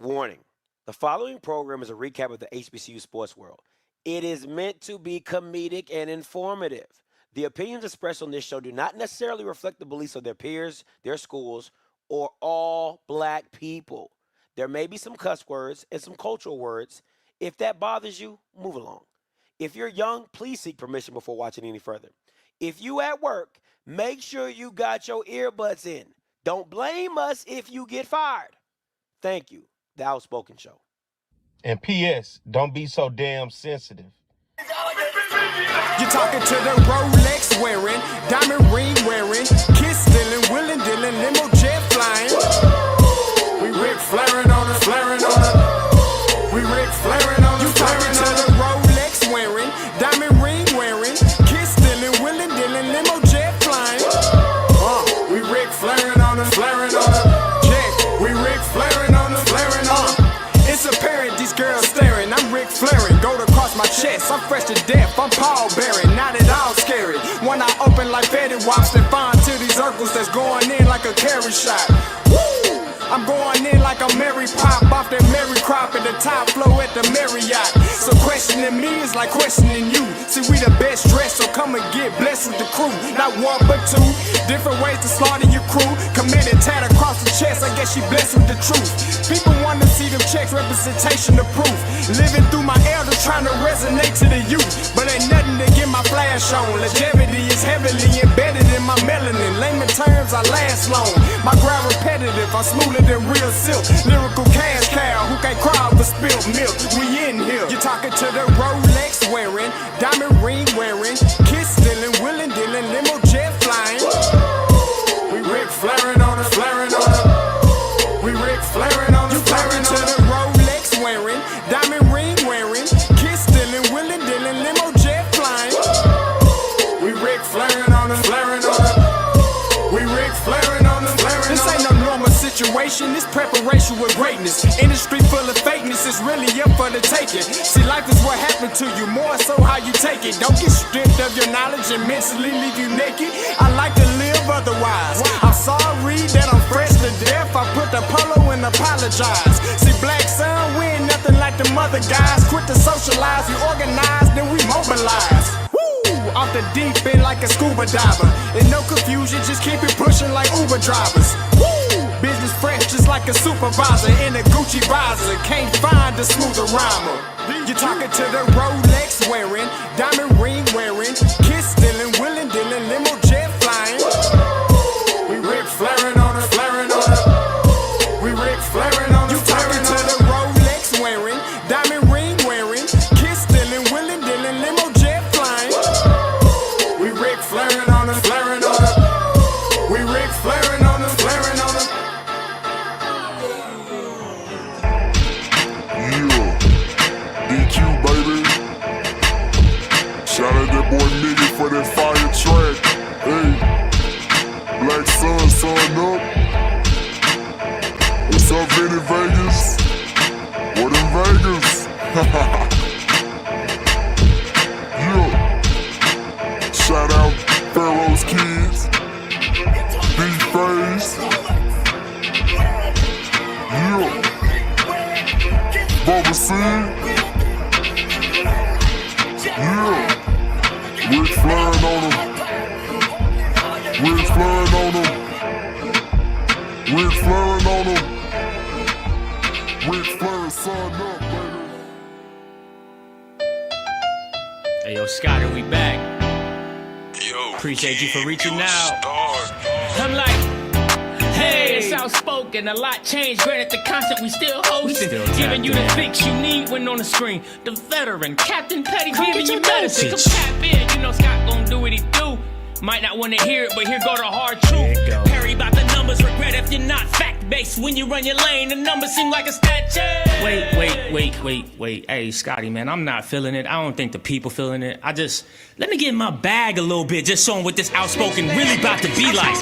Warning. The following program is a recap of the HBCU sports world. It is meant to be comedic and informative. The opinions expressed on this show do not necessarily reflect the beliefs of their peers, their schools, or all black people. There may be some cuss words and some cultural words. If that bothers you, move along. If you're young, please seek permission before watching any further. If you at work, make sure you got your earbuds in. Don't blame us if you get fired. Thank you. The OutSpokän Show. And P.S. Don't be so damn sensitive. You're talking to the Rolex wearing, diamond ring wearing, kiss stealing, willing dealing, limo jet flying. We Rick flaring on us, flaring on us. We Rick flaring on us. You talking to the Rolex wearing, diamond ring wearing, kiss stealing, willing dealing, limo jet flying. We Rick flaring on us, flaring on us. Check, we Rick flaring on us, flaring on us. It's apparent these girls staring. I'm Rick flaring, gold across my chest. I'm fresh to death, I'm Paul Bearing, not at all scary. When I open like Betty Wops and find to these circles that's going in like a carry shot. Woo! I'm going in like a Mary Pop off that Mary Crop at the top flow at the Marriott. So questioning me is like questioning you. See, we the best dressed, so come and get blessed with the crew. Not one but two, different ways to slaughter your crew. Committed tat across the chest, I guess she blessed with the truth. People want to see them checks, representation of proof. Living through my elders trying to resonate to the youth. But ain't nothing to get my flash on. Longevity is heavily embedded in my melanin. Layman terms, I last long. My grind repetitive, I'm smoother than real silk. Lyrical cash cow who can't cry over spilled milk. We in here. You're talking to the Rolex wearing, diamond ring wearing, kiss stealing, willing dealing, limo jet flying. We Rick flaring on us, flaring on us. We Rick flaring on us, flaring on us. To the Rolex wearing, diamond ring wearing, kiss stealing, willing dealing, limo jet flying. We Rick flaring on us, flaring on us. We Rick flaring on us, flaring on us. This ain't no normal situation, this preparation with greatness. Industry full of fakeness, it's really up for the taking. See, life is what happened to you, more so how you take it. Don't get stripped of your knowledge and mentally leave you naked. I like to live otherwise. I'm sorry that I'm fresh to death. I put the polo and apologize. See, black son, we ain't nothing like the mother guys. Quit to socialize, we organize, then we mobilize. Off the deep end like a scuba diver. And no confusion, just keep it pushing like Uber drivers. Woo! Business fresh just like a supervisor in a Gucci visor. Can't find a smoother rhymer. You're talking to the Rolex wearing, diamond ring wearing, kiss stealing, willing dealing, limo jet flying. We Rick flaring on us, flaring on us. We Rick flaring on us. You talking to the Rolex wearing, diamond ring wearing, kiss stealing, willing dealing, limo jet flying. We Rick flaring on us, flaring on us. We Rick flaring on us, flaring on us. Yeah, DQ baby. Shout out that boy Nigga for that fire track. Hey, Black Sun, sun up. What's up, Vinny Vegas? What in Vegas? Yeah. Shout out Pharaoh's Kids, D-Phase, yeah, Bubba C, yeah, Rick flaring on them, Rick flaring on them, Rick flaring on them, Rick flaring, son up, baby. Hey yo, Scotty, we back. Yo, appreciate you for reaching out. I'm like, hey, it's OutSpokän. A lot changed, granted the concept we still hosting. Giving you the fix you need when on the screen. The veteran, Captain Petty, giving you medicine. Come tap in, you know Scott gon' do what he do. Might not want to hear it, but here go the hard truth. Perry about the numbers, regret if you're not fact-based. When you run your lane, the numbers seem like a statue. Wait. Hey, Scotty, man, I'm not feeling it. I don't think the people feeling it. Let me get in my bag a little bit, just showing what this OutSpokän really about to be like.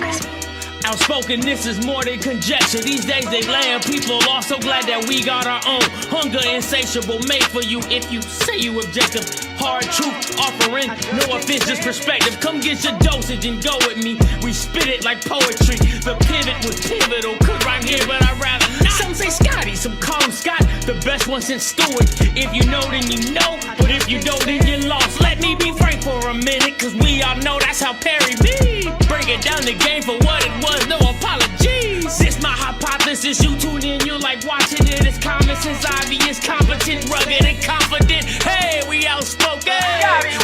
OutSpokän, this is more than conjecture. These days they laying people off. So glad that we got our own. Hunger insatiable, made for you if you say you objective. Hard truth offering, no offense, just perspective. Come get your dosage and go with me. We spit it like poetry. The pivot was pivotal. Could rhyme here, but I'd rather not. Some say Scotty, some Carl Scott, the best one since Stewart. If you know, then you know, but if you don't, then you lost. Let me be frank for a minute, cause we all know that's how Perry be. Breaking down the game for what it was, no apologies. This my hypothesis, you tune in, you like watching it. It's common sense, obvious, competent, rugged, and confident. Hey, we outspoken.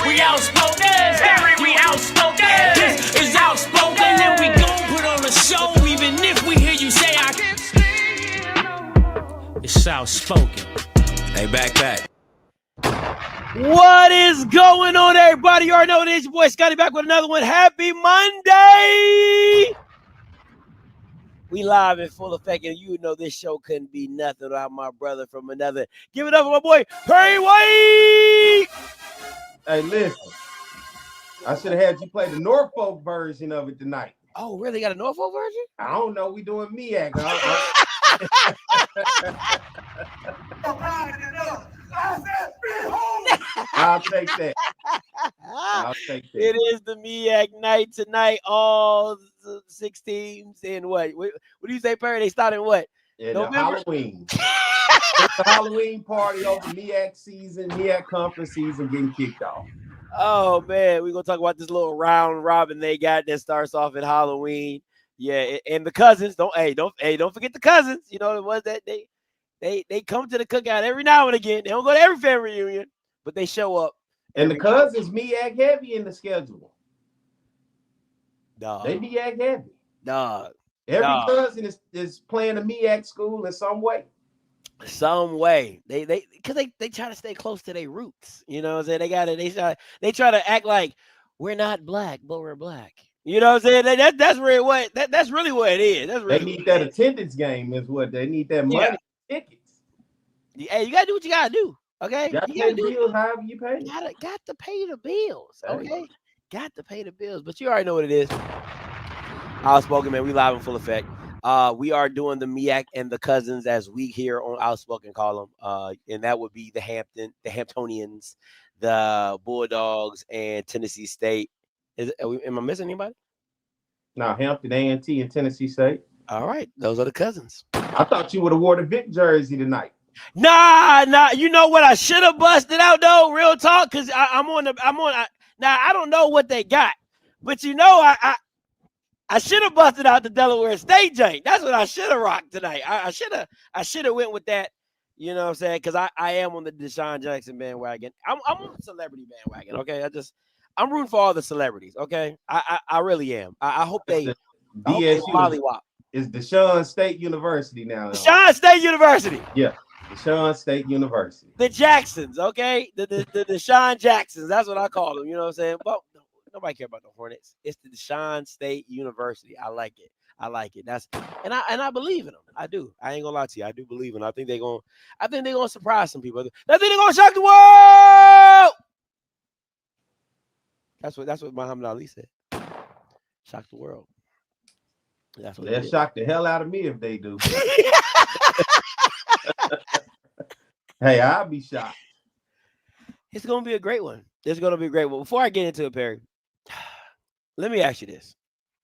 We outspoken. We outspoken. This is outspoken, and we gon' put on a show, even if we hear you say I can't stay. It's outspoken. Hey, backpack. What is going on, everybody? You already know it is. Your boy Scotty back with another one. Happy Monday! We live in full effect, and you know this show couldn't be nothing without my brother from another. Give it up for my boy, Perry White! Hey, listen. I should have had you play the Norfolk version of it tonight. Oh, really? Got a Norfolk version? I don't know. We doing MEAC. I'll take that. I'll take that. It is the MEAC night tonight. All 6 teams in what? What do you say, Perry? They start in what? Yeah, November? Halloween. It's the Halloween party over MEAC season, MEAC conference season getting kicked off. Oh man, we're gonna talk about this little round robin they got that starts off at Halloween. Yeah, and the cousins don't forget the cousins. You know the ones that they come to the cookout every now and again. They don't go to every family reunion, but they show up. And the cousins MEAC heavy in the schedule. Dog. They MEAC heavy. Dog. Every cousin is playing a MEAC school in some way. Some way. They try to stay close to their roots. You know what I'm saying? They try to act like we're not black, but we're black. You know what I'm saying? That's really what that's really what it is. That's really they need that attendance game is what they need, that money tickets. Hey, you gotta do what you gotta do. Okay. You gotta pay bills however you pay. Got to pay the bills. Okay. Got to pay the bills. But you already know what it is. Outspoken, man. We live in full effect. We are doing the MEAC and the cousins, as we here on Outspoken call them. And that would be the Hamptonians, the Bulldogs, and Tennessee State. Am I missing anybody? No, Hampton, A&T, and Tennessee State. All right, those are the cousins. I thought you would have wore the Vic jersey tonight. Nah. You know what? I should have busted out though. Real talk, because I'm on. Now I don't know what they got, but you know I should have busted out the Delaware State jank. That's what I should have rocked tonight. I should have went with that. You know what I'm saying? Because I am on the Deshaun Jackson bandwagon. I'm on the celebrity bandwagon. Okay, I'm rooting for all the celebrities. Okay, I really am. I hope they mollywop. It's Deshaun State University now. Deshaun State University. Yeah, Deshaun State University. The Jacksons. Okay, the Deshaun Jacksons. That's what I call them. You know what I'm saying? But nobody care about the Hornets. It's the Deshaun State University. I like it. And I believe in them. I do. I ain't gonna lie to you. I do believe in them. I think they're gonna surprise some people. I think they're gonna shock the world. That's what Muhammad Ali said. Shock the world. That's what they'll shock the hell out of me if they do. Hey, I'll be shocked. It's gonna be a great one. It's gonna be a great one. Before I get into it, Perry, let me ask you this: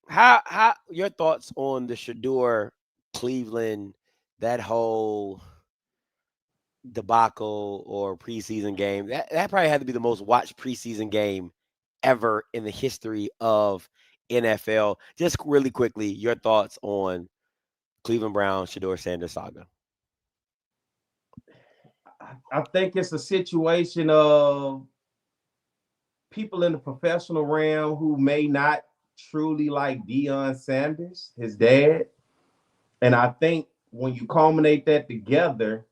How your thoughts on the Shadeur Cleveland, that whole debacle or preseason game? That probably had to be the most watched preseason game ever in the history of NFL. Just really quickly, your thoughts on Cleveland Browns Shadeur Sanders saga. I think it's a situation of people in the professional realm who may not truly like Deion Sanders, his dad. And I think when you culminate that together,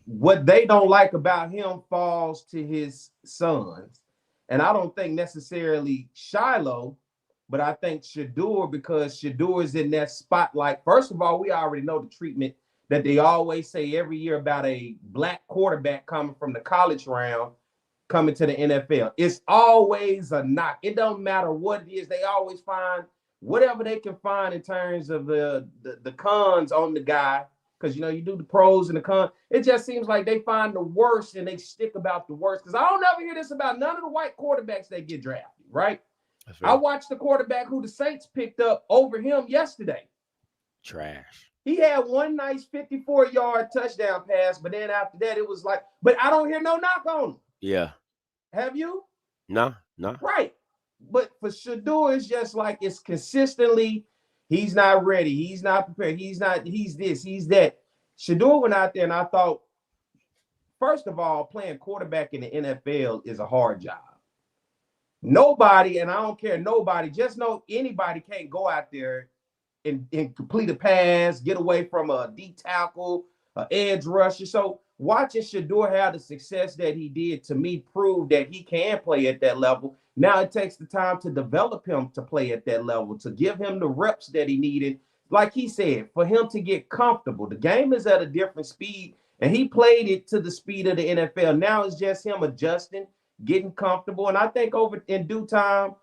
what they don't like about him falls to his sons. And I don't think necessarily Shiloh, but I think Shadeur, because Shadeur is in that spotlight. First of all, we already know the treatment that they always say every year about a black quarterback coming from the college round coming to the NFL. It's always a knock. It don't matter what it is. They always find whatever they can find in terms of the cons on the guy. Because, you know, you do the pros and the cons. It just seems like they find the worst and they stick about the worst. Because I don't ever hear this about none of the white quarterbacks that get drafted, right? I watched the quarterback who the Saints picked up over him yesterday. Trash. He had one nice 54-yard touchdown pass, but then after that, it was like, but I don't hear no knock on him. Yeah. Have you? No. Right. But for Shadeur, it's just like it's consistently, he's not ready. He's not prepared. He's this, he's that. Shadeur went out there, and I thought, first of all, playing quarterback in the NFL is a hard job. Nobody, and I don't care, nobody, just know anybody can't go out there and complete a pass, get away from a D tackle, an edge rusher. So watching Shadeur have the success that he did, to me, proved that he can play at that level. Now it takes the time to develop him to play at that level, to give him the reps that he needed. Like he said, for him to get comfortable. The game is at a different speed, and he played it to the speed of the NFL. Now it's just him adjusting, getting comfortable. And I think over in due time,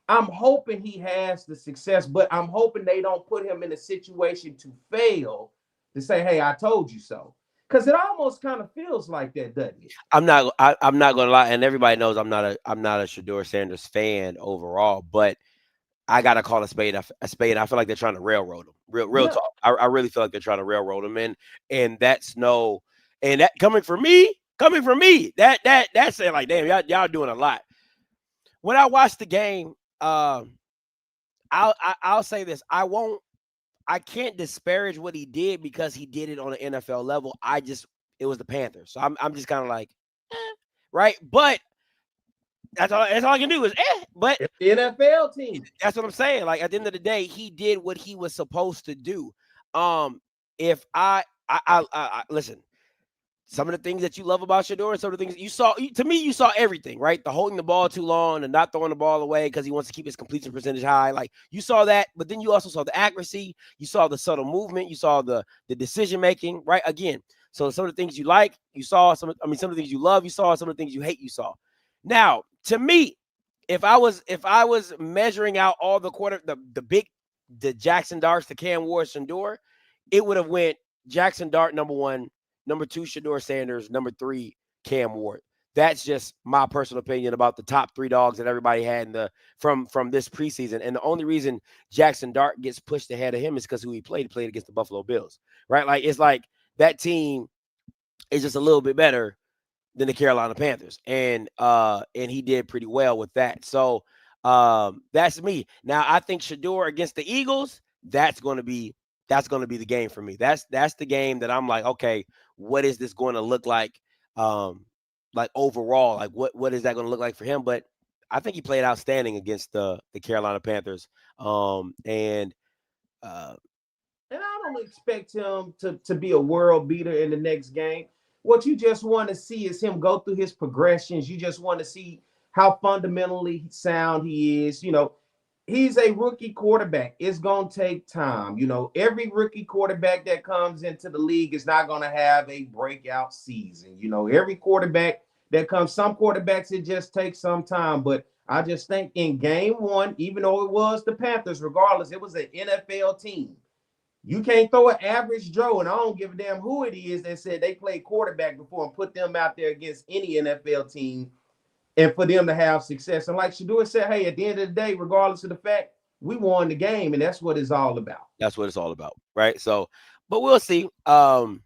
I'm hoping he has the success, but I'm hoping they don't put him in a situation to fail to say, hey, I told you so. Because it almost kind of feels like that, doesn't it? I'm not gonna lie, and everybody knows I'm not a Shadeur Sanders fan overall, but I gotta call a spade a spade. I feel like they're trying to railroad him. Real Yeah. talk. I really feel like they're trying to railroad him, and that's no, and that coming from me, that's saying like, damn, y'all doing a lot. When I watched the game, I'll say this: I can't disparage what he did because he did it on an NFL level. It was the Panthers, so I'm just kind of like, right, but. That's all I can do is but it's the NFL team. That's what I'm saying. Like at the end of the day, he did what he was supposed to do. If I listen, some of the things that you love about Shadeur, some of the things you saw, to me, you saw everything, right? The holding the ball too long and not throwing the ball away because he wants to keep his completion percentage high. Like you saw that, but then you also saw the accuracy, you saw the subtle movement, you saw the decision making, right? Again, so some of the things you like, you saw some of the things you love, you saw some of the things you hate, you saw. Now, to me, if I was measuring out all the Jackson Darts, the Cam Ward, Shadeur, it would have went Jackson Dart number 1, number 2 Shadeur Sanders, number 3 Cam Ward. That's just my personal opinion about the top 3 dogs that everybody had from this preseason. And the only reason Jackson Dart gets pushed ahead of him is because who he played against the Buffalo Bills, right? Like it's like that team is just a little bit better than the Carolina Panthers. And he did pretty well with that. So that's me. Now I think Shadeur against the Eagles, that's going to be the game for me. That's the game that I'm like, okay, what is this going to look like? Like overall, like what is that going to look like for him? But I think he played outstanding against the Carolina Panthers. And I don't expect him to be a world beater in the next game. What you just want to see is him go through his progressions. You just want to see how fundamentally sound he is. You know, he's a rookie quarterback. It's going to take time. You know, every rookie quarterback that comes into the league is not going to have a breakout season. You know, every quarterback that comes, some quarterbacks, it just takes some time. But I just think in game 1, even though it was the Panthers, regardless, it was an NFL team. You can't throw an average Joe, and I don't give a damn who it is that said they played quarterback before and put them out there against any NFL team and for them to have success. And like Shadeur said, hey, at the end of the day, regardless of the fact, we won the game, and that's what it's all about. That's what it's all about, right? So, but we'll see. We'll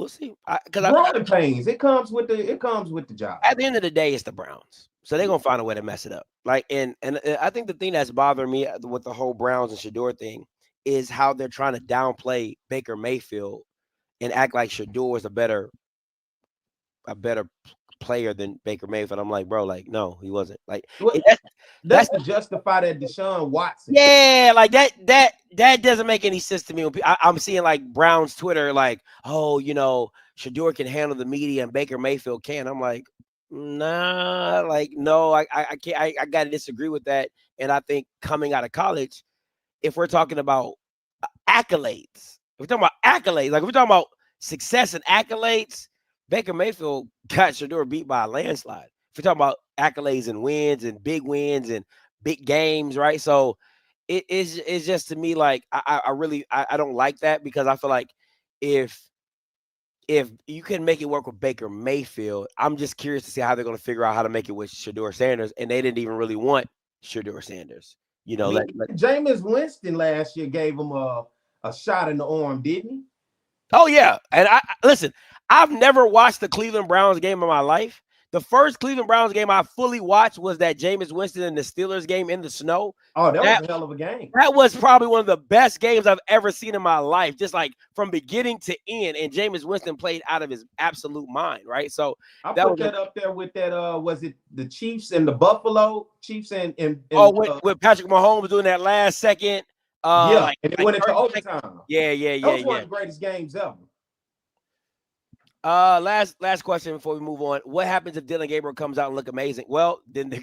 see. Growing pains. It comes with the job. At the end of the day, it's the Browns. So they're gonna find a way to mess it up. Like, and I think the thing that's bothering me with the whole Browns and Shadeur thing is how they're trying to downplay Baker Mayfield and act like Shadeur is a better player than Baker Mayfield. I'm like, bro, like, no, he wasn't. Like, that's to justify that Deshaun Watson. Yeah, like that doesn't make any sense to me. I'm seeing like Brown's Twitter, like, oh, you know, Shadeur can handle the media and Baker Mayfield can. I'm like, nah, like, no, I can't. I got to disagree with that. And I think coming out of college, if we're talking about accolades, like if we're talking about success and accolades, Baker Mayfield got Shadeur beat by a landslide. If we're talking about accolades and wins and big games, right? So it's just, to me, like I really don't like that, because I feel like if you can make it work with Baker Mayfield, I'm just curious to see how they're going to figure out how to make it with Shadeur Sanders. And they didn't even really want Shadeur Sanders. you know, Jameis Winston last year gave him a shot in the arm, didn't he? Oh yeah, and listen. I've never watched the Cleveland Browns game in my life. The first Cleveland Browns game I fully watched was that Jameis Winston and the Steelers game in the snow. Oh, that was a hell of a game. That was probably one of the best games I've ever seen in my life, just like from beginning to end. And Jameis Winston played out of his absolute mind, right? So I put that up there with that. Was it the Chiefs and the Buffalo Chiefs and with Patrick Mahomes doing that last second. And it went into overtime. Yeah. That was one of the greatest games ever. Last question before we move on. What happens if Dylan Gabriel comes out and look amazing? Well, then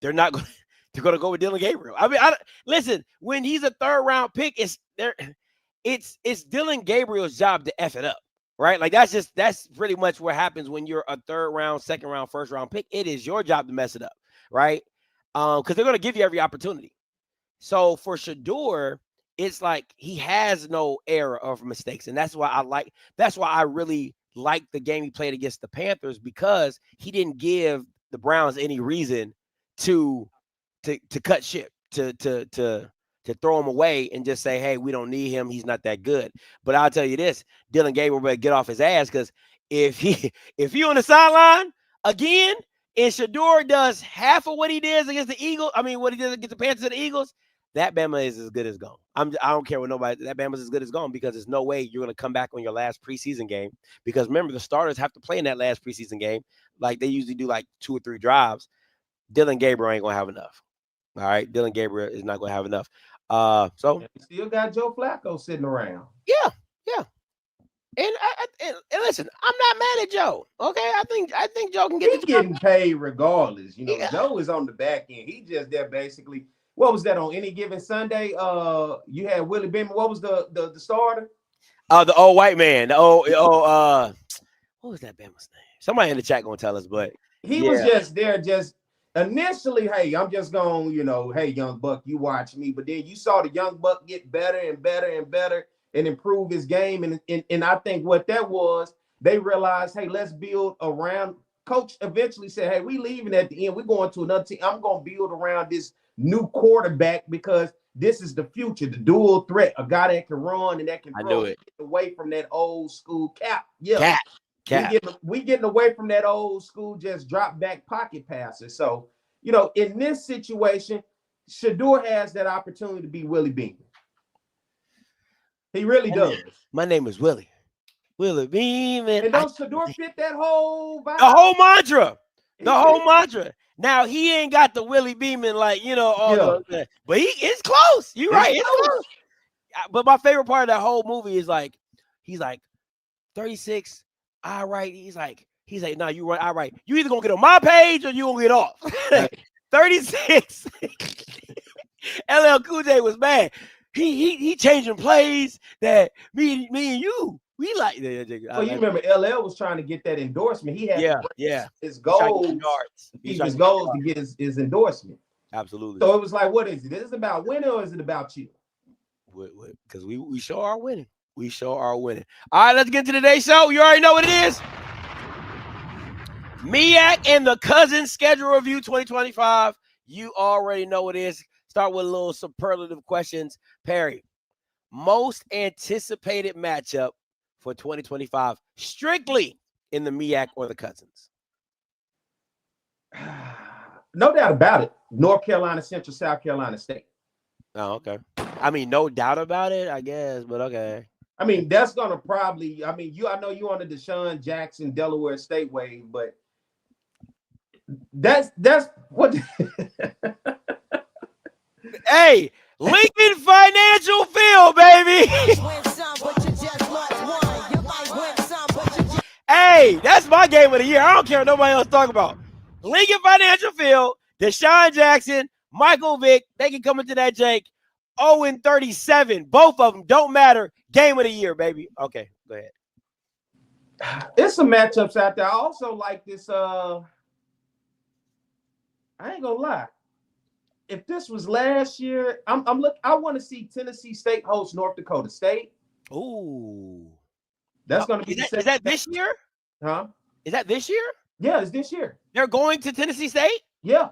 they're not going. They're going to go with Dylan Gabriel. I mean, listen. When he's a 3rd round pick, it's Dylan Gabriel's job to F it up, right? Like that's pretty much what happens when you're a 3rd round, 2nd round, 1st round pick. It is your job to mess it up, right? Because they're going to give you every opportunity. So for Shadeur, it's like he has no error of mistakes, and that's why I really like the game he played against the Panthers, because he didn't give the Browns any reason to cut ship, to throw him away and just say, hey, we don't need him. He's not that good. But I'll tell you this, Dylan Gabriel better get off his ass, because if he on the sideline again and Shadeur does half of what he did against the Eagles, what he did against the Panthers and the Eagles, that Bama is as good as gone. I don't care what nobody. That Bama's as good as gone, because there's no way you're going to come back on your last preseason game. Because remember, the starters have to play in that last preseason game. Like they usually do, like 2 or 3 drives. Dylan Gabriel ain't going to have enough. All right, Dylan Gabriel is not going to have enough. So you still got Joe Flacco sitting around. Yeah. And listen, I'm not mad at Joe. Okay, I think Joe can get. He's getting paid regardless. You know, yeah. Joe is on the back end. He just there basically. What was that on any given Sunday? You had Willie Beeman. What was the starter? The old white man. What was that Bama's name? Somebody in the chat gonna tell us, but he was just there, just initially. Hey, I'm just going, hey, young buck, you watch me. But then you saw the young buck get better and better and better and improve his game. And I think what that was, they realized, hey, let's build around. Coach eventually said, hey, we leaving at the end. We're going to another team. I'm going to build around this new quarterback, because this is the future, the dual threat, a guy that can run and that can throw. Get away from that old school cap. Yeah. Cap. We getting away from that old school, just drop back pocket passer. So, in this situation, Shadeur has that opportunity to be Willie Beeman. He really does. My name is Willie Beeman. And don't Shadeur fit that whole vibe? The whole mantra. Now he ain't got the Willie Beeman but it's close. You're right. It's close. But my favorite part of that whole movie is he's like 36. All right. He's like, no, you right. All right. You either gonna get on my page or you gonna get off. 36. LL Cool J was mad. He changing plays that me and you. We like that. So you remember LL was trying to get that endorsement. He had his goals. His goals to get his endorsement. Absolutely. So it was like, what is it? Is it about winning or is it about you? Because we show our winning. We show our winning. All right, let's get to today's show. You already know what it is. MEAC and the Cousins schedule review 2025. You already know what it is. Start with a little superlative questions. Perry, most anticipated matchup for 2025, strictly in the MEAC or the Cousins? No doubt about it. North Carolina Central, South Carolina State. Oh, okay. No doubt about it, I guess, but okay. That's gonna probably. I know you on the Deshaun Jackson, Delaware State wave, but that's what. Hey, Lincoln Financial Field, baby. Hey, that's my game of the year. I don't care what nobody else talk about. Lincoln Financial Field, Deshaun Jackson, Michael Vick, they can come into that Jake. 0-37. Both of them don't matter. Game of the year, baby. Okay, go ahead. There's some matchups out there. I also like this. I ain't gonna lie. If this was last year, I want to see Tennessee State host North Dakota State. Ooh. That's going to be is that this year? Huh? Is that this year? Yeah, it's this year. They're going to Tennessee State? Yeah.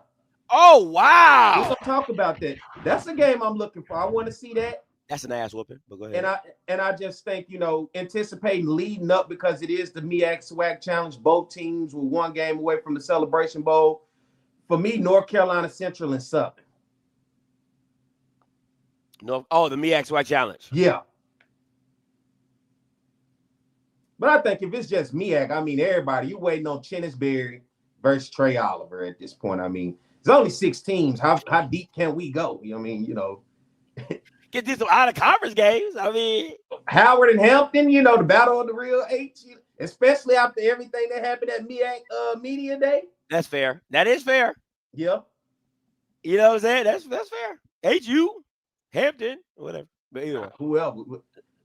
Oh, We're wow. gonna talk about that. That's a game I'm looking for. I want to see that. That's an ass whooping, but go ahead. And I just think, anticipating leading up because it is the MEAC SWAC Challenge. Both teams were one game away from the Celebration Bowl. For me, North Carolina Central and Southern. No, oh, the MEAC SWAC Challenge. Yeah. But I think if it's just MEAC, I mean, everybody, you waiting on Chennisberry versus Trey Oliver at this point. I mean, there's only 6 teams. How deep can we go? I mean, Get these out of conference games. I mean, Howard and Hampton, the battle of the real H, especially after everything that happened at MEAC Media Day. that's fair. That is fair. Yeah. You know what I'm saying? That's fair. HU, Hampton, whatever. But anyway. Who else?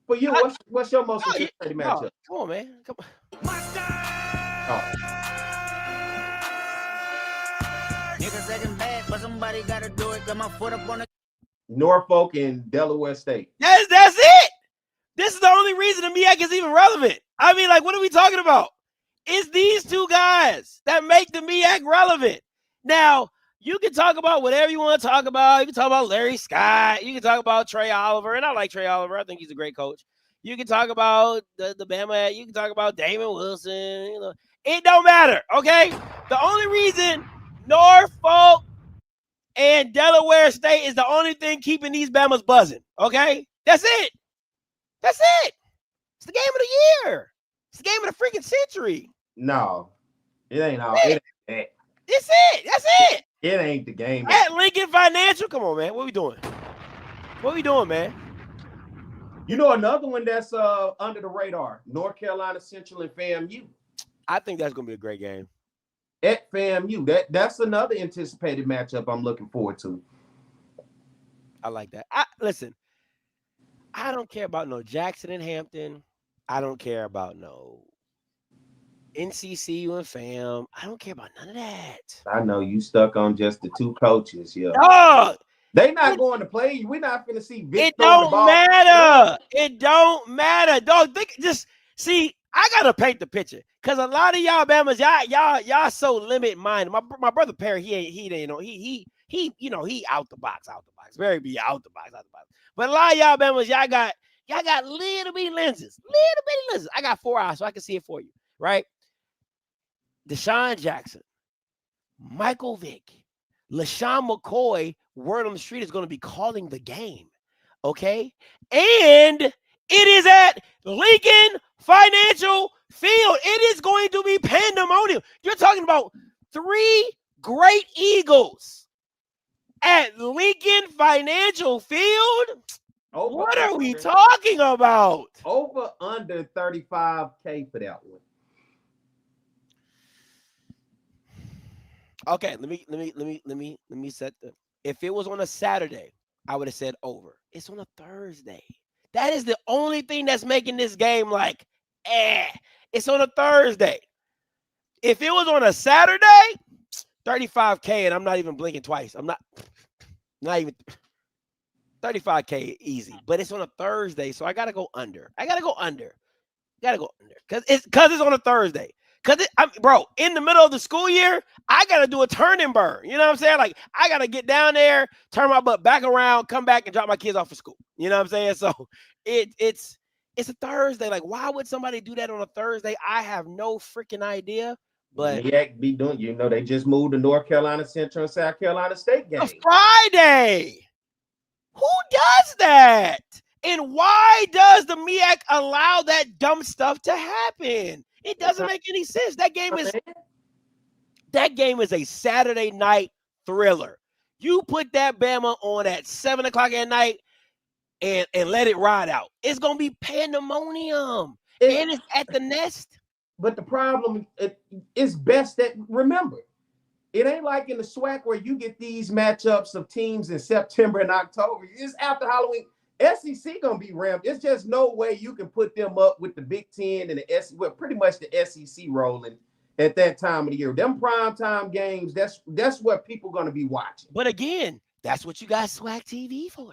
For you, what's your most anticipated matchup? Come on, man. Come on. Oh. Niggas acting bad, but somebody gotta do it. Got my foot up on the. Norfolk and Delaware State. That's it. This is the only reason the MEAC is even relevant. I mean, like, what are we talking about? It's these 2 guys that make the MEAC relevant. Now, you can talk about whatever you want to talk about. You can talk about Larry Scott. You can talk about Trey Oliver, and I like Trey Oliver. I think he's a great coach. You can talk about the Bama. You can talk about Damon Wilson. It don't matter, okay? The only reason Norfolk and Delaware State is the only thing keeping these Bamas buzzing, okay? That's it. That's it. It's the game of the year. It's the game of the freaking century. No, it ain't all. It ain't that. That's it. That's it. It ain't the game. At Lincoln Financial. Come on, man. What we doing? What we doing, man? Another one that's under the radar, North Carolina Central and FAMU. I think that's going to be a great game. At FAMU. That's another anticipated matchup I'm looking forward to. I like that. Listen, I don't care about no Jackson and Hampton. I don't care about no NCCU and FAM. I don't care about none of that. I know you stuck on just the 2 coaches. Yeah. Dog, they not going to play. We're not going to see Vic. it don't matter. It don't matter. Dog, see, I got to paint the picture. Because a lot of y'all Bamas, y'all so limit minded. My brother Perry, he out the box. Very be out the box. But a lot of y'all Bamas, y'all got little bitty lenses. I got 4 eyes, so I can see it for you, right? Deshaun Jackson, Michael Vick, LaShawn McCoy, word on the street is going to be calling the game, okay? And it is at Lincoln Financial Field. It is going to be pandemonium. You're talking about 3 great Eagles at Lincoln Financial Field? What are we talking about? Over under 35K for that one. Okay, let me set the. If it was on a Saturday, I would have said over. It's on a Thursday. That is the only thing that's making this game like, It's on a Thursday. If it was on a Saturday, 35K, and I'm not even blinking twice. I'm not even 35K easy, but it's on a Thursday, so I gotta go under. Because it's on a Thursday. Bro, in the middle of the school year, I got to do a turn and burn. You know what I'm saying? Like, I got to get down there, turn my butt back around, come back and drop my kids off for school. You know what I'm saying? So it's a Thursday. Like, why would somebody do that on a Thursday? I have no freaking idea. But MEAC be doing, they just moved to North Carolina Central and South Carolina State game. A Friday. Who does that? And why does the MEAC allow that dumb stuff to happen? It doesn't make any sense. That game is a Saturday night thriller. You put that Bama on at 7 o'clock at night and let it ride out. It's gonna be pandemonium. And it's at the Nest. But the problem is best that remember, it ain't like in the SWAC where you get these matchups of teams in September and October. It's after Halloween. SEC gonna be ramped. It's just no way you can put them up with the Big Ten and the SEC, well, pretty much the SEC rolling at that time of the year. Them primetime games, that's what people gonna be watching. But again, that's what you got SWAC TV for.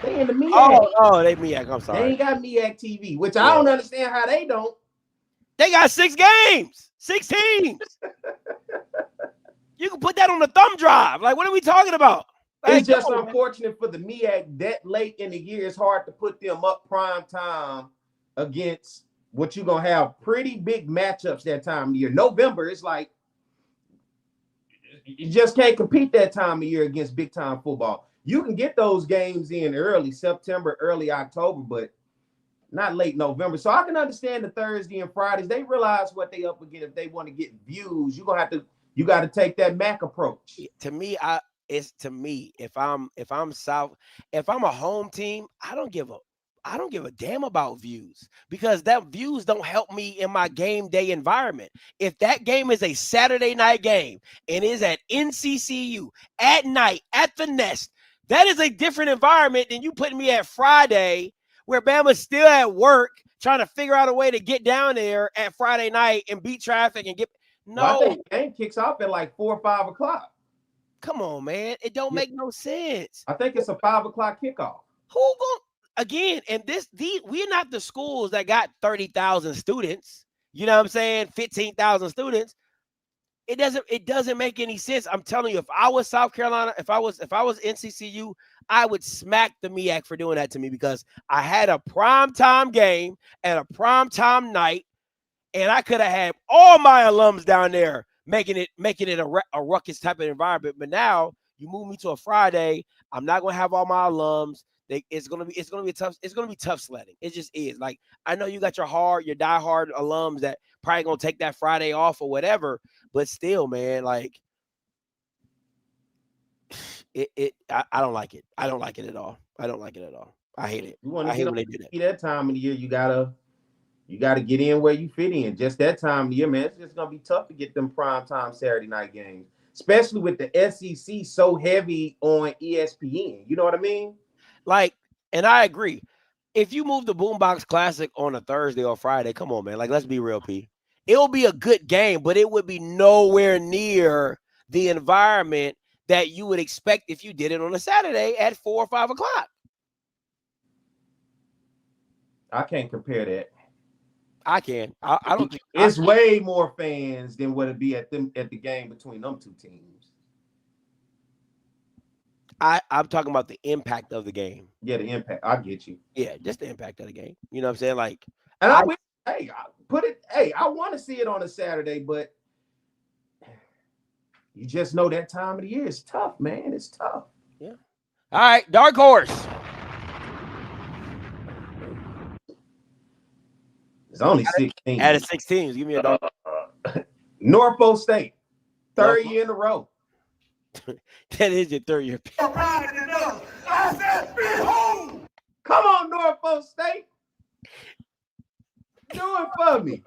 They in the MEAC. Oh, they MEAC. I'm sorry. They ain't got MEAC TV, which I don't understand how they don't. They got 6 games, 6 teams. You can put that on the thumb drive. Like, what are we talking about? Like, It's just unfortunate for the MEAC that late in the year. It's hard to put them up prime time against what you're gonna have pretty big matchups that time of year. November, it's like you just can't compete that time of year against big time football. You can get those games in early September, early October, but not late November. So I can understand the Thursday and Fridays. They realize what they up against. If they want to get views, you got to take that MAC approach. To me, if I'm a home team, I don't give a damn about views, because that views don't help me in my game day environment. If that game is a Saturday night game and is at NCCU at night at the Nest, that is a different environment than you putting me at Friday, where Bama's still at work trying to figure out a way to get down there at Friday night and beat traffic and get. No, well, I think the game kicks off at like 4 or 5 o'clock. Come on, man. It don't make no sense. I think it's a 5 o'clock kickoff. Who going again? And we're not the schools that got 30,000 students. You know what I'm saying? 15,000 students. It doesn't make any sense. I'm telling you, if I was South Carolina, if I was NCCU, I would smack the MEAC for doing that to me, because I had a primetime game at a primetime night, and I could have had all my alums down there making it a ruckus type of environment. But now you move me to a Friday, I'm not gonna have all my alums. It's gonna be tough sledding. It just is. Like, I know you got your diehard alums that probably gonna take that Friday off or whatever, but still, man, like I don't like it. I don't like it at all. I don't like it at all. I hate it. I hate when they do that time of the year. You gotta get in where you fit in. Just that time of the year, man. It's just gonna be tough to get them prime time Saturday night games, especially with the SEC so heavy on ESPN. You know what I mean? Like, and I agree. If you move the Boombox Classic on a Thursday or Friday, come on, man. Like, let's be real, P. It'll be a good game, but it would be nowhere near the environment that you would expect if you did it on a Saturday at 4 or 5 o'clock. I can't compare that. I can. I don't think it's way more fans than what it'd be at the game between them two teams. I'm talking about the impact of the game. Yeah, the impact. I get you. Yeah, just the impact of the game. You know what I'm saying? Like, and I want to see it on a Saturday, but you just know that time of the year is tough, man. It's tough. Yeah. All right, dark horse. It's only 16. Out of 6 teams, give me a dark. Norfolk State, third year in a row. That is your 3rd year. Come on, Norfolk State. Do it for me.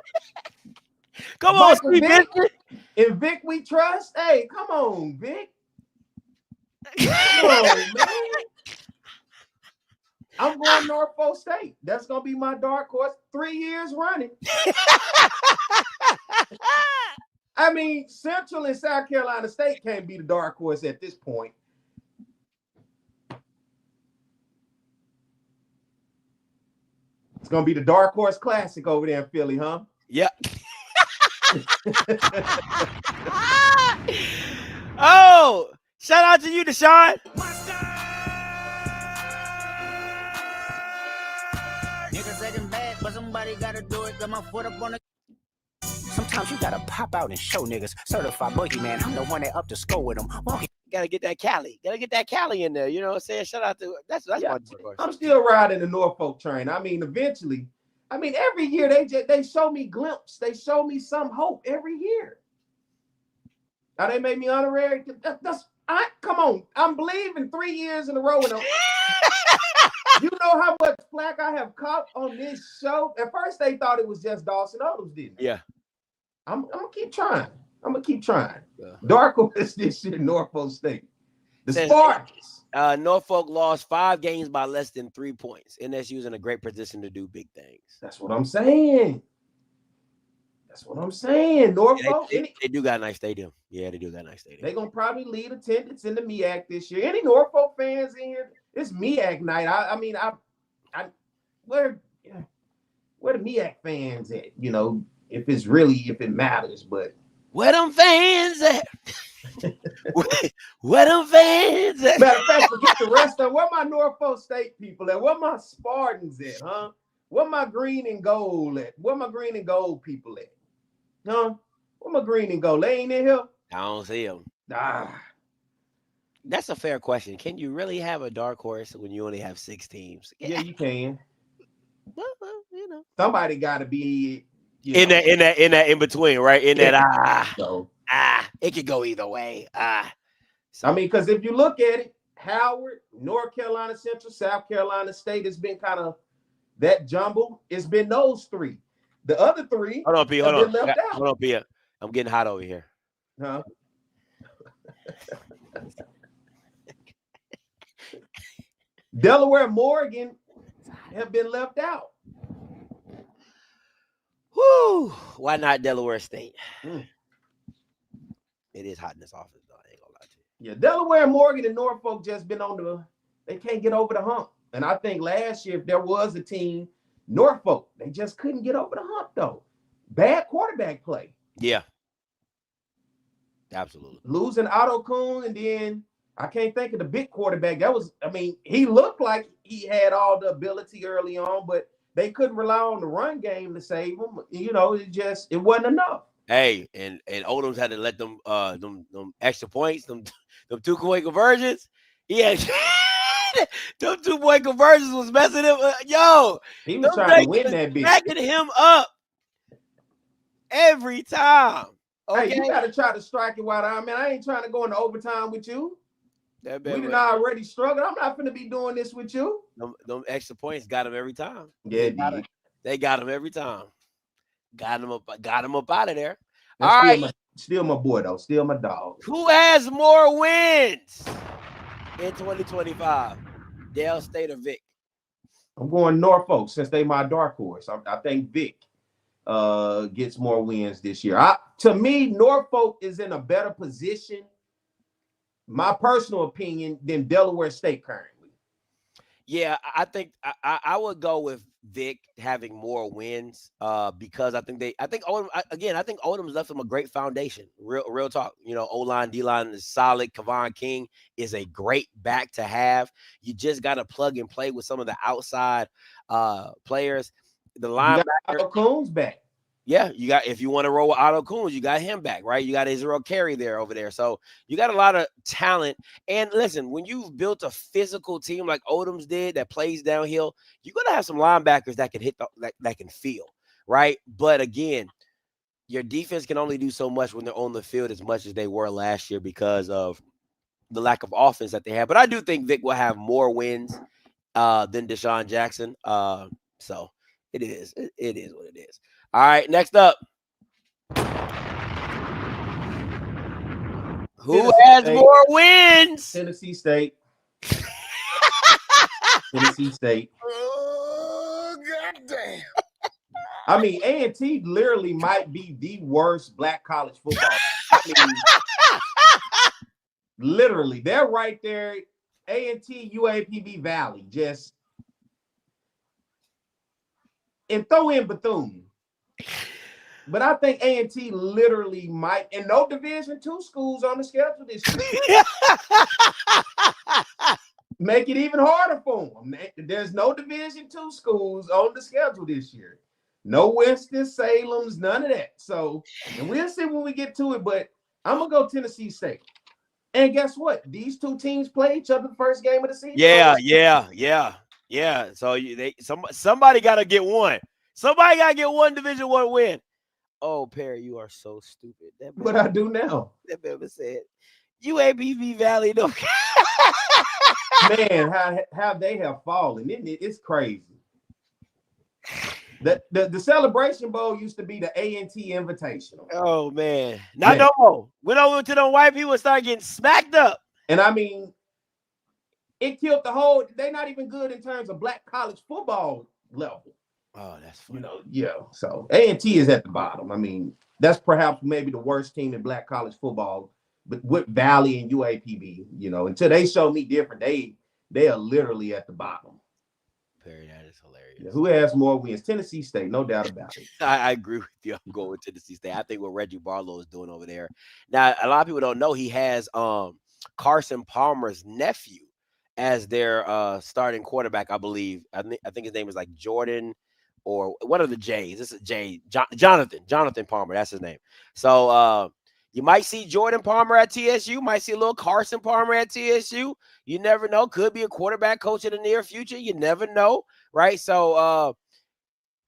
Come on, Steve Vincent. In Vic we trust. Hey, come on, Vic. Come on, man. I'm going Norfolk State. That's going to be my dark horse 3 years running. I mean, Central and South Carolina State can't be the dark horse at this point. It's going to be the dark horse classic over there in Philly, huh? Yeah. Oh, shout out to you, Deshaun. Niggas acting bad, but somebody gotta do it. Got my foot up on the. Sometimes you gotta pop out and show niggas. Certified boogeyman, I'm the one that up to score with them. Gotta get that Cali. Gotta get that Cali in there. You know what I'm saying? Shout out to that's yeah, my dark horse. I'm still riding the Norfolk train. I mean, eventually, every year they show me glimpse. They show me some hope every year. Now they made me honorary. Come on. I'm believing 3 years in a row. You know how much flack I have caught on this show? At first, they thought it was just Dawson Odom, didn't they? Yeah. I'm going to keep trying. Yeah. Dark horse this year, Norfolk State. The Spartans. Norfolk lost 5 games by less than 3 points. NSU's in a great position to do big things. That's what I'm saying. Norfolk. Yeah, they do got a nice stadium. Yeah, they do got a nice stadium. They're going to probably lead attendance in the MEAC this year. Any Norfolk fans in here? It's MEAC night. Where the MEAC fans at? You know, if it matters. But Where them fans at? Where them fans at? Matter of fact, forget the rest of them. Where my Norfolk State people at? Where my Spartans at, huh? Where my green and gold at? Where my green and gold people at? Huh? Where my green and gold? They ain't in here? I don't see them. Ah. That's a fair question. Can you really have a dark horse when you only have 6 teams? Yeah, you can. Well, you know. Somebody got to be In that in between, right? In that So, it could go either way. So, I mean, because if you look at it, Howard, North Carolina Central, South Carolina State has been kind of that jumble. It's been those 3. The other 3 hold on, P. have Hold been on. left out. Hold on, P. I'm getting hot over here. Huh? Delaware, Morgan have been left out. Whoo! Why not Delaware State? It is hot in this office, though. I ain't gonna lie to you. Yeah, Delaware, Morgan, and Norfolk just been on they can't get over the hump. And I think last year, if there was a team, Norfolk, they just couldn't get over the hump, though. Bad quarterback play. Yeah. Absolutely. Losing Otto Kuhn, and then I can't think of the big quarterback. He looked like he had all the ability early on, but they couldn't rely on the run game to save him. You know, it wasn't enough. Hey, and Odom's had to let them extra points, them 2-point conversions. Yeah, them 2-point conversions was messing him. He was trying to win that bitch. Backing him up every time. Okay? Hey, you got to try to strike it while I ain't trying to go into overtime with you. We didn't already struggle. I'm not going to be doing this with you. Them extra points got him every time. Yeah, they got him every time. Got him up out of there. All right. Still my boy, though. Still my dog. Who has more wins in 2025? Dale State or Vic? I'm going Norfolk since they my dark horse. I think Vic gets more wins this year. To me, Norfolk is in a better position, my personal opinion, than Delaware State currently. Yeah, I think I would go with Vic having more wins because I think Odom's left them a great foundation. Real talk. You know, O-line, D-line is solid. Kevon King is a great back to have. You just got to plug and play with some of the outside players. The linebacker Coons back. Yeah, you got, if you want to roll with Otto Coons, you got him back, right? You got Israel Carey over there. So you got a lot of talent. And listen, when you've built a physical team like Odom's did that plays downhill, you're going to have some linebackers that can hit that can feel, right? But again, your defense can only do so much when they're on the field as much as they were last year because of the lack of offense that they have. But I do think Vic will have more wins than Deshaun Jackson. So it is what it is. All right, next up. Who has more wins? Tennessee State. Tennessee State. Oh, goddamn. I mean, A&T literally might be the worst black college football. I mean, literally, they're right there. A&T, UAPB Valley, just and throw in Bethune. But I think A&T literally might, and no Division II schools on the schedule this year. Make it even harder for them. There's no Division II schools on the schedule this year. No Winston-Salem's, none of that. So, and we'll see when we get to it, but I'm going to go Tennessee State. And guess what? These two teams play each other the first game of the season. Yeah. So somebody got to get one. Somebody got to get one Division I win. Oh, Perry, you are so stupid. What I do now? That member said, UAPB Valley. No. Man, how they have fallen. It's crazy. The Celebration Bowl used to be the A&T Invitational. Oh, man. Not no more. Went over to them white people and started getting smacked up. And I mean, it killed the whole, they're not even good in terms of black college football level. Oh, that's funny. So A&T is at the bottom. I mean, that's perhaps maybe the worst team in black college football, but with Valley and UAPB, until they show me different, they are literally at the bottom. Perry, that is hilarious. Yeah, who has more wins? Tennessee State, no doubt about it. I agree with you. I'm going with Tennessee State. I think what Reggie Barlow is doing over there. Now, a lot of people don't know he has Carson Palmer's nephew as their starting quarterback, I believe. I think his name is like Jordan or one of the J's. This is Jonathan Palmer. That's his name. So you might see Jordan Palmer at TSU. Might see a little Carson Palmer at TSU. You never know. Could be a quarterback coach in the near future. You never know, right? So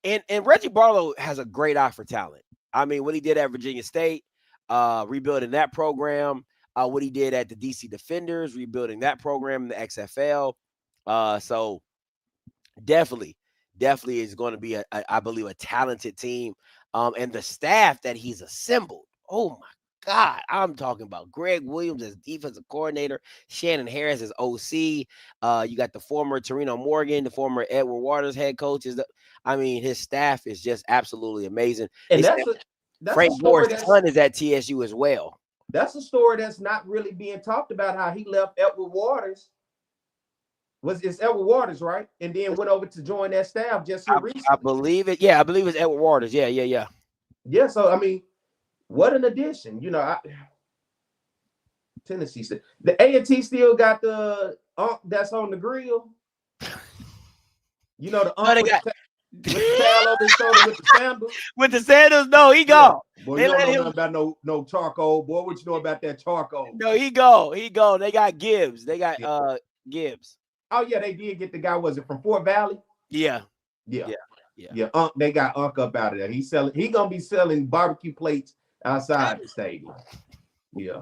and Reggie Barlow has a great eye for talent. I mean, what he did at Virginia State, rebuilding that program. What he did at the DC Defenders, rebuilding that program in the XFL. So definitely is going to be, I believe, a talented team. And the staff that he's assembled. Oh, my God. I'm talking about Greg Williams as defensive coordinator, Shannon Harris as OC. You got the former Torino Morgan, the former Edward Waters head coaches. I mean, his staff is just absolutely amazing. And that's Frank Gore's son is at TSU as well. That's a story that's not really being talked about, how he left Edward Waters. It's Edward Waters, right? And then went over to join that staff just here recently. I believe it. Yeah, I believe it's Edward Waters. Yeah. Yeah, so, I mean, what an addition. You know, Tennessee State. The A&T still got the that's on the grill. You know, the with the towel over his shoulder with the sandals. With the sandals? No, he go. Yeah. Boy, you don't know nothing about no charcoal. Boy, what you know about that charcoal? No, he go. They got Gibbs. They got Gibbs. Oh, yeah, they did get the guy, was it from Fort Valley? Yeah. They got Unc up out of there. He gonna be selling barbecue plates outside the stadium. Yeah.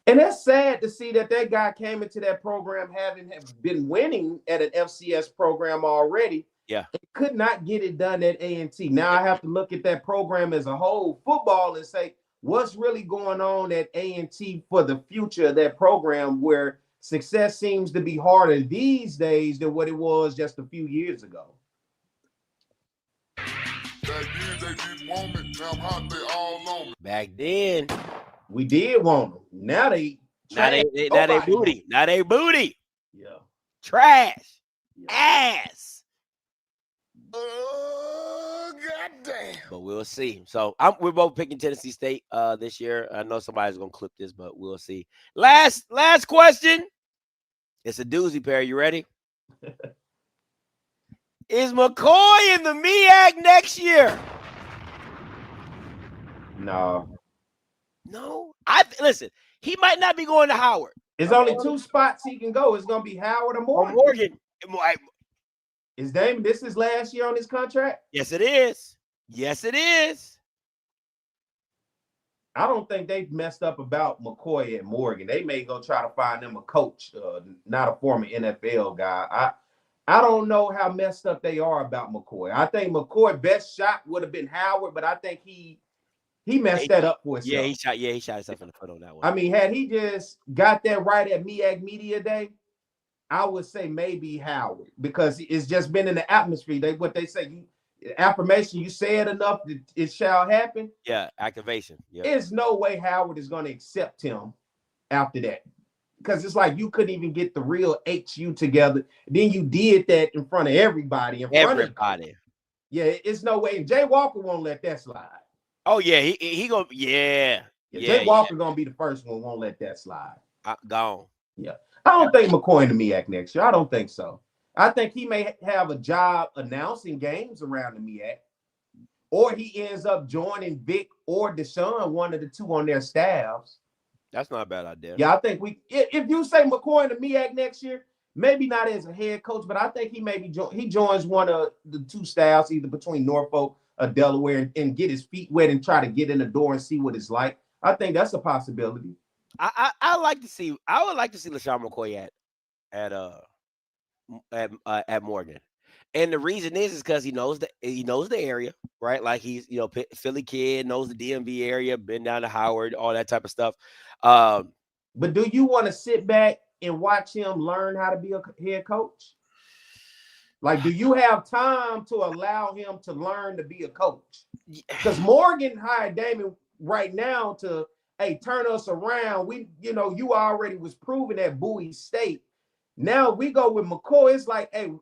And that's sad to see that guy came into that program having been winning at an FCS program already. Yeah. Could not get it done at A&T. Now I have to look at that program as a whole, football, and say, what's really going on at A&T for the future of that program, where success seems to be harder these days than what it was just a few years ago. Back then, we did want them. Now they booty. Now they booty. Yeah. Trash. Yeah. Ass. Oh, goddamn. But we'll see. So we're both picking Tennessee State this year. I know somebody's gonna clip this, but we'll see. Last question. It's a doozy, Perry. You ready? Is McCoy in the MEAC next year? No. Listen, he might not be going to Howard. There's only two spots he can go. It's gonna be Howard or Morgan. This is last year on his contract? Yes, it is. I don't think they've messed up about McCoy at Morgan. They may go try to find them a coach, not a former NFL guy. I don't know how messed up they are about McCoy. I think McCoy's best shot would have been Howard, but I think he messed that up for himself. He shot himself in the foot on that one. I mean, had he just got that right at MEAC Media Day, I would say maybe Howard, because it's just been in the atmosphere. What they say, affirmation, you say it enough, it shall happen. Yeah, activation. Yeah. There's no way Howard is going to accept him after that, because it's you couldn't even get the real HU together. Then you did that in front of everybody. Yeah, it's no way. And Jay Walker won't let that slide. Oh yeah, he gonna Jay Walker gonna be the first one, won't let that slide. Gone. Yeah, I don't think McCoy in the MEAC next year. I don't think so. I think he may have a job announcing games around the MEAC, or he ends up joining Vic or Deshaun, one of the two on their staffs. That's not a bad idea. Yeah, I think if you say McCoy in the MEAC next year, maybe not as a head coach, but I think he joins one of the two staffs, either between Norfolk or Delaware, and get his feet wet and try to get in the door and see what it's like. I think that's a possibility. I would like to see LaShawn McCoy at Morgan, and the reason is because he knows the area, right? Like he's Philly kid, knows the DMV area, been down to Howard, all that type of stuff. But do you want to sit back and watch him learn how to be a head coach? Like, do you have time to allow him to learn to be a coach? Because Morgan hired Damon right now to, hey, turn us around. You already was proven at Bowie State. Now we go with McCoy. It's like, hey,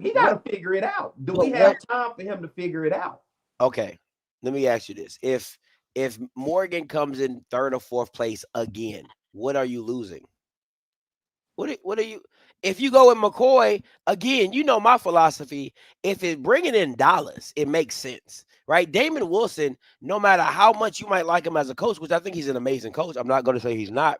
He got to figure it out. Do we have time for him to figure it out? Okay, let me ask you this: if Morgan comes in 3rd or 4th place again, what are you losing? What are you? If you go with McCoy again, you know my philosophy. If it's bringing in dollars, it makes sense, right? Damon Wilson, no matter how much you might like him as a coach, which I think he's an amazing coach, I'm not going to say he's not.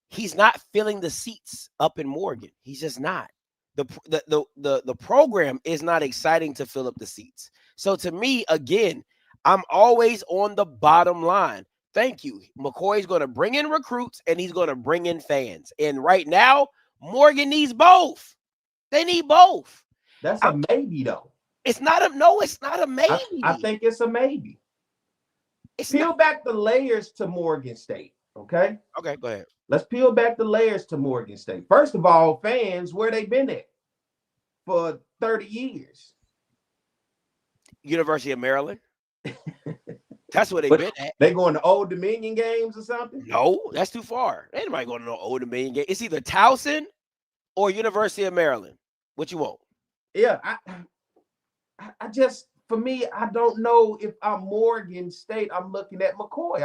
He's not filling the seats up in Morgan. He's just not. The program is not exciting to fill up the seats. So to me, again, I'm always on the bottom line. Thank you. McCoy's going to bring in recruits and he's going to bring in fans. And right now, Morgan needs both. They need both. That's a maybe, though. It's not a maybe. I think it's a maybe. Peel back the layers to Morgan State, okay? Okay, go ahead. Let's peel back the layers to Morgan State. First of all, fans, where they been at for 30 years? University of Maryland. That's where they've been at. They going to Old Dominion games or something? No, that's too far. Ain't nobody going to no Old Dominion game. It's either Towson or University of Maryland. What you want? Yeah, I just, for me, I don't know if I'm Morgan State, I'm looking at McCoy.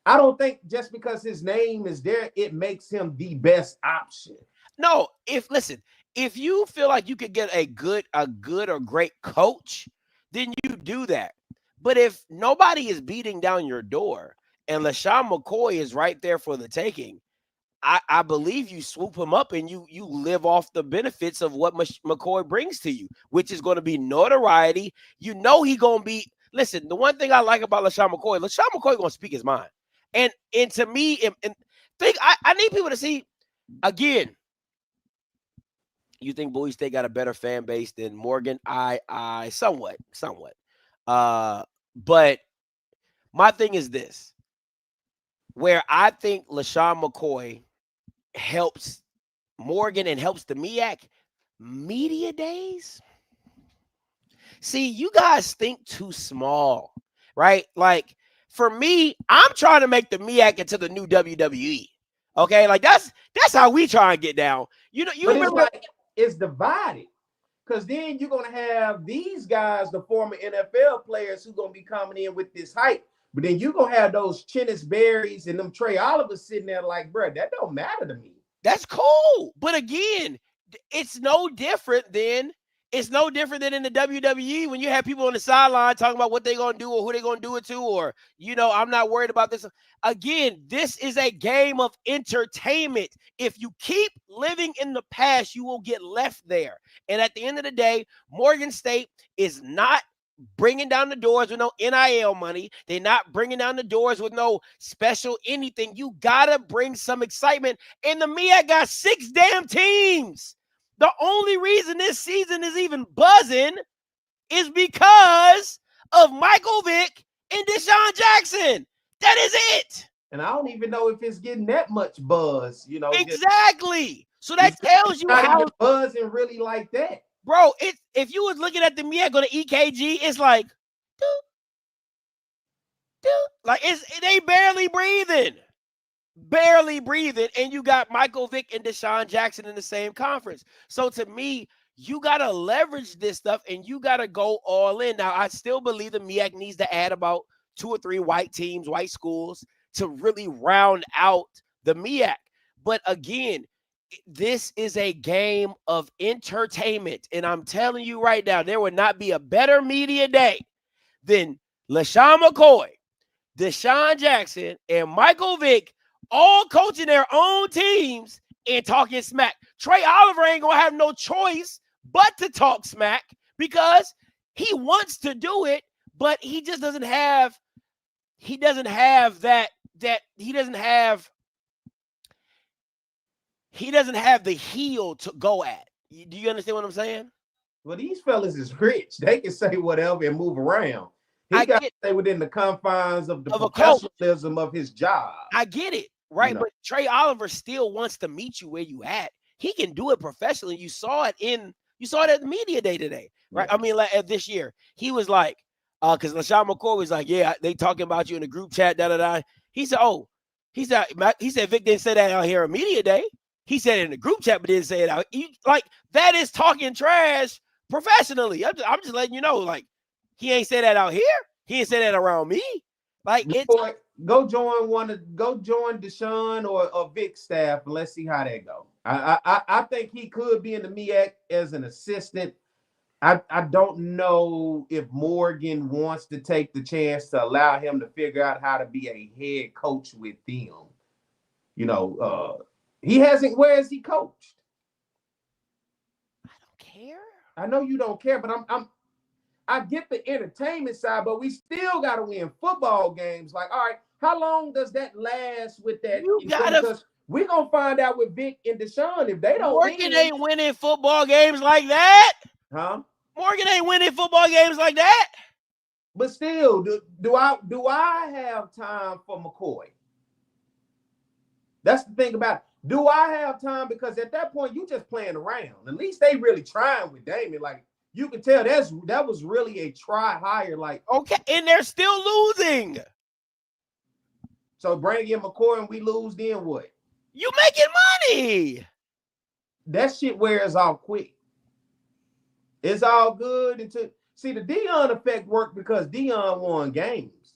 I don't think just because his name is there, it makes him the best option. No, if you feel like you could get a good or great coach, then you do that. But if nobody is beating down your door and LaShawn McCoy is right there for the taking, I believe you swoop him up and you live off the benefits of what McCoy brings to you, which is going to be notoriety. You know he going to be – listen, the one thing I like about LaShawn McCoy going to speak his mind. And to me, I need people to see, again, you think Bowie State got a better fan base than Morgan? I somewhat. But my thing is this, where I think LaShawn McCoy helps Morgan and helps the MEAC media days. See, you guys think too small, right? Like for me, I'm trying to make the MEAC into the new WWE. Okay, like that's how we try and get down. You remember it's divided. Because then you're going to have these guys, the former NFL players, who going to be coming in with this hype. But then you're going to have those Chinnis Berries and them Trey Olivers sitting there like, bro, that don't matter to me. That's cool. But again, it's no different than in the WWE when you have people on the sideline talking about what they're going to do or who they're going to do it to, or, I'm not worried about this. Again, this is a game of entertainment. If you keep living in the past, you will get left there. And at the end of the day, Morgan State is not bringing down the doors with no NIL money. They're not bringing down the doors with no special anything. You got to bring some excitement. And the MEAC got 6 damn teams. The only reason this season is even buzzing is because of Michael Vick and Deshaun Jackson. That is it. And I don't even know if it's getting that much buzz, Exactly. So that tells you how buzzing really like that. Bro, if you was looking at the MEAC on the EKG, it's like, like they barely breathing. And you got Michael Vick and Deshaun Jackson in the same conference. So to me, you got to leverage this stuff and you got to go all in. Now, I still believe the MEAC needs to add about 2 or 3 white teams, white schools to really round out the MEAC. But again, this is a game of entertainment. And I'm telling you right now, there would not be a better media day than LaShawn McCoy, Deshaun Jackson, and Michael Vick all coaching their own teams and talking smack. Trey Oliver ain't going to have no choice but to talk smack because he wants to do it, but he just doesn't have the heel to go at. Do you understand what I'm saying? Well, these fellas is rich. They can say whatever and move around. He got to stay within the confines of the professionalism of his job. I get it, right? But Trey Oliver still wants to meet you where you at. He can do it professionally. You saw it at the media day today, right? Yeah. I mean, like this year, he was like, because LaShawn McCoy was like, yeah, they talking about you in the group chat, da-da-da. He said, Vic didn't say that out here at media day. He said it in the group chat, but didn't say it out. Like, that is talking trash professionally. I'm just letting you know, like, he ain't say that out here. He ain't say that around me. Like, it's go join Deshaun or Vic's staff and let's see how that go. I think he could be in the MEAC as an assistant. I don't know if Morgan wants to take the chance to allow him to figure out how to be a head coach with them. You know, he hasn't. Where has he coached? I don't care. I know you don't care, but I get the entertainment side, but we still got to win football games. Like, all right, how long does that last with that? Because we're going to find out with Vic and Deshaun if they don't Morgan ain't winning football games like that. Huh? Morgan ain't winning football games like that. But still, do I have time for McCoy? That's the thing about it. Do I have time? Because at that point, you just playing around. At least they really trying with Damon. Like, you can tell that was really a try higher. Like, okay, and they're still losing. So bring in McCoy and we lose, then what? You making money. That shit wears off quick. It's all good until see the Deion effect worked because Deion won games.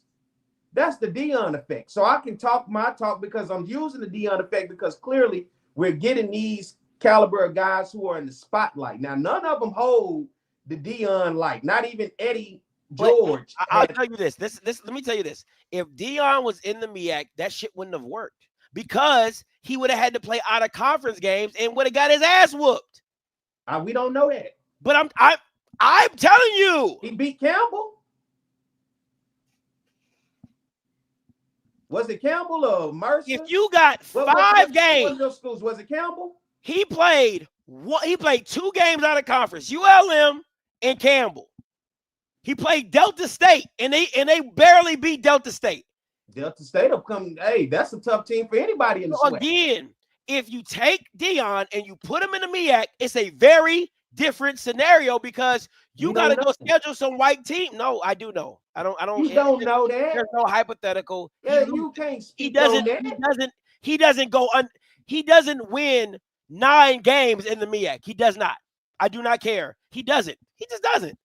That's the Deion effect. So I can talk my talk because I'm using the Deion effect because clearly we're getting these caliber of guys who are in the spotlight. Now, none of them hold the Deion light. Not even Eddie George. I'll tell you this. Let me tell you this. If Deion was in the MEAC, that shit wouldn't have worked because he would have had to play out of conference games and would have got his ass whooped. We don't know that. But I'm telling you, he beat Campbell. Was it Campbell or Mercer? If you got five games, what schools was it? Campbell? He played 2 games out of conference, ULM and Campbell. He played Delta State, and they barely beat Delta State. Delta State will come. Hey, that's a tough team for anybody in the SWAC. Again, if you take Deion and you put him in the MEAC, it's a very different scenario because you got to go schedule some white team. No, I do know. I don't. You don't know that. There's no hypothetical. Yeah, you can't speak on that. He doesn't win 9 games in the MEAC. He does not. I do not care. He doesn't. He just doesn't.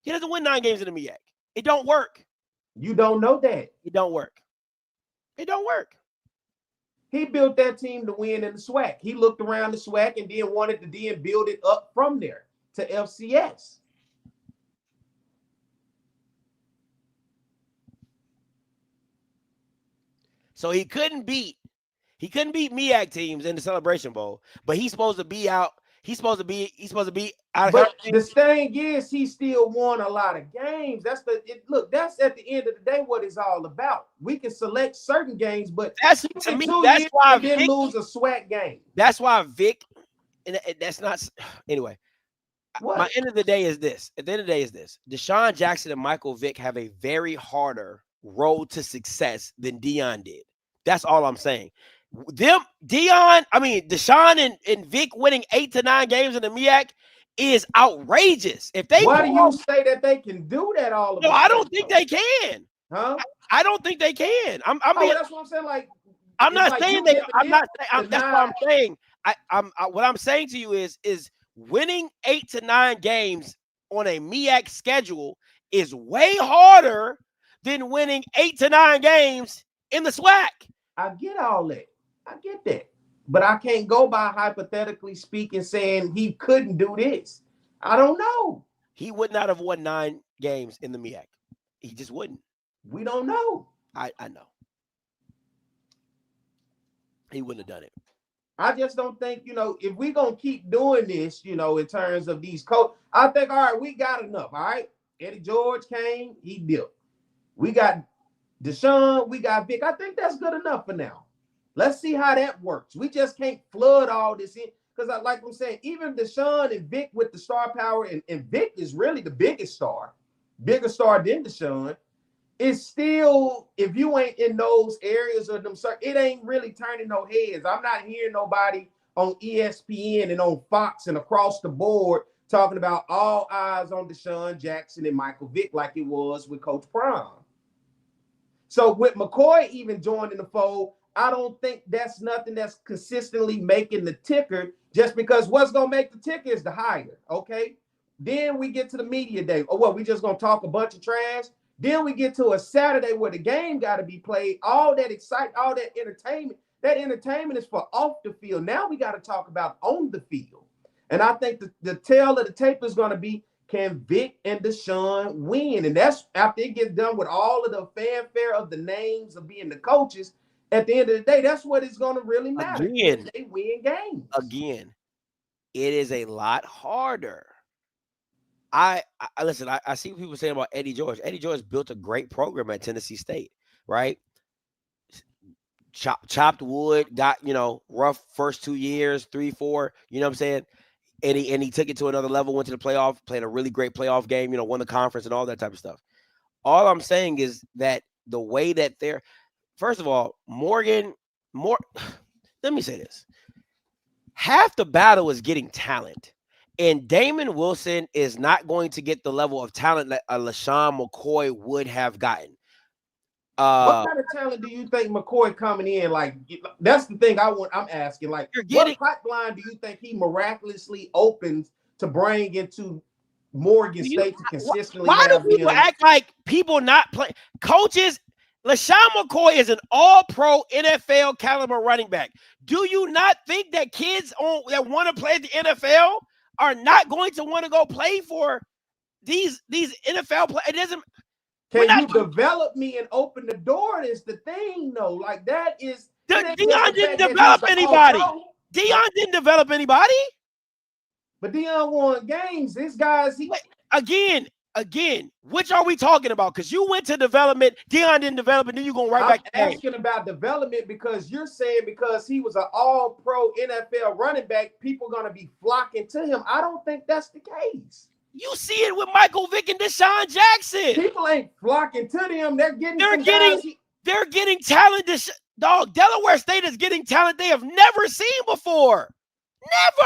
He doesn't win 9 games in the MEAC. It don't work. You don't know that. It don't work. It don't work. He built that team to win in the SWAC. He looked around the SWAC and then wanted to then build it up from there to FCS. So he couldn't beat MEAC teams in the Celebration Bowl, but he's supposed to be out. He's supposed to be out. But the thing is, he still won a lot of games. That's at the end of the day what it's all about. We can select certain games, but that's to me. That's why Vic didn't lose a SWAC game. That's why Vic, and that's not anyway. What? My end of the day is this. At the end of the day is this. Deshaun Jackson and Michael Vick have a very harder road to success than Deion did. That's all I'm saying. Deshaun and Vic winning 8 to 9 games in the MEAC is outrageous. If they why do you say that they can do that all of No, I don't think they can. Huh? I don't think they can. That's what I'm saying. Like I'm not saying that. That's what I'm saying. What I'm saying to you is winning 8 to 9 games on a MEAC schedule is way harder than winning 8 to 9 games in the SWAC. I get all that. I get that. But I can't go by hypothetically speaking saying he couldn't do this. I don't know. He would not have won 9 games in the MEAC. He just wouldn't. We don't know. I know. He wouldn't have done it. I just don't think, if we're going to keep doing this, in terms of these coaches, I think, all right, we got enough, all right? Eddie George came, he built. We got Deshaun, we got Vic. I think that's good enough for now. Let's see how that works. We just can't flood all this in because, like I'm saying, even Deshaun and Vic with the star power, and Vic is really the biggest star, bigger star than Deshaun. It's still, if you ain't in those areas of them, it ain't really turning no heads. I'm not hearing nobody on ESPN and on Fox and across the board talking about all eyes on Deshaun Jackson and Michael Vick like it was with Coach Prime. So with McCoy even joining the fold, I don't think that's nothing that's consistently making the ticker, just because what's going to make the ticker is the hire, okay? Then we get to the media day. Oh, what, we just going to talk a bunch of trash? Then we get to a Saturday where the game got to be played. All that excitement, all that entertainment. That entertainment is for off the field. Now we got to talk about on the field. And I think the tail of the tape is going to be, can Vic and Deshaun win? And that's after it gets done with all of the fanfare of the names of being the coaches. At the end of the day, that's what it's going to really matter. Again, they win games. Again, it is a lot harder. I listen, I see what people saying about Eddie George. Eddie George built a great program at Tennessee State, right? Chopped wood, got, rough first 2 years, 3, 4, you know what I'm saying? And he took it to another level, went to the playoff, played a really great playoff game, won the conference and all that type of stuff. All I'm saying is that the way that they're, first of all, let me say this. Half the battle is getting talent. And Damon Wilson is not going to get the level of talent that a LaShawn McCoy would have gotten. What kind of talent do you think McCoy coming in? Like, that's the thing I'm asking. Like, what pipeline do you think he miraculously opens to bring into Morgan State to consistently why do people act like people not play? Coaches, LaShawn McCoy is an all-pro NFL caliber running back. Do you not think that kids that want to play at the NFL are not going to want to go play for these NFL players? It doesn't. Can you develop me and open the door? Is the thing, though. Like, that is. Deion didn't develop anybody. Deion didn't develop anybody. But Deion won games. These guys, Again, which are we talking about? Because you went to development, Deion didn't develop, and then you're going back to asking about development because you're saying because he was an all-pro NFL running back, people are going to be flocking to him. I don't think that's the case. You see it with Michael Vick and Deshaun Jackson. People ain't flocking to them. They're getting talent. Dog, Delaware State is getting talent they have never seen before.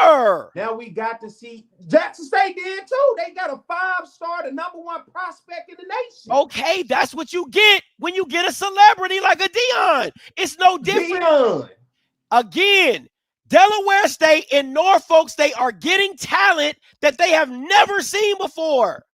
Never. Now we got to see Jackson State did too. They got a 5-star, the #1 prospect in the nation. Okay, that's what you get when you get a celebrity like a Deion. It's no different. Deion. Again, Delaware State and Norfolk State are getting talent that they have never seen before.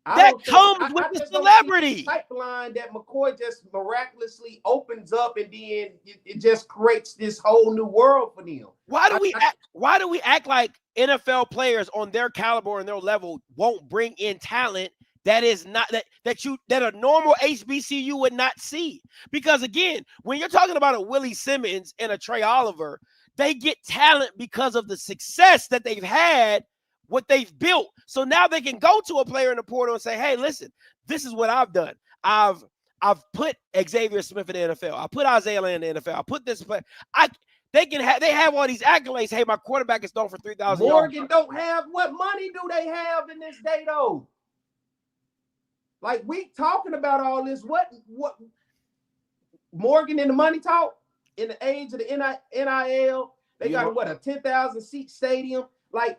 That comes with the celebrity pipeline that McCoy just miraculously opens up, and then it just creates this whole new world for them. Why do we act like NFL players on their caliber and their level won't bring in talent that is not that a normal HBCU would not see? Because again, when you're talking about a Willie Simmons and a Trey Oliver, they get talent because of the success that they've had, what they've built. So now they can go to a player in the portal and say, hey, listen, this is what I've done. I've put Xavier Smith in the NFL. I put Isaiah Land in the NFL. I put this player. They have all these accolades. Hey, my quarterback is thrown for 3,000 yards. Morgan don't have, what money do they have in this day though? Like, we talking about all this. What Morgan in the money talk in the age of the NIL, they got a 10,000 seat stadium. Like,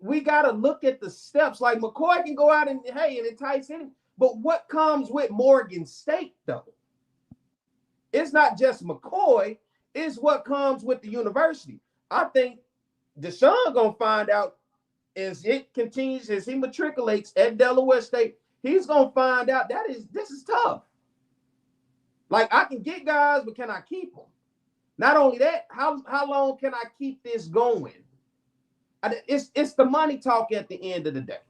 we got to look at the steps. Like, McCoy can go out and entice him. But what comes with Morgan State, though? It's not just McCoy. It's what comes with the university. I think Deshaun going to find out as it continues, as he matriculates at Delaware State, he's going to find out this is tough. Like, I can get guys, but can I keep them? Not only that, how long can I keep this going? It's the money talk at the end of the day,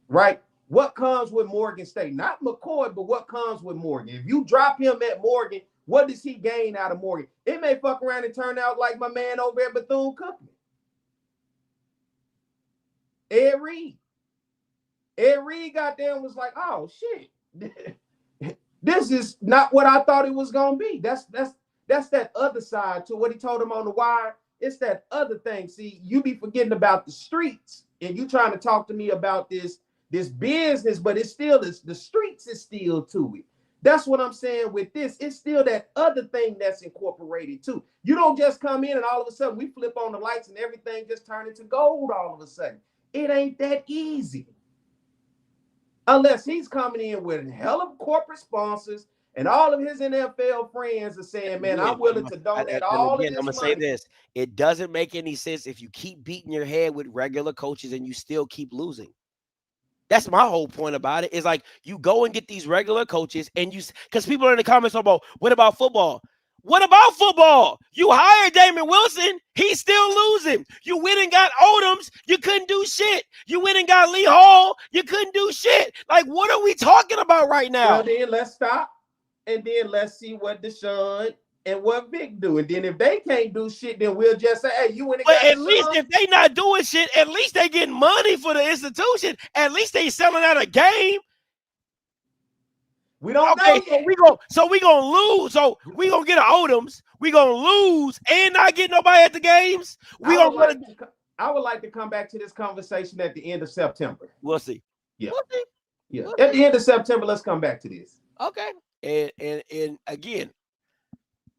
right? What comes with Morgan State? Not McCoy, but what comes with Morgan? If you drop him at Morgan, what does he gain out of Morgan? It may fuck around and turn out like my man over at Bethune-Cookman. Ed Reed. Ed Reed got there and was like, oh, shit. This is not what I thought it was going to be. That's that other side to what he told him on the wire. It's that other thing. See, you be forgetting about the streets, and you trying to talk to me about this business, but it's still the streets is still to it. That's what I'm saying with this. It's still that other thing that's incorporated too. You don't just come in and all of a sudden we flip on the lights and everything just turn into gold all of a sudden. It ain't that easy. Unless he's coming in with a hell of corporate sponsors, And all of his NFL friends are saying, man, I'm willing to donate all of this I'm going to money. say this. It doesn't make any sense if you keep beating your head with regular coaches and you still keep losing. That's my whole point about it. Is like you go and get these regular coaches and because people are in the comments about, what about football? What about football? You hired Damon Wilson. He's still losing. You went and got Odoms. You couldn't do shit. You went and got Lee Hall. You couldn't do shit. Like, what are we talking about right now? Well, then let's stop. And then let's see what Deshaun and what Vic do. And then if they can't do shit, then we'll just say, hey, you went and got But at least if they not doing shit, at least they getting money for the institution. At least they selling out a game. We don't know yet. So we gonna lose. So we gonna get an Odoms. We gonna lose and not get nobody at the games. I would like to come back to this conversation at the end of September. We'll see. Yeah. We'll see. Yeah. We'll At the end of September, let's come back to this. Okay. And again,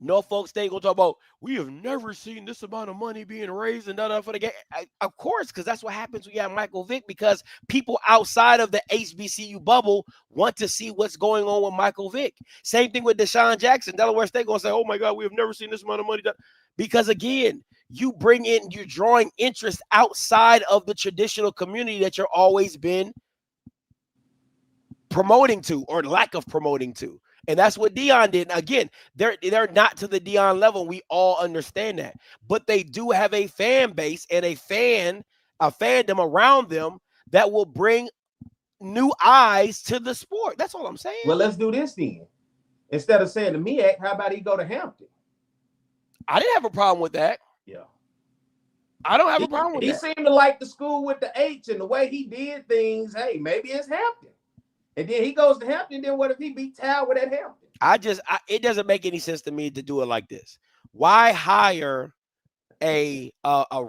Norfolk State gonna talk about, we have never seen this amount of money being raised and for the game. Of course, because that's what happens when you have Michael Vick, because people outside of the HBCU bubble want to see what's going on with Michael Vick. Same thing with Deshaun Jackson. Delaware State gonna say, oh my God, we have never seen this amount of money done. Because again, you're drawing interest outside of the traditional community that you're always been promoting to, or lack of promoting to. And that's what Deion did. Again, they're not to the Deion level. We all understand that. But they do have a fan base and a fandom around them that will bring new eyes to the sport. That's all I'm saying. Well, let's do this then. Instead of saying the MEAC, how about he go to Hampton? I didn't have a problem with that. Yeah. I don't have a problem with that. He seemed to like the school with the H, and the way he did things. Hey, maybe it's Hampton. And then he goes to Hampton. Then what if he beat Tower at Hampton? It doesn't make any sense to me to do it like this. Why hire a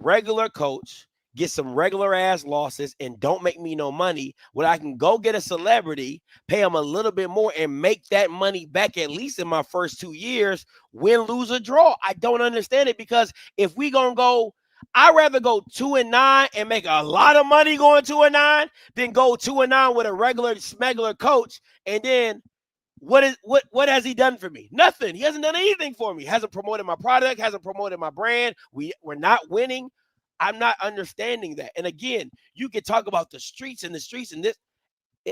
regular coach, get some regular ass losses, and don't make me no money when I can go get a celebrity, pay him a little bit more, and make that money back at least in my first 2 years, win, lose, or draw? I don't understand it, because if we gonna go, I'd rather go 2-9 and make a lot of money going 2-9 than go 2-9 with a regular smuggler coach. And then what has he done for me? Nothing. He hasn't done anything for me. Hasn't promoted my product, hasn't promoted my brand. We're not winning. I'm not understanding that. And again, you can talk about the streets and this.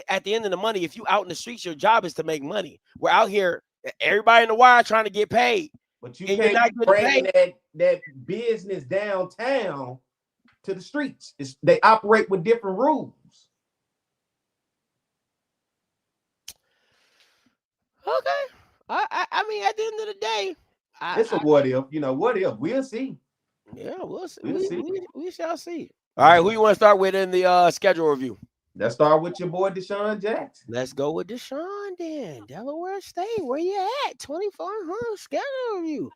At the end of the money, if you out in the streets, your job is to make money. We're out here, everybody in the wire trying to get paid. But you can't bring that business downtown to the streets. They operate with different rules. Okay. I mean, at the end of the day, it's a what if. What if? We'll see. Yeah, we'll see. We'll see. We shall see. All right, who you want to start with in the schedule review? Let's start with your boy Deshaun Jackson. Let's go with Deshaun then. Delaware State, where you at? 2400 schedule review.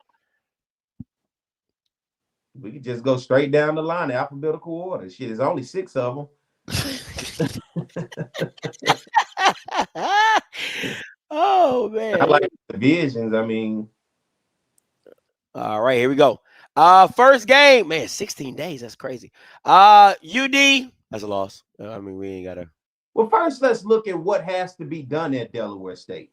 We could just go straight down the line, alphabetical order. Shit, there's only 6 of them. Oh man. I like divisions. I mean. All right, here we go. First game, man, 16 days. That's crazy. UD, that's a loss. I mean, we ain't gotta. Well, first, let's look at what has to be done at Delaware State,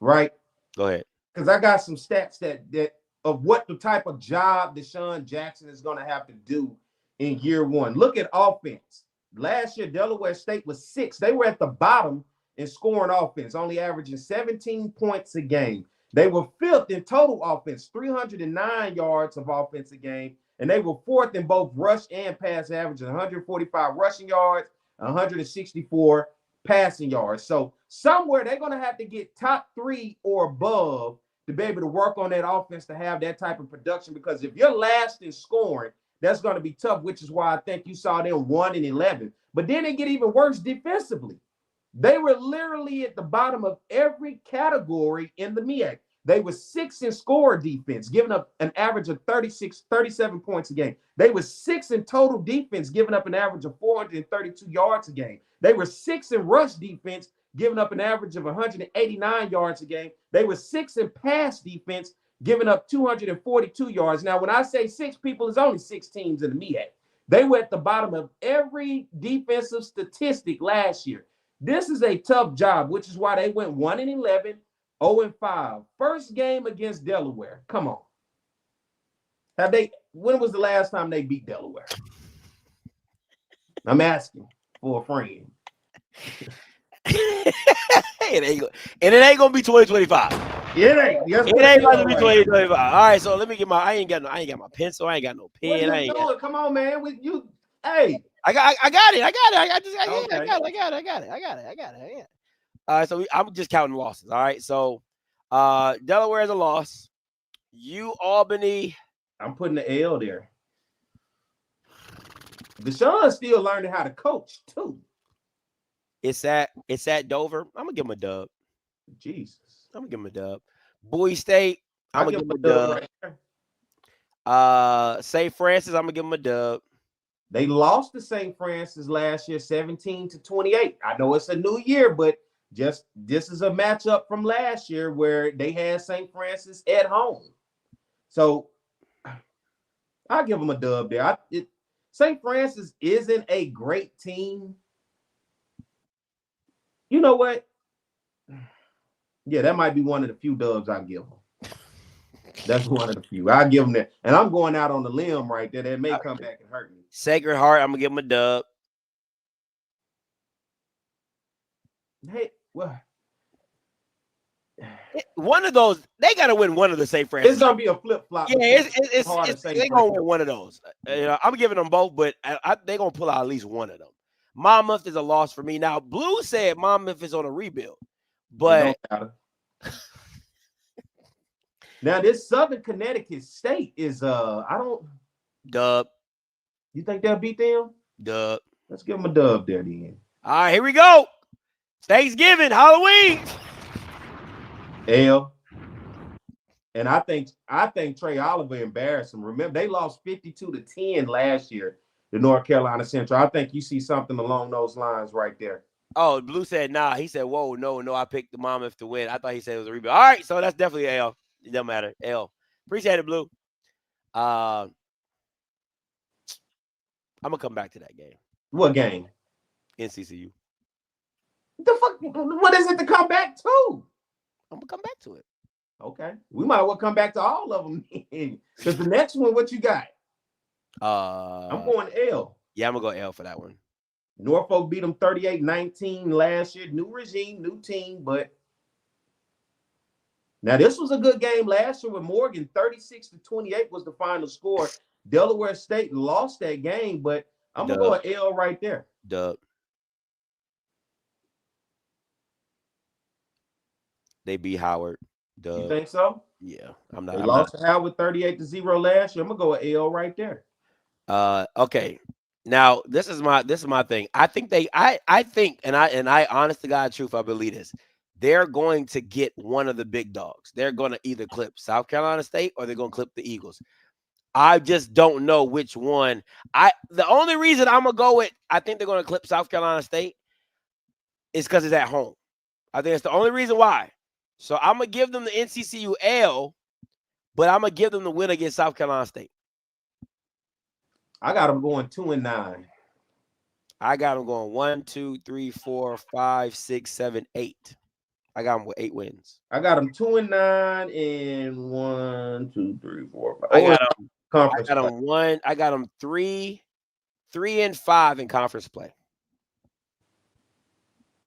right? Go ahead. Because I got some stats that of what the type of job Deshaun Jackson is going to have to do in year one. Look at offense. Last year, Delaware State was 6th. They were at the bottom in scoring offense, only averaging 17 points a game. They were 5th in total offense, 309 yards of offense a game. And they were 4th in both rush and pass, averaging 145 rushing yards, 164 passing yards. So somewhere they're going to have to get top 3 or above to be able to work on that offense to have that type of production. Because if you're last in scoring, that's going to be tough, which is why I think you saw them 1-11. But then they get even worse defensively. They were literally at the bottom of every category in the MEAC. They were 6th in score defense, giving up an average of 37 points a game. They were 6th in total defense, giving up an average of 432 yards a game. They were 6th in rush defense, giving up an average of 189 yards a game. They were 6th in pass defense, giving up 242 yards. Now, when I say 6 people, there's only 6 teams in the MEAC. They were at the bottom of every defensive statistic last year. This is a tough job, which is why they went 1-11 0-5. First game against Delaware. Come on. When was the last time they beat Delaware? I'm asking for a friend. it ain't gonna be 2025. It ain't. It ain't about to be 2025. All right, so let me get I ain't got my pencil. I ain't got no pen. What are you doing? Come on, man. With you, hey. I got it. I got it. All right, so I'm just counting losses. All right, so Delaware is a loss. Albany. I'm putting the L there. Deshaun's still learning how to coach too. It's at Dover. I'm gonna give him a dub. Jesus. I'm gonna give him a dub. Bowie State. I'm gonna give him a dub. Right, St. Francis. I'm gonna give him a dub. They lost to St. Francis last year, 17-28. I know it's a new year, but this is a matchup from last year where they had St. Francis at home. So I'll give them a dub there. St. Francis isn't a great team. You know what? Yeah, that might be one of the few dubs I give them. That's one of the few. I'll give them that. And I'm going out on the limb right there. That may come back and hurt me. Sacred Heart, I'm going to give them a dub. Hey, well. One of those, they got to win one of the St. Francis. It's going to be a flip-flop. Yeah, they're going to win one of those. I'm giving them both, but they're going to pull out at least one of them. Monmouth is a loss for me. Now, Blue said Monmouth is on a rebuild, but now this Southern Connecticut State is dub. You think they'll beat them? Dub. Let's give them a dub there then. All right, here we go. Thanksgiving, Halloween. L. And I think Trey Oliver embarrassed them. Remember, they lost 52-10 last year to North Carolina Central. I think you see something along those lines right there. Oh, Blue said nah. He said, whoa, no, I picked the Monmouth to win. I thought he said it was a rebuild. All right, so that's definitely an L. It doesn't matter. L. Appreciate it, Blue. I'm gonna come back to that game. What game? NCCU. The fuck? What is it to come back to? I'm gonna come back to it. Okay, we might well come back to all of them because the next one, what you got? I'm going L. Yeah, I'm gonna go L for that one. Norfolk beat them 38-19 last year. New regime, new team, but now this was a good game last year with Morgan. 36-28 was the final score. Delaware State lost that game, but I'm gonna go an L right there. Dub. They beat Howard. Dub. You think so? Yeah, I'm not. They lost to Howard 38-0 last year. I'm gonna go an L right there. Okay. Now this is my thing. I think I think, and I honest to God truth, I believe this. They're going to get one of the big dogs. They're going to either clip South Carolina State or they're going to clip the Eagles. I just don't know which one. The only reason I'm gonna go with I think they're going to clip South Carolina State is because it's at home. I think it's the only reason why. So I'm gonna give them the NCCU L, but I'm gonna give them the win against South Carolina State. I got them going 2-9. I got them going 1, 2, 3, 4, 5, 6, 7, 8. I got them with 8 wins. I got them 2-9 and 1, 2, 3, 4, 5. I got them conference. I got them 1. I got them 3 and 5 in conference play.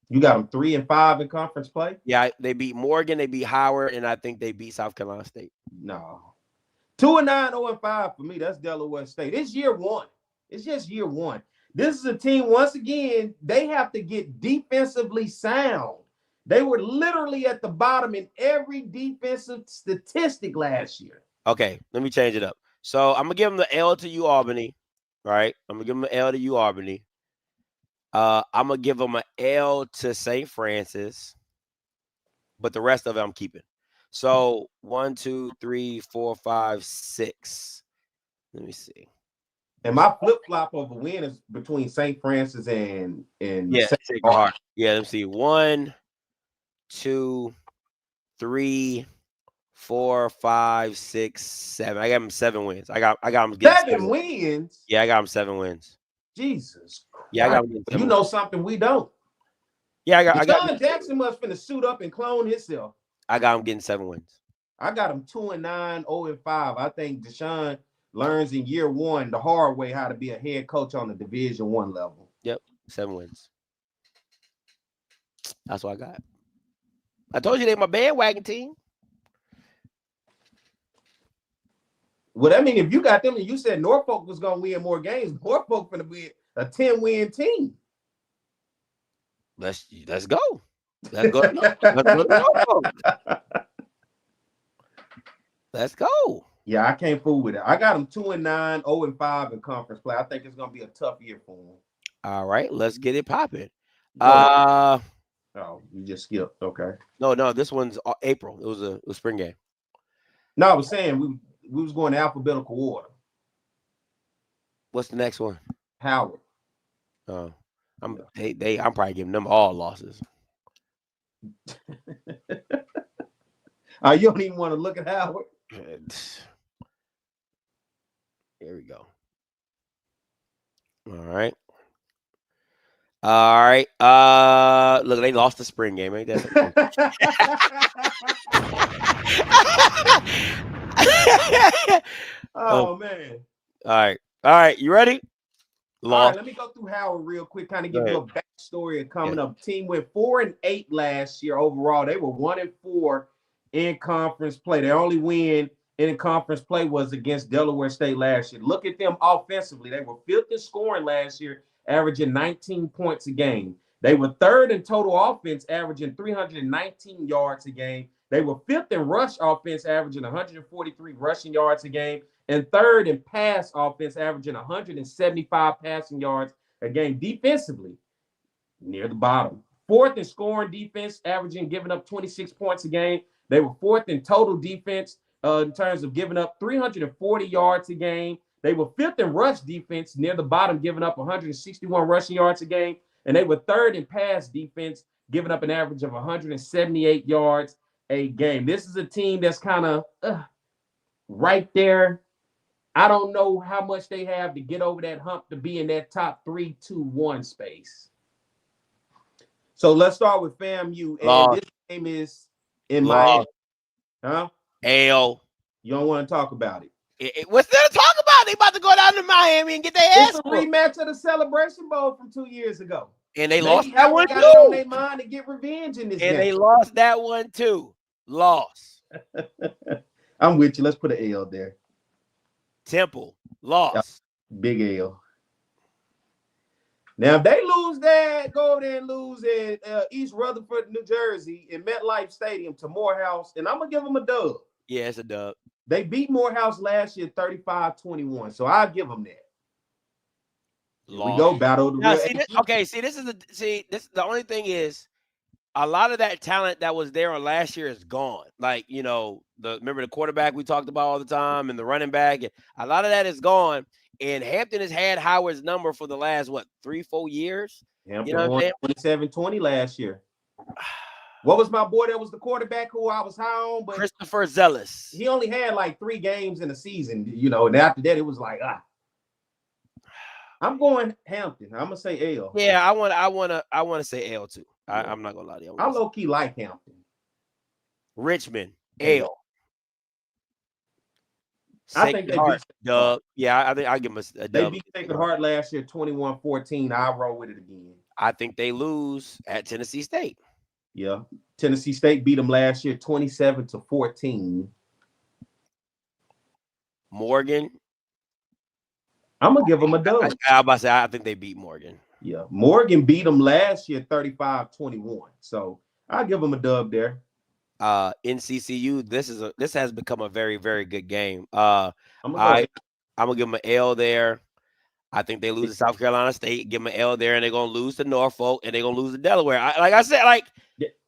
You got them 3 and 5 in conference play? Yeah, they beat Morgan, they beat Howard, and I think they beat South Carolina State. No. 2-9, 0-5 for me. That's Delaware State. It's year one. It's just year one. This is a team, once again, they have to get defensively sound. They were literally at the bottom in every defensive statistic last year. Okay, let me change it up. So I'm going to give them the L to UAlbany, right? I'm going to give them the L to UAlbany. I'm going to give them an L to St. Francis, but the rest of it I'm keeping. So 1, 2, 3, 4, 5, 6. Let me see. And my flip-flop of a win is between St. Francis and Sacred Heart. Yeah, let me see. 1, 2, 3, 4, 5, 6, 7. I got them 7 wins. I got them getting 7 wins. Yeah, I got them 7 wins. Jesus Christ. Yeah, I got them. You know something we don't. Yeah, I got Jackson must finna suit up and clone himself. I got them getting 7 wins. I got them 2-9, 0-5. I think Deshaun learns in year 1 the hard way how to be a head coach on the Division I level. Yep, 7 wins. That's what I got. I told you they my bandwagon team. Well, I mean, if you got them and you said Norfolk was going to win more games, Norfolk going to be a 10-win team. Let's go. Let's go. Let's go to Norfolk. Let's go. Yeah, I can't fool with it. I got them 2-9, 0-5 in conference play. I think it's going to be a tough year for them. All right, let's get it popping. Oh, you just skipped. Okay. No, this one's April. It was a spring game. No, I was saying we was going to alphabetical order. What's the next one? Howard. I'm probably giving them all losses. You don't even want to look at Howard. Here we go. All right. Look, they lost the spring game, ain't that? Oh man. All right. You ready? All right, let me go through Howard real quick, kind of give you a backstory of coming up. Team went 4-8 last year overall. They were 1-4 in conference play. Their only win in conference play was against Delaware State last year. Look at them offensively. They were 5th in scoring last year, averaging 19 points a game. They were 3rd in total offense, averaging 319 yards a game. They were 5th in rush offense, averaging 143 rushing yards a game, and 3rd in pass offense, averaging 175 passing yards a game. Defensively, near the bottom. 4th in scoring defense, giving up 26 points a game. They were 4th in total defense in terms of giving up 340 yards a game. They were 5th in rush defense, near the bottom, giving up 161 rushing yards a game. And they were 3rd in pass defense, giving up an average of 178 yards a game. This is a team that's kind of right there. I don't know how much they have to get over that hump to be in that top 3-2-1 space. So let's start with FAMU. And this game is in Miami. Huh? L. You don't want to talk about it. What's there to talk about? They about to go down to Miami and get their ass. It's a rematch of the Celebration Bowl from 2 years ago. And they lost that one too. Got it on their mind to get revenge in this game. And they lost that one too. Loss. I'm with you. Let's put an L there. Temple. Loss. Big L. Now, if they lose that, go over there and lose in East Rutherford, New Jersey, in MetLife Stadium to Morehouse, and I'm going to give them a dub. Yeah, it's a dub. They beat Morehouse last year 35-21, so I'll give them that. Here we go, battle the now, this is the only thing is a lot of that talent that was there on last year is gone. Like, remember the quarterback we talked about all the time and the running back, a lot of that is gone. And Hampton has had Howard's number for the last 3-4 years. Hampton won 27-20 last year. What was my boy that was the quarterback who I was high on? But Christopher Zealous. He only had like 3 games in a season, and after that it was like I'm going Hampton. I'm gonna say L. Yeah, I want to say L too. I'm not gonna lie to you. I low key like Hampton. Richmond L. I think they beat dub. Yeah, I think I'll give them a dub. They beat Sacred Heart last year 21-14. I'll roll with it again. I think they lose at Tennessee State. Yeah. Tennessee State beat them last year 27-14. Morgan. I'm gonna give them a dub. I think they beat Morgan. Yeah. Morgan beat them last year 35-21. So I'll give them a dub there. NCCU, this has become a very, very good game. I'm gonna give them an L there. I think they lose to South Carolina State, give them an L there, and they're gonna lose to Norfolk, and they're gonna lose to Delaware. Like I said,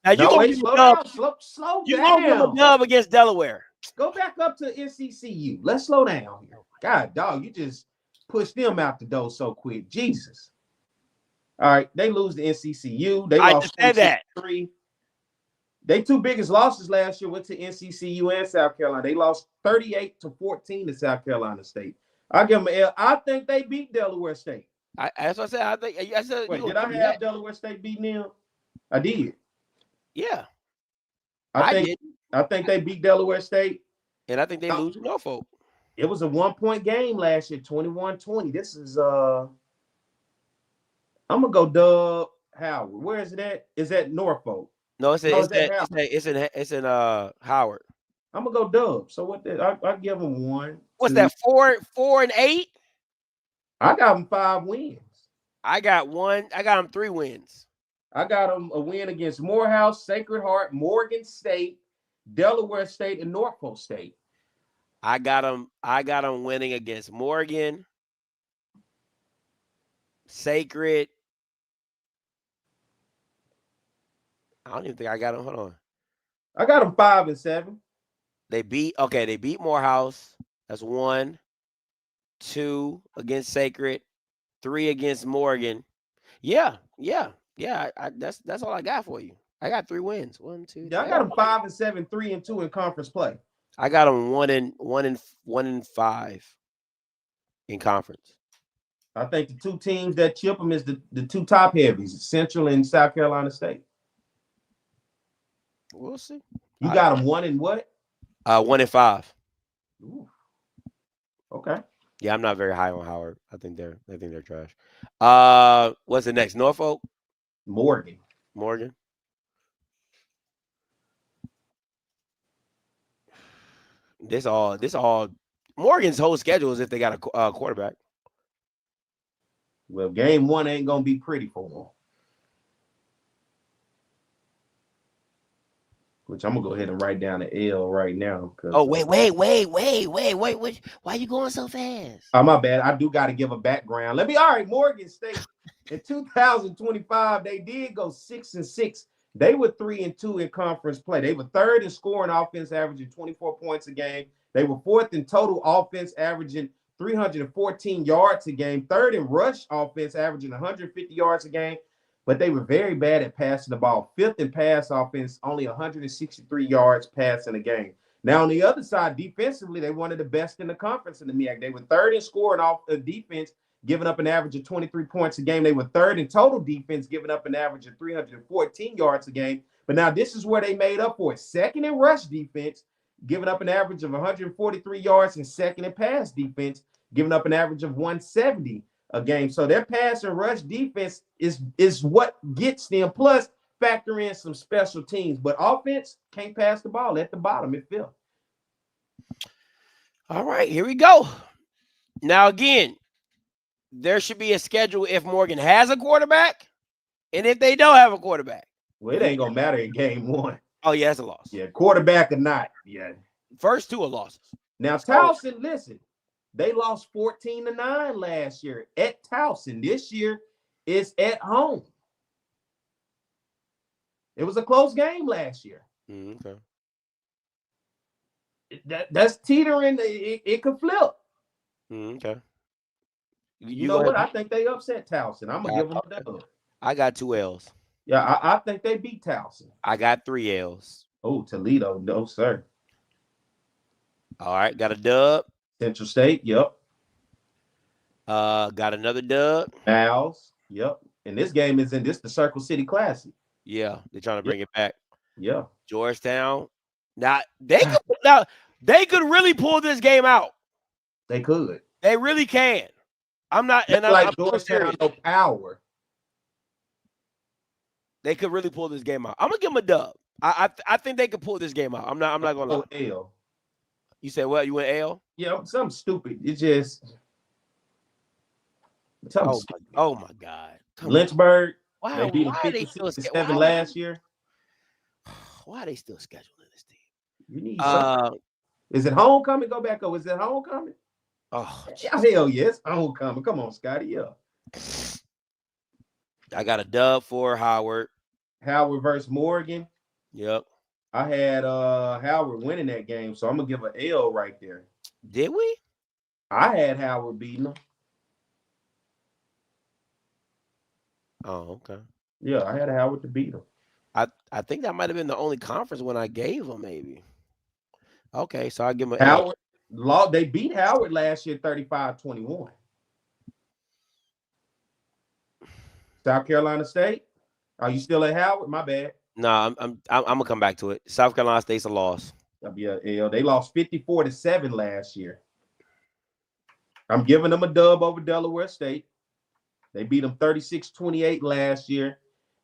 now you're gonna give them a dub against Delaware. Go back up to NCCU. Let's slow down here. God, dog, you just pushed them out the door so quick. Jesus. All right, they lose to NCCU. They lost 3. They 2 biggest losses last year went to NCCU and South Carolina. They lost 38-14 to South Carolina State. I'll give them an L. I think they beat Delaware State. That's what I said. I said. Wait, did I have Delaware State beating them? I did. Yeah. I think they beat Delaware State. And I think they lose to Norfolk. It was a 1-point game last year, 21-20. This is I'm gonna go Dub Howard. Where is it at? Is that Norfolk? No, it's in Howard. I'm gonna go Dub. So what? I give them 1. What's 2. that? 4 and 8? I got them 5 wins. I got 'em 3 wins. I got them a win against Morehouse, Sacred Heart, Morgan State, Delaware State, and Norfolk State. I got them winning against Morgan, Sacred. I don't even think I got them. Hold on. I got them 5 and 7. They beat Morehouse. That's 1, 2 against Sacred, 3 against Morgan. Yeah. That's all I got for you. I got 3 wins. 1, 2. Yeah, I got them 5 and 7, 3 and 2 in conference play. I got them 1 and 5 in conference. I think the 2 teams that chip them is the 2 top heavies, Central and South Carolina State. We'll see. You got them 1 and what? 1 and 5. Ooh. Okay. Yeah, I'm not very high on Howard. I think they're trash. What's the next? Norfolk? Morgan. This all Morgan's whole schedule is if they got a quarterback. Well, game 1 ain't gonna be pretty for them. Which I'm gonna go ahead and write down the L right now. Oh, wait. Why you going so fast? Oh, my bad. I do got to give a background. All right, Morgan State in 2025, they did go 6 and 6. They were 3 and 2 in conference play. They were 3rd in scoring offense, averaging 24 points a game. They were 4th in total offense, averaging 314 yards a game. 3rd in rush offense, averaging 150 yards a game. But they were very bad at passing the ball. 5th in pass offense, only 163 yards passing a game. Now, on the other side, defensively, they one of the best in the conference in the MEAC. They were 3rd in scoring off the defense, giving up an average of 23 points a game. They were 3rd in total defense, giving up an average of 314 yards a game. But now this is where they made up for it. 2nd in rush defense, giving up an average of 143 yards, and 2nd in pass defense, giving up an average of 170 a game. So their pass and rush defense is what gets them. Plus, factor in some special teams. But offense can't pass the ball at the bottom. It fell. All right, here we go. Now, again, there should be a schedule if Morgan has a quarterback and if they don't have a quarterback. Well, it ain't going to matter in game 1. Oh, yeah, it's a loss. Yeah, quarterback or not. Yeah. First 2 are losses. Now, Towson, listen. They lost 14-9 last year at Towson. This year is at home. It was a close game last year. Okay. That's teetering. It could flip. Okay. You know what? I think they upset Towson. I'm going to give them a dub. I got 2 L's. Yeah, I think they beat Towson. I got 3 L's. Oh, Toledo. No, sir. All right. Got a dub. Central State. Yep. Got another dub. Owls. Yep. And this game is the Circle City Classic. Yeah. They're trying to bring it back. Yeah. Georgetown. Now, they could really pull this game out. They could. They really can. I'm not. And like I'm Georgetown, no power. They could really pull this game out. I'm gonna give them a dub. I think they could pull this game out. I'm not gonna lie. L. You said what? You went L? Yeah, something stupid. It's just. Oh my God! Lynchburg. Why, they beat them 57 last year. Why are they still scheduling this team? You need something. Is it homecoming? Go back. Is it homecoming? Oh, hell yes, homecoming. Come on, Scotty. Yeah. I got a dub for Howard. Howard versus Morgan. Yep. I had Howard winning that game, so I'm gonna give an L right there. Did we? I had Howard beating them. Oh, okay. Yeah, I had Howard to beat them. I think that might have been the only conference when I gave them, maybe. Okay, so I give them Howard. They beat Howard last year 35-21. South Carolina State. Are you still at Howard? My bad. No, I'm gonna come back to it. South Carolina State's a loss. They lost 54-7 last year. I'm giving them a dub over Delaware State. They beat them 36-28 last year.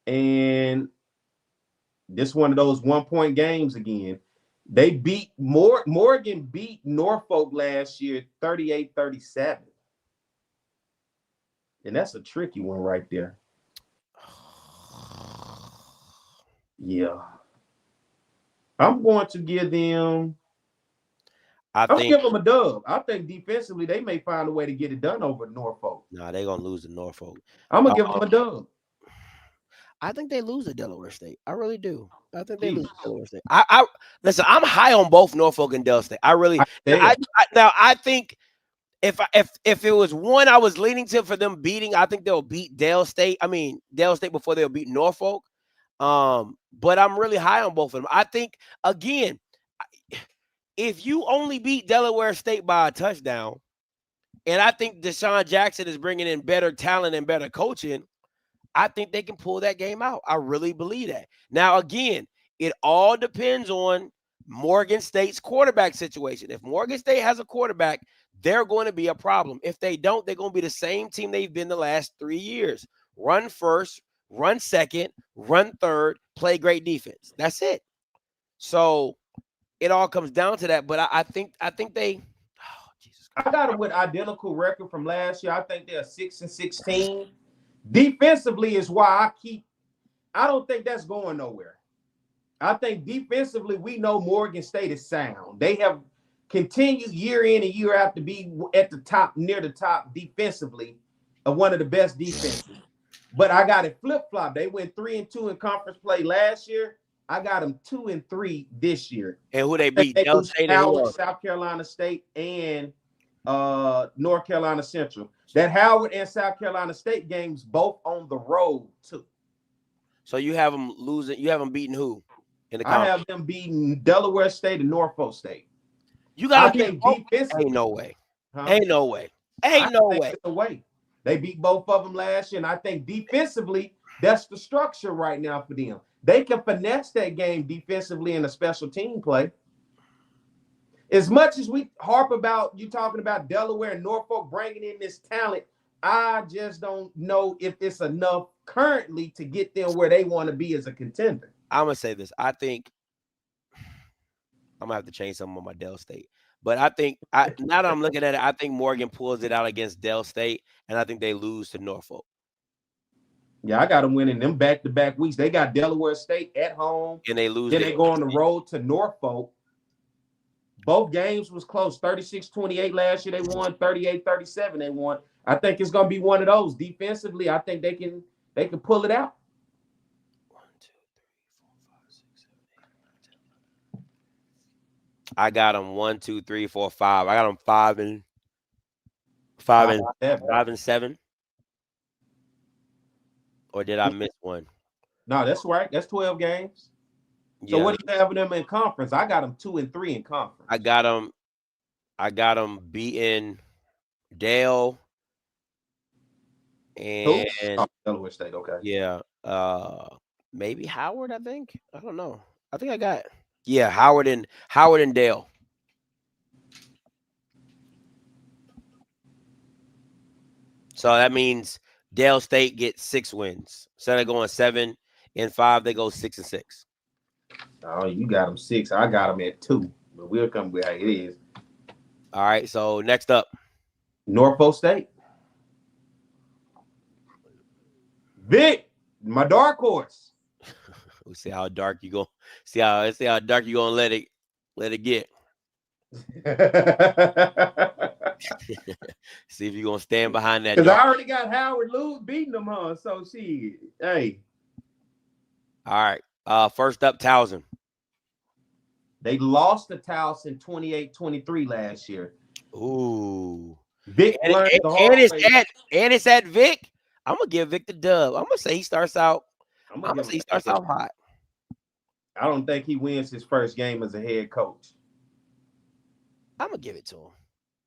And this one of those 1-point games again. They beat Morgan beat Norfolk last year 38-37. And that's a tricky one right there. Yeah. I'm going to give them I'm give them a dub. I think defensively they may find a way to get it done over Norfolk. No, they're gonna lose to Norfolk. I'm gonna give them a dub. I think they lose to Delaware State. I really do. I think they lose to Delaware State. I listen. I'm high on both Norfolk and Del State. I really. I think if it was one I was leaning to for them beating, I think they'll beat Del State. I mean Del State before they'll beat Norfolk. But I'm really high on both of them. I think again, if you only beat Delaware State by a touchdown, and I think Deshaun Jackson is bringing in better talent and better coaching, I think they can pull that game out. I really believe that. Now, again, it all depends on Morgan State's quarterback situation. If Morgan State has a quarterback, they're going to be a problem. If they don't, they're going to be the same team they've been the last 3 years. Run first, run second, run third, play great defense. That's it. So it all comes down to that. But I think they I got them with identical record from last year. I think they're 6-16. Defensively is why I don't think that's going nowhere. I think defensively, we know Morgan State is sound. They have continued year in and year out to be at the top, near the top defensively of one of the best defenses. But I got it flip-flop. They went 3-2 in conference play last year. I got them 2-3 this year. And who they beat? They beat Howard, South Carolina State, and North Carolina Central. That Howard and South Carolina State games both on the road too. So you have them losing. You have them beating who in the conference? I have them beating Delaware State and Norfolk State. You got to beat defensively. Ain't no way. Huh? Ain't no way. Ain't no way. No way. They beat both of them last year, and I think defensively that's the structure right now for them. They can finesse that game defensively in a special team play. As much as we harp about you talking about Delaware and Norfolk bringing in this talent, I just don't know if it's enough currently to get them where they want to be as a contender. I'm going to say this. I think I'm going to have to change something on my Del State. But I think, now that I'm looking at it, I think Morgan pulls it out against Del State, and I think they lose to Norfolk. Yeah, I got them winning them back-to-back weeks. They got Delaware State at home. And they lose. Then they go on the road to Norfolk. Both games was close. 36-28 last year. They won 38-37. They won. I think it's going to be one of those. Defensively, I think they can pull it out. 1, 2, 3, 4, 5, 6, 7, 8, 9, 10. I got them 1, 2, 3, 4, 5. I got them 5 and 7. Or did I miss one? No, that's right. That's 12 games. So what do you have them in conference? I got them 2-3 in conference. I got them beating Dale and Delaware State. Okay. Yeah. Maybe Howard. I think. I don't know. I think I got Howard and Dale. So that means Dale State gets 6 wins. Instead of going 7-5, they go 6-6. Oh, you got them 6. I got them at 2. But we'll come with how it is. All right. So next up, Norfolk State. Vic, my dark horse. We'll see how dark you go. See how dark you gonna let it get. See if you're gonna stand behind that. Because I already got Howard beating them on. So hey. All right. First up, Towson. They lost to Towson 28-23 last year. Ooh. Vic and it's at Vic. I'm gonna give Vic the dub. I'm gonna say he starts out. I'm gonna say he starts out hot. I don't think he wins his first game as a head coach. I'm gonna give it to him.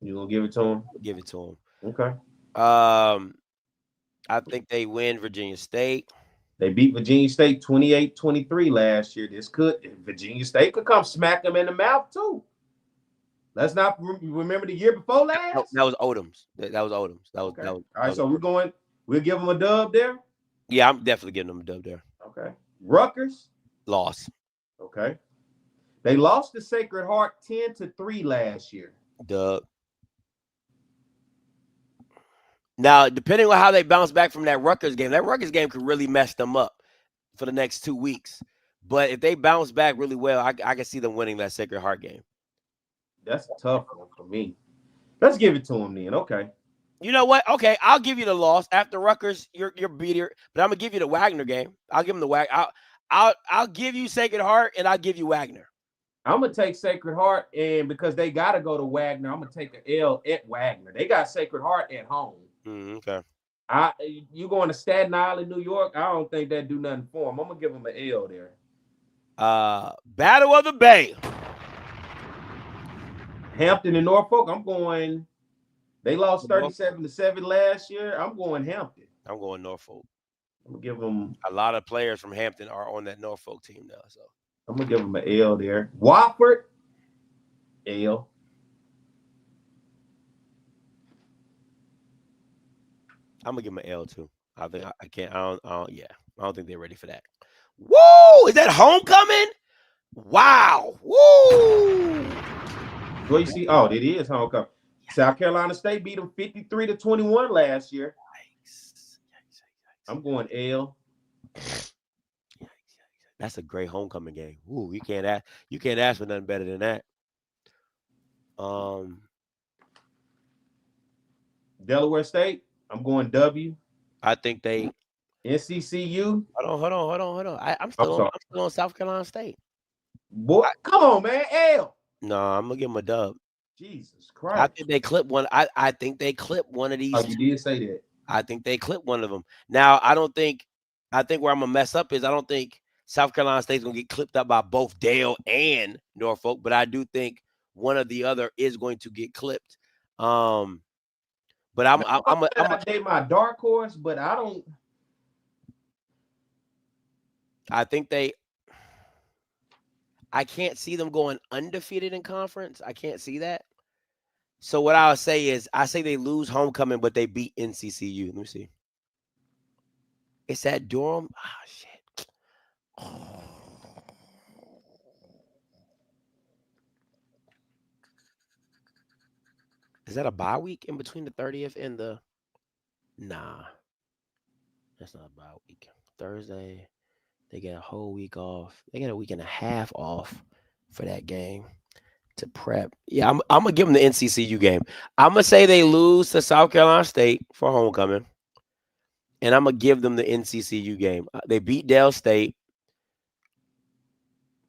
You gonna give it to him? Give it to him. Okay. I think they win Virginia State. They beat Virginia State 28-23 last year. Virginia State could come smack them in the mouth too. Let's not remember the year before last. That was Odom's. That was Odom's. Okay. All right, so we'll give them a dub there. Yeah, I'm definitely giving them a dub there. Okay. Rutgers loss. Okay. They lost to Sacred Heart 10-3 last year. Dub. Now, depending on how they bounce back from that Rutgers game could really mess them up for the next 2 weeks. But if they bounce back really well, I can see them winning that Sacred Heart game. That's a tough one for me. Let's give it to them then. Okay. You know what? Okay, I'll give you the loss after Rutgers. You're beater, but I'm gonna give you the Wagner game. I'll give them the Wagner. I'll give you Sacred Heart, and I'll give you Wagner. I'm gonna take Sacred Heart, and because they gotta go to Wagner, I'm gonna take an L at Wagner. They got Sacred Heart at home. Okay. You going to Staten Island, New York? I don't think that do nothing for them. I'm gonna give them an L there. Battle of the Bay. Hampton and Norfolk. I'm going. They lost 37-7 last year. I'm going Hampton. I'm going Norfolk. I'm gonna give them. A lot of players from Hampton are on that Norfolk team now, so I'm gonna give them an L there. Wofford, L. I'm gonna give them an L too. I think I can't. I don't think they're ready for that. Woo! Is that homecoming? Wow! Woo! What you see? Oh, it is homecoming. South Carolina State beat them 53-21 last year. I'm going L. That's a great homecoming game. Ooh, you can't ask for nothing better than that. Delaware State. I'm going W. I think they. NCCU. Hold on. I'm still on South Carolina State. Boy, come on, man. L. No, I'm gonna give them a dub. Jesus Christ. I think they clip one. I think they clip one of these. Oh, you did say that. I think they clip one of them. Now, I think where I'm gonna mess up is I don't think South Carolina State's gonna get clipped up by both Dale and Norfolk, but I do think one or the other is going to get clipped. But I'm date my dark horse, but I don't. I think I can't see them going undefeated in conference. I can't see that. So what I'll say is I say they lose homecoming, but they beat NCCU. Let me see. It's at Durham. Ah, shit. Oh. Is that a bye week in between the 30th and the? Nah. That's not a bye week. Thursday. They get a whole week off. They get a week and a half off for that game to prep. Yeah, I'm going to give them the NCCU game. I'm going to say they lose to South Carolina State for homecoming, and I'm going to give them the NCCU game. They beat Dale State.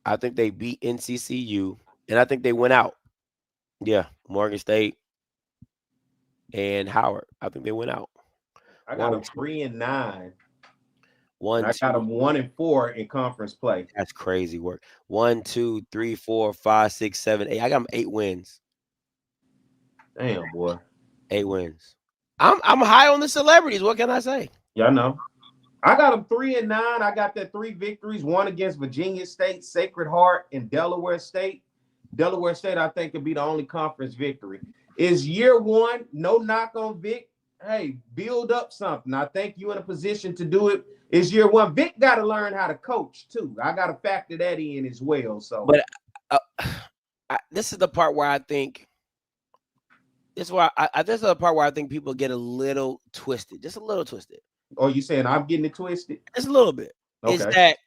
I think they beat NCCU, and I think they went out. Yeah, Morgan State and Howard. I think they went out. I got them 3-9. I got them 1-4 in conference play. That's crazy work. 1, 2, 3, 4, 5, 6, 7, 8. I got them 8 wins. Damn, boy. 8 wins. I'm high on the celebrities. What can I say? Yeah, I know. I got them 3-9. I got that 3 victories. 1 against Virginia State, Sacred Heart, and Delaware State. Delaware State, I think, could be the only conference victory. Is year 1, no knock on Vic. Hey, build up something. I think you're in a position to do it. It's year 1. Vic got to learn how to coach too. I got to factor that in as well. So, but this is the part where I think this is the part where I think people get a little twisted, just a little twisted. Oh, you saying I'm getting it twisted? Just a little bit. Okay. Is that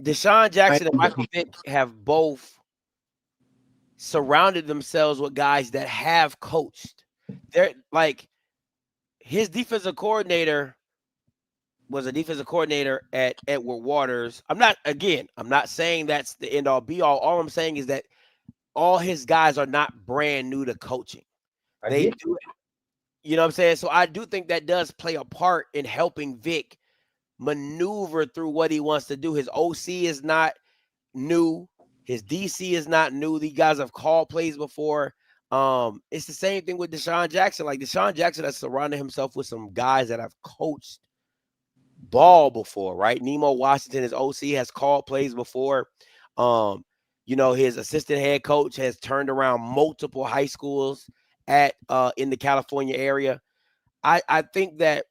Deshaun Jackson and Michael Vick have both surrounded themselves with guys that have coached. They're like his defensive coordinator was a defensive coordinator at Edward Waters. I'm not saying that's the end all be all. All I'm saying is that all his guys are not brand new to coaching. They do it. You know what I'm saying? So I do think that does play a part in helping Vic maneuver through what he wants to do. His OC is not new. His DC is not new. These guys have called plays before. It's the same thing with Deshaun Jackson. Like Deshaun Jackson has surrounded himself with some guys that have coached ball before, right? Nemo Washington, his OC, has called plays before. His assistant head coach has turned around multiple high schools in the California area. I think that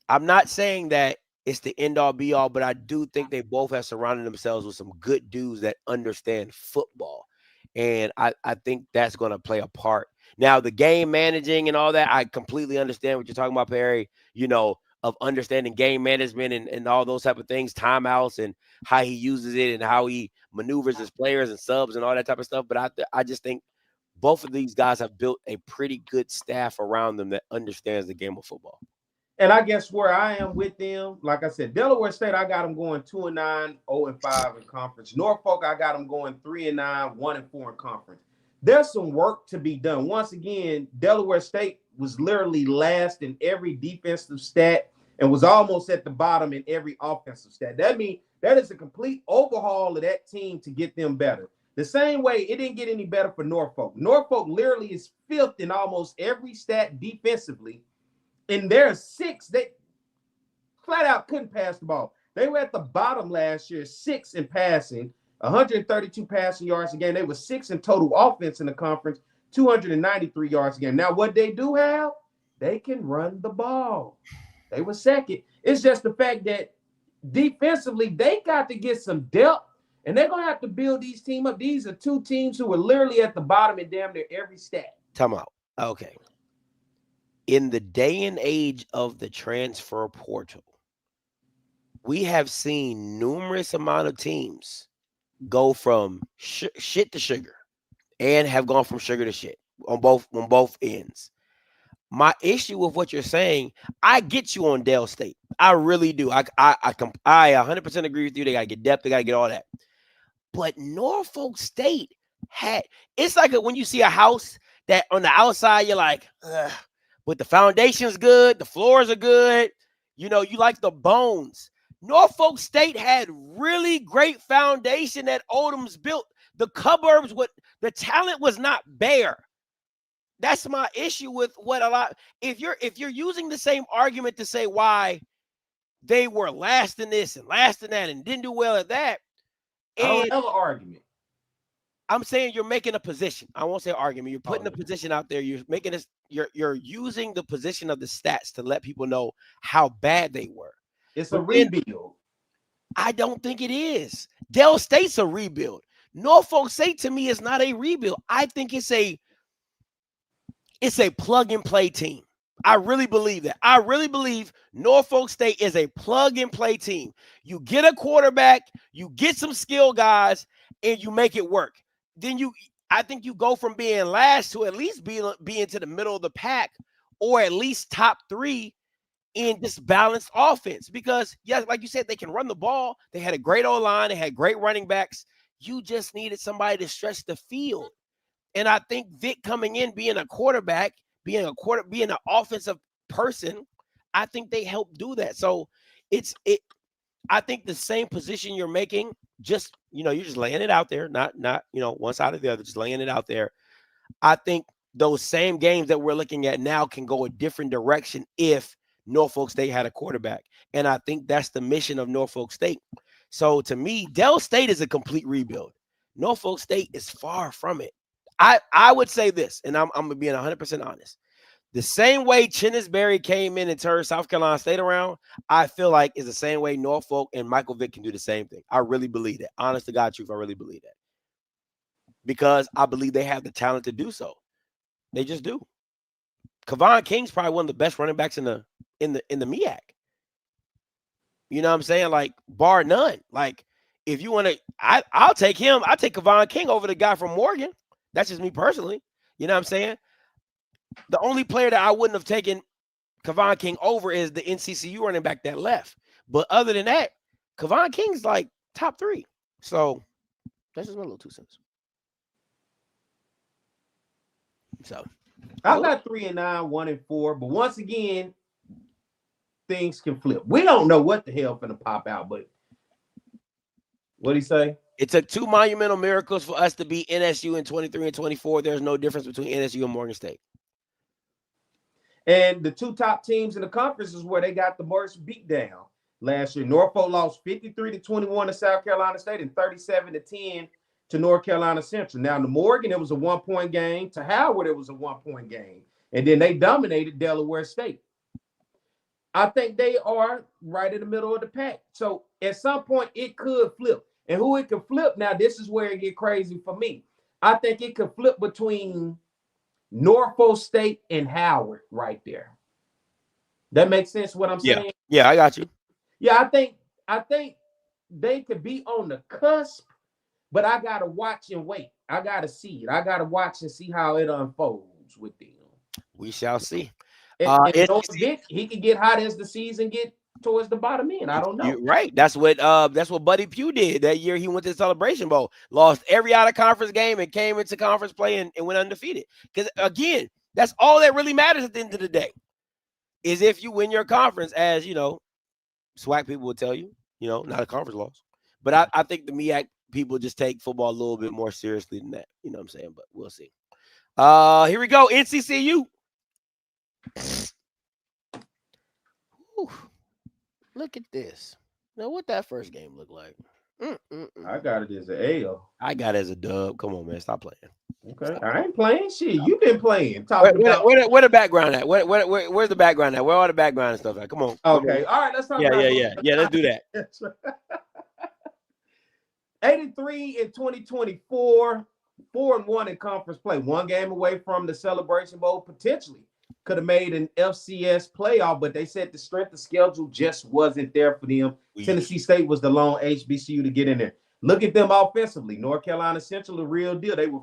I'm not saying that it's the end all be all, but I do think they both have surrounded themselves with some good dudes that understand football. And I think that's going to play a part. Now, the game managing and all that, I completely understand what you're talking about, Perry, of understanding game management and all those type of things, timeouts and how he uses it and how he maneuvers his players and subs and all that type of stuff. But I just think both of these guys have built a pretty good staff around them that understands the game of football. And I guess where I am with them, like I said, Delaware State, I got them going 2-9, 0-5 in conference. Norfolk, I got them going 3-9, 1-4 in conference. There's some work to be done. Once again, Delaware State was literally last in every defensive stat and was almost at the bottom in every offensive stat. That means that is a complete overhaul of that team to get them better. The same way it didn't get any better for Norfolk. Norfolk literally is fifth in almost every stat defensively. And there are 6 that flat out couldn't pass the ball. They were at the bottom last year, 6 in passing, 132 passing yards a game. They were 6 in total offense in the conference, 293 yards a game. Now, what they do have, they can run the ball. They were second. It's just the fact that defensively, they got to get some depth, and they're going to have to build these teams up. These are 2 teams who are literally at the bottom in damn near every stat. Time out. Okay. In the day and age of the transfer portal, we have seen numerous amount of teams go from shit to sugar and have gone from sugar to shit on both ends. My issue with what you're saying, I get you on Dell State. I really do. I 100% agree with you. They got to get depth. They got to get all that. But Norfolk State it's like when you see a house that on the outside, you're like, ugh. But the foundation's good, the floors are good, you like the bones. Norfolk State had really great foundation that Odom's built. The cupboards, the talent was not bare. That's my issue with what a lot. If you're using the same argument to say why they were last in this and last in that and didn't do well at that, I don't have an argument. I'm saying you're making a position. I won't say argument. You're putting a position out there. You're making this. You're using the position of the stats to let people know how bad they were. It's a rebuild. I don't think it is. Dell State's a rebuild. Norfolk State to me is not a rebuild. I think it's a plug and play team. I really believe that. I really believe Norfolk State is a plug and play team. You get a quarterback, you get some skill guys, and you make it work. Then I think you go from being last to at least being to the middle of the pack, or at least top 3 in this balanced offense. Because, yes, like you said, they can run the ball. They had a great O-line. They had great running backs. You just needed somebody to stretch the field. And I think Vic coming in, being a quarterback, being an offensive person, I think they help do that. So I think the same position you're making, just, you're just laying it out there, not one side or the other, just laying it out there. I think those same games that we're looking at now can go a different direction if Norfolk State had a quarterback. And I think that's the mission of Norfolk State. So to me, Dell State is a complete rebuild. Norfolk State is far from it. I would say this, and I'm being 100% honest. The same way Chinnisberry came in and turned South Carolina State around, I feel like is the same way Norfolk and Michael Vick can do the same thing. I really believe that. Honest to God truth, I really believe that. Because I believe they have the talent to do so. They just do. Kevon King's probably one of the best running backs in the MEAC. You know what I'm saying? Like, bar none. Like, if you want to, I'll take him. I'll take Kevon King over the guy from Morgan. That's just me personally. You know what I'm saying? The only player that I wouldn't have taken Kevon King over is the NCCU running back that left. But other than that, Kevon King's like top 3. So that's just my little 2 cents. So I've got 3-9, 1-4. But once again, things can flip. We don't know what the hell finna pop out, but what'd he say? It took 2 monumental miracles for us to beat NSU in 23 and 24. There's no difference between NSU and Morgan State. And the 2 top teams in the conference is where they got the most beat down. last year. Norfolk lost 53-21 to South Carolina State and 37-10 to North Carolina Central. Now, to Morgan, it was a 1-point game. To Howard, it was a 1-point game. And then they dominated Delaware State. I think they are right in the middle of the pack. So at some point, it could flip. And who it could flip, now this is where it get crazy for me. I think it could flip between Norfolk State and Howard right there. That makes sense what I'm saying? Yeah, I got you. Yeah, I think they could be on the cusp, but I gotta watch and wait. I gotta see it. I gotta watch and see how it unfolds with them. We shall see. And don't forget, he could get hot as the season get towards the bottom end. I don't know. You're right. That's what Buddy Pugh did that year. He went to the Celebration Bowl, lost every out of conference game, and came into conference play and went undefeated. Because again, that's all that really matters at the end of the day. Is if you win your conference, as you know, SWAC people will tell you, not a conference loss. But I think the MEAC people just take football a little bit more seriously than that. You know what I'm saying? But we'll see. Here we go. NCCU. Whew. Look at this. Now, what that first game look like? I got it as an L. I got it as a dub. Come on, man. Stop playing. Okay. I ain't playing shit. You've been playing. Where the background at? Where's the background at? Where all the background and stuff at? Come on. Okay. All right. Let's talk about it. Yeah, let's do that. 83 in 2024, 4-1 in conference play. One game away from the Celebration Bowl, potentially. Could have made an FCS playoff, but they said the strength of schedule just wasn't there for them. Tennessee State was the lone HBCU to get in there. Look at them offensively. North Carolina Central, the real deal. They were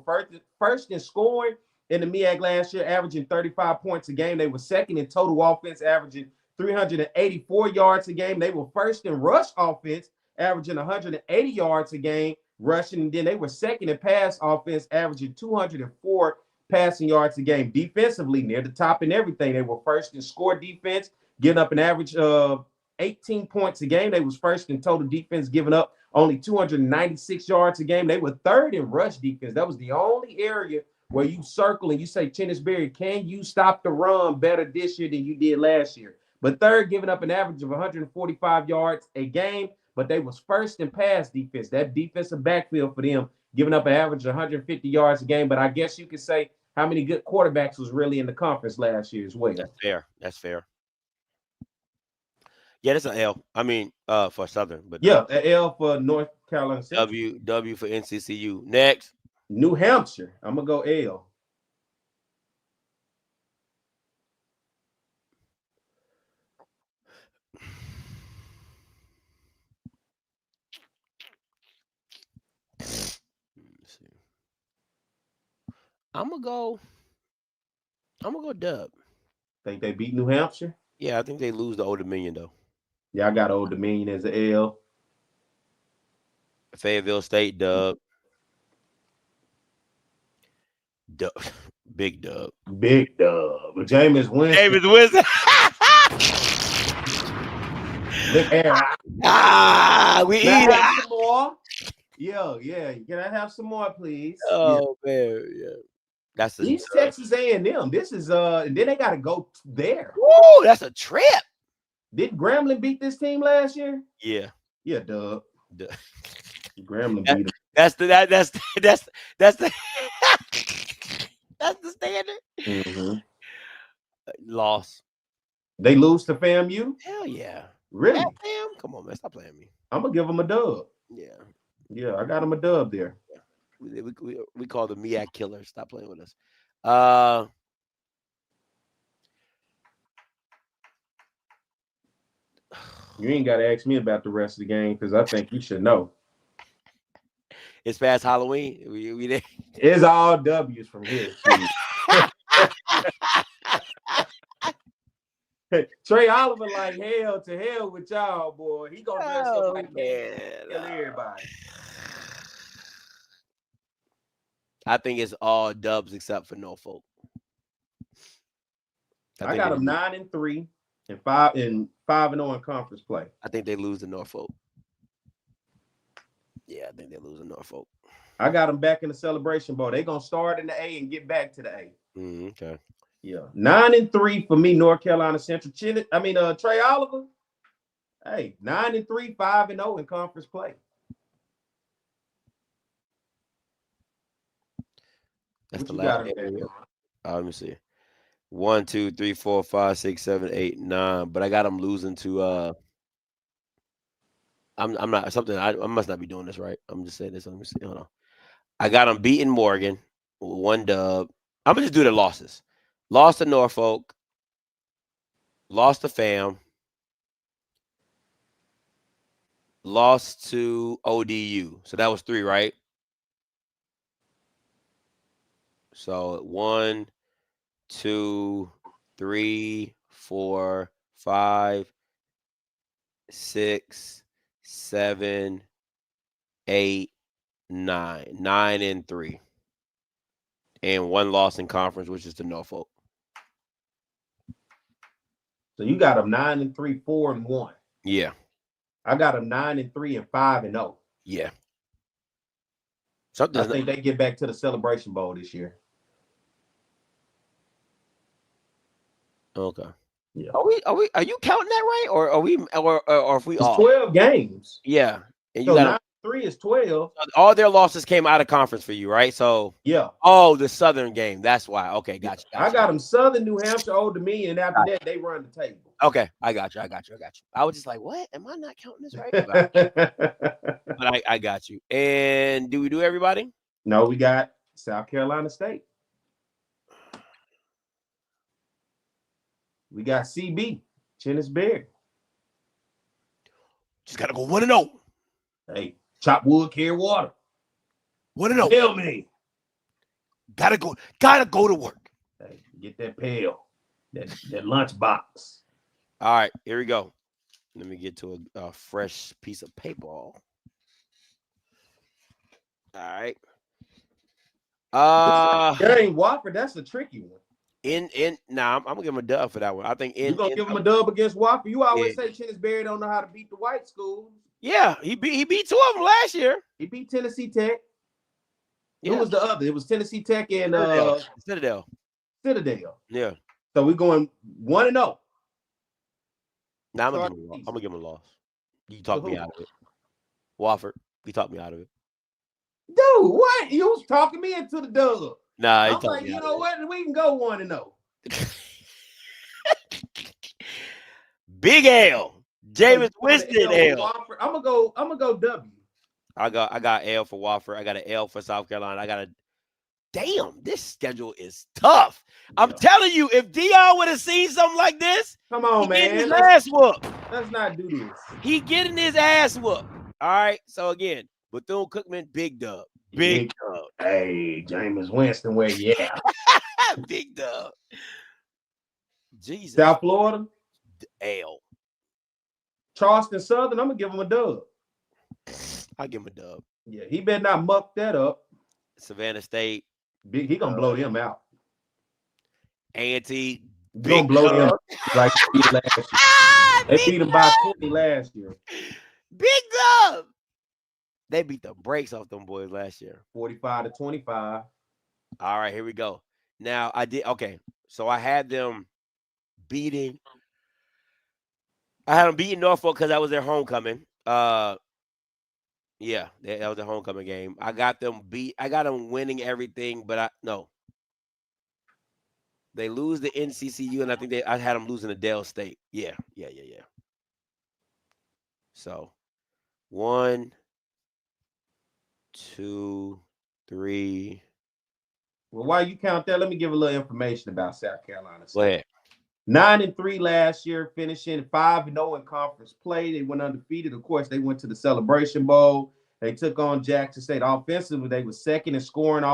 first in scoring in the MEAC last year, averaging 35 points a game. They were second in total offense, averaging 384 yards a game. They were first in rush offense, averaging 180 yards a game, rushing. And then they were second in pass offense, averaging 204 passing yards a game. Defensively, near the top in everything. They were first in score defense, giving up an average of 18 points a game. They was first in total defense, giving up only 296 yards a game. They were third in rush defense. That was the only area where you circle and you say, Tennisberry, can you stop the run better this year than you did last year? But third, giving up an average of 145 yards a game. But they was first in pass defense. That defensive backfield for them, giving up an average of 150 yards a game. But I guess you could say how many good quarterbacks was really in the conference last year as well. That's fair. Yeah, that's an L. I mean, for Southern, but yeah, an L for North Carolina Central. W for NCCU. Next, New Hampshire. I'm gonna go L. I'm gonna go dub. Think they beat New Hampshire? Yeah, I think they lose the Old Dominion though. Yeah, I got Old Dominion as an L. Fayetteville State dub. Big dub. Big dub. Jameis Winston. We eat some more. Yeah. Can I have some more, please? Oh man, yeah. That's East Texas A&M. This is and then they got to go there. Woo, that's a trip. Did Grambling beat this team last year? Yeah. Yeah, dub. Grambling beat them. That's the that's the standard. Mm-hmm. Loss. They lose to FAMU? Hell yeah. Really? Yeah, fam? Come on, man. Stop playing me. I'm gonna give them a dub. Yeah, I got them a dub there. We call the MEAC killers. Stop playing with us. You ain't got to ask me about the rest of the game because I think you should know. It's past Halloween. We It's all W's from here. Trey Oliver like hell to hell with y'all, boy. He gonna dress up like that. Kill everybody. I think it's all dubs except for Norfolk. I got them 9-3 and 5-0 in conference play. I think they lose to Norfolk. Yeah, I think they lose to Norfolk. I got them back in the Celebration Bowl. They're gonna start in the A and get back to the A. Okay. Yeah, 9-3 for me. North Carolina Central. Trey Oliver. Hey, 9-3, 5-0 in conference play. That's What the you last got in game. there? Let me see. 1, 2, 3, 4, 5, 6, 7, 8, 9. But I got them losing to I'm not something I must not be doing this right. I'm just saying this. Let me see. Hold on. I got them beating Morgan, 1 dub. I'm gonna just do the losses. Lost to Norfolk, lost to FAM, lost to ODU. So that was 3, right? So 1, 2, 3, 4, 5, 6, 7, 8, 9. 9-3. And 1 loss in conference, which is to Norfolk. So you got them 9-3, 4-1. Yeah. I got them 9-3 and 5-0. Yeah. I think they get back to the Celebration Bowl this year. Okay. Yeah. Are you counting that right? Or are we or if we It's off? 12 games. Yeah. And you So got 9-3 is 12. all their losses came out of conference for you, right? So Yeah. oh, the Southern game. That's why. Okay, gotcha. I got them Southern, New Hampshire, Old Dominion. After that, they run the table. Okay, I got you. I was just like, what? Am I not counting this right? But I got you. And do we do everybody? No, we got South Carolina State. We got CB, Chennisberry. Just gotta go 1-0. Hey, chop wood, carry water. 1-0. Tell me. Gotta go to work. Hey, get that pail, that lunch box. All right, here we go. Let me get to a fresh piece of paper. All right. Game Wofford, that's a tricky one. I'm gonna give him a dub for that one. I think you gonna give him a dub against Wofford. You always say Chennisberry don't know how to beat the white schools. Yeah, he beat 2 of them last year. He beat Tennessee Tech. Yeah. Who was the other? It was Tennessee Tech and Citadel. Yeah. So we're going 1-0. Now I'm gonna give him a loss. You talked me out of it. Wofford, you talked me out of it. Dude, what? You was talking me into the dub. Nah, I'm like, you know what? We can go 1-0. Big L. James Winston L. I'm gonna go W. I got L for Wofford. I got an L for South Carolina. I got a damn. This schedule is tough. Yeah. I'm telling you, if Dion would have seen something like this, come on, man, his ass whooped. Let's not do this. He getting his ass whooped. All right. So again, Bethune-Cookman, big dub. Big dub. Hey, James Winston, where you at? Big dub. Jesus. South Florida. L. Charleston Southern, I'm gonna give him a dub. I'll give him a dub. Yeah, he better not muck that up. Savannah State. Big, he gonna blow them out. A&T. Gonna blow them like last year. They beat him by 20 last year. Big dub. They beat the brakes off them boys last year. 45-25. All right, here we go. Now so I had them beating. I had them beating Norfolk because that was their homecoming. Yeah, that was a homecoming game. I got them winning everything, but they lose the NCCU, and I think I had them losing to Delaware State. Yeah. So 1, 2, 3. Well, while you count that, let me give a little information about South Carolina State. Go ahead. 9-3 last year, finishing 5-0 in conference play. They went undefeated. Of course, they went to the Celebration Bowl. They took on Jackson State. Offensively, they were second in scoring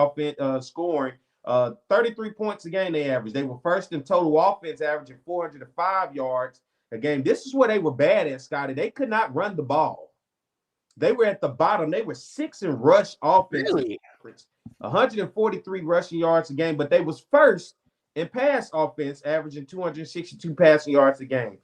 33 points a game they averaged. They were first in total offense, averaging 405 yards a game. This is where they were bad at, Scotty. They could not run the ball. They were at the bottom. They were 6th in rush offense. Really? 143 rushing yards a game, but they was first in pass offense, averaging 262 passing yards a game.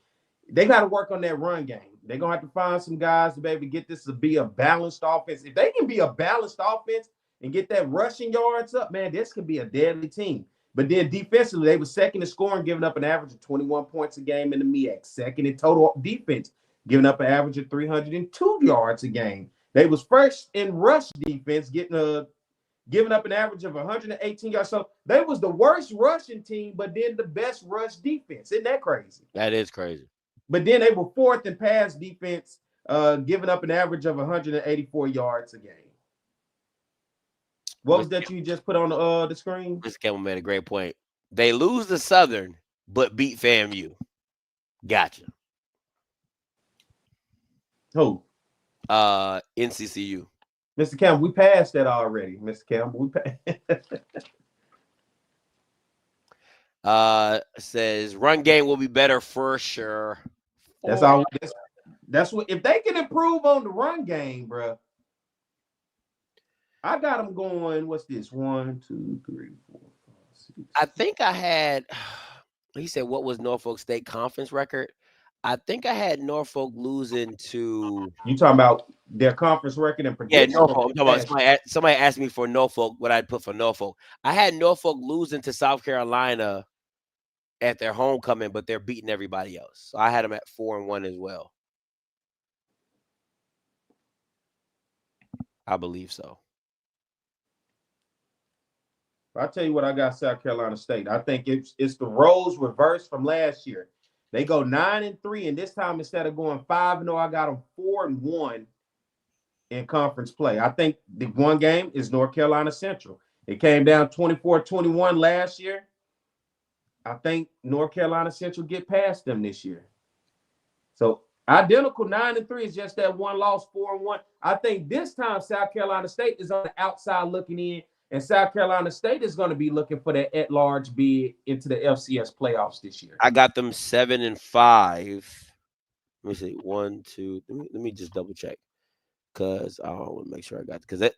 They got to work on that run game. They're going to have to find some guys to be able to get this to be a balanced offense. If they can be a balanced offense and get that rushing yards up, man, this could be a deadly team. But then defensively, they were second in scoring, giving up an average of 21 points a game in the MEAC. Second in total defense, giving up an average of 302 yards a game. They was first in rush defense, giving up an average of 118 yards. So they was the worst rushing team, but then the best rush defense. Isn't that crazy? That is crazy. But then they were fourth in pass defense, giving up an average of 184 yards a game. What was that you just put on the screen? Mr. Campbell made a great point. They lose to Southern, but beat FAMU. Gotcha. Who? NCCU. Mr. Campbell, we passed that already. Mr. Campbell, we passed. Says run game will be better for sure. That's all. That's what. If they can improve on the run game, bro. I got them going. What's this? 1, 2, 3, 4, 5, 6. I think I had. He said, "What was Norfolk State conference record?" I think I had Norfolk losing to. You talking about their conference record and prediction? Yeah, Norfolk. I'm talking about somebody asked me for Norfolk, what I'd put for Norfolk. I had Norfolk losing to South Carolina at their homecoming, but they're beating everybody else. So I had them at 4-1 as well. I believe so. I'll tell you what I got South Carolina State. I think it's the roles reversed from last year. They go 9-3, and this time instead of going 5-0, I got them 4-1 in conference play. I think the one game is North Carolina Central. It came down 24-21 last year. I think North Carolina Central get past them this year. So identical 9-3 is just that one loss, 4-1. I think this time South Carolina State is on the outside looking in, and South Carolina State is going to be looking for that at-large bid into the FCS playoffs this year. I got them 7-5. Let me see. 1, 2. Let me just double check because I want to make sure I got it. Because that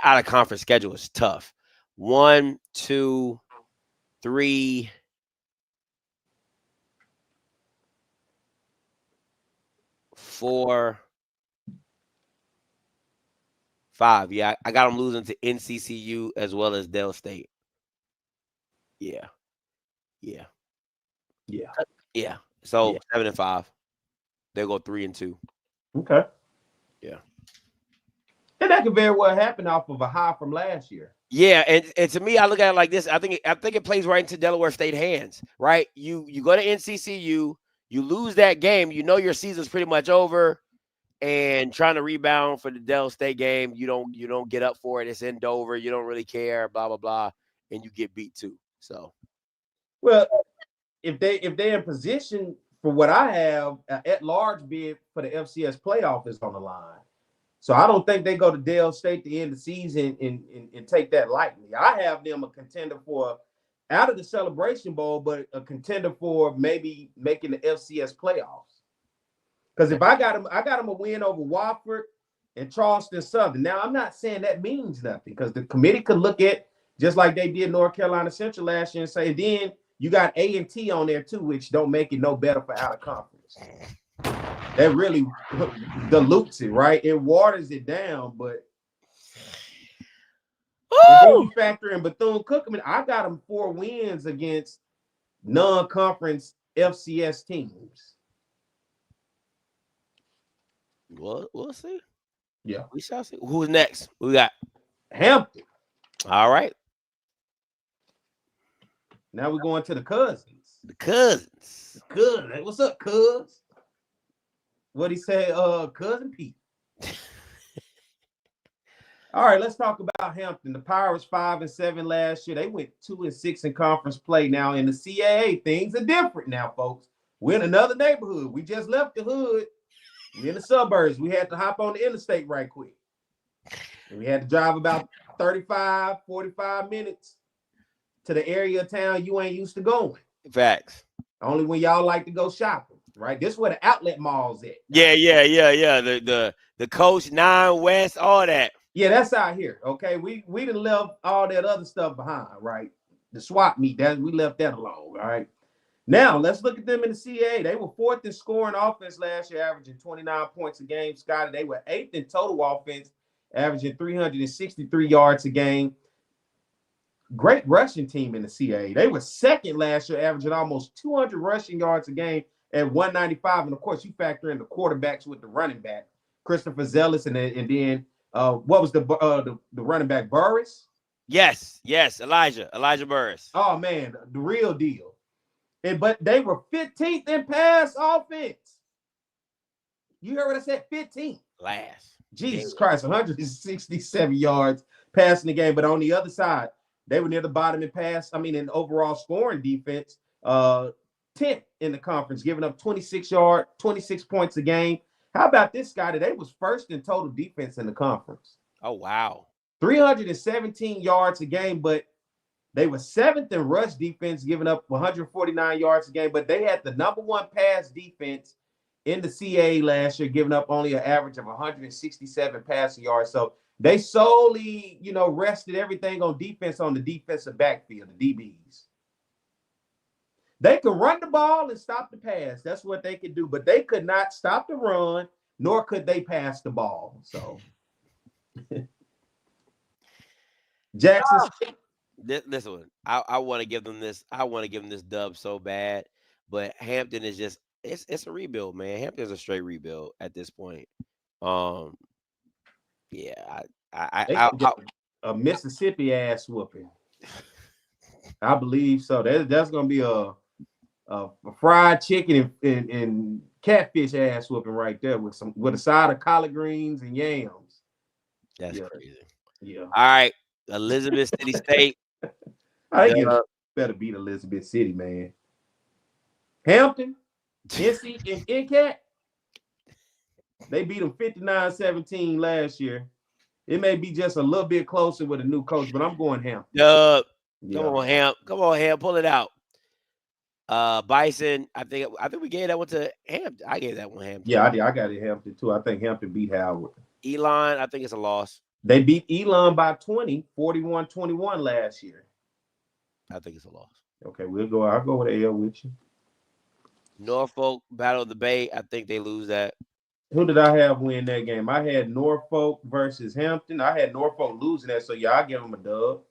out of conference schedule is tough. 1, 2, 3. 4, 5. Yeah, I got them losing to NCCU as well as Delaware State. Yeah. So 7-5. They'll go 3-2. Okay. Yeah. And that could very well happen off of a high from last year. Yeah, and to me, I look at it like this. I think it plays right into Delaware State hands, right? You go to NCCU, you lose that game, you know your season's pretty much over. And trying to rebound for the Delaware State game, you don't get up for it. It's in Dover. You don't really care. Blah blah blah, and you get beat too. So, well, if they're in position for what I have, at large bid for the FCS playoff is on the line. So I don't think they go to Delaware State at the end of the season and take that lightly. I have them a contender for out of the Celebration Bowl, but a contender for maybe making the FCS playoffs. Because if I got them a win over Wofford and Charleston Southern. Now, I'm not saying that means nothing because the committee could look at just like they did North Carolina Central last year and say, then you got A&T on there too, which don't make it no better for out of conference. That really dilutes it, right? It waters it down, but then you factor in Bethune-Cookman. I got them 4 wins against non-conference FCS teams. We'll see. Yeah. We shall see. Who's next? We got Hampton. All right. Now we're going to the cousins. The cousins. Hey, what's up, cuz? What'd he say? Cousin Pete. All right, let's talk about Hampton. The Pirates 5-7 last year. They went 2-6 in conference play. Now in the CAA, things are different now, folks. We're in another neighborhood. We just left the hood. We're in the suburbs. We had to hop on the interstate right quick. And we had to drive about 35, 45 minutes to the area of town you ain't used to going. Facts. Only when y'all like to go shopping, right? This is where the outlet mall's at. Yeah. The Coach 9 West, all that. Yeah, that's out here. Okay. We done left all that other stuff behind, right? The swap meet, we left that alone. All right. Now, let's look at them in the CAA. They were 4th in scoring offense last year, averaging 29 points a game. Scotty, they were 8th in total offense, averaging 363 yards a game. Great rushing team in the CAA. They were 2nd last year, averaging almost 200 rushing yards a game. at 195. And of course, you factor in the quarterbacks with the running back, Christopher Zealous, and then what was the running back, Burris? Yes, Elijah Burris. Oh man, the real deal. But they were 15th in pass offense. You heard what I said? 15th. Last. Jesus Christ, 167 yards passing the game. But on the other side, they were near the bottom in in overall scoring defense, 10th in the conference, giving up 26 points a game. How about this guy today was first in total defense in the conference? Oh, wow. 317 yards a game, but they were 7th in rush defense, giving up 149 yards a game. But they had the number 1 pass defense in the CAA last year, giving up only an average of 167 passing yards. So they solely, rested everything on defense on the defensive backfield, the DBs. They could run the ball and stop the pass. That's what they could do. But they could not stop the run, nor could they pass the ball. So Jackson. This one, I want to give them this. I want to give them this dub so bad, but Hampton is just it's a rebuild, man. Hampton's a straight rebuild at this point. Yeah, a Mississippi ass whooping. I believe so. That's gonna be a fried chicken and catfish ass whooping right there with a side of collard greens and yams. That's crazy. Yeah. All right, Elizabeth City State. Better beat Elizabeth City, man. Hampton, NCAT, they beat them 59-17 last year. It may be just a little bit closer with a new coach, but I'm going Hampton. Yeah. Come on, Ham, pull it out. Bison, I think we gave that one to Hampton. I gave that one Hampton. Yeah, I got it Hampton too. I think Hampton beat Howard. Elon, I think it's a loss. They beat Elon by 20, 41-21 last year. I think it's a loss. Okay, I'll go with AL with you. Norfolk, Battle of the Bay, I think they lose that. Who did I have win that game? I had Norfolk versus Hampton. I had Norfolk losing that, so yeah, I'll give them a dub.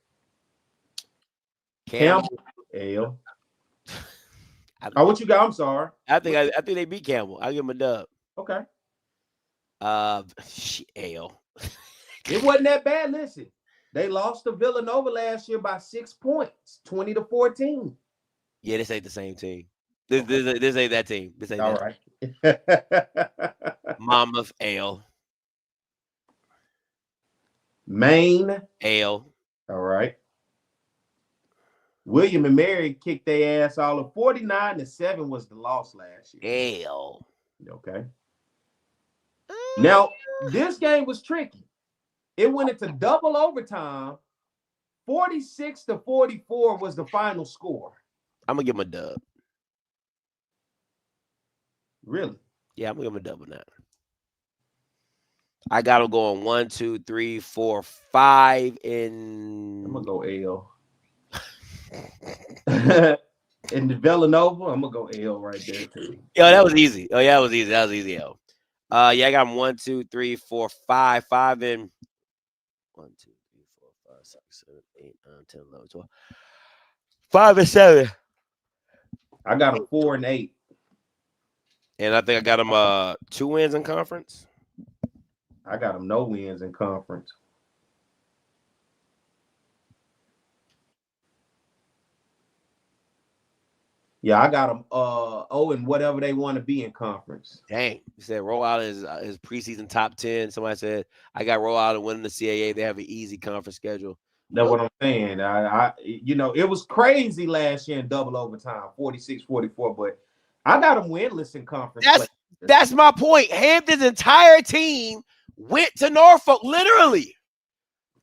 Campbell, L. What you got? I'm sorry. I think they beat Campbell. I'll give them a dub. Okay. L. It wasn't that bad. Listen, they lost to Villanova last year by 6 points, 20-14. Yeah, this ain't the same team. This ain't that team. This ain't all that right. Monmouth, L. Maine, L. All right. William and Mary kicked their ass all of 49-7 was the loss last year. L. Okay. Now, this game was tricky. It went into double overtime. 46-44 was the final score. I'm gonna give him a dub. Really? Yeah, I'm gonna give him a dub on that. I got him going 1, 2, 3, 4, 5 in. I'm gonna go L. In the Villanova, I'm gonna go L right there too. Yo, that was easy. Oh yeah, that was easy. That was easy, L. Yeah, I got him 1, 2, 3, 4, 5. 5 in 1, 2, 3, 4, 5, 6, 7, 8, 9, 10, 11, 12. 5 and 7. I got him 4 and 8. And I think I got him 2 wins in conference. I got him no wins in conference. Yeah, I got them and whatever they want to be in conference. Dang. You said roll out his preseason top 10. Somebody said I got roll out and winning the CAA. They have an easy conference schedule. That's what I'm saying. I it was crazy last year in double overtime, 46-44, but I got them winless in conference. That's my point. Hampton's entire team went to Norfolk, literally.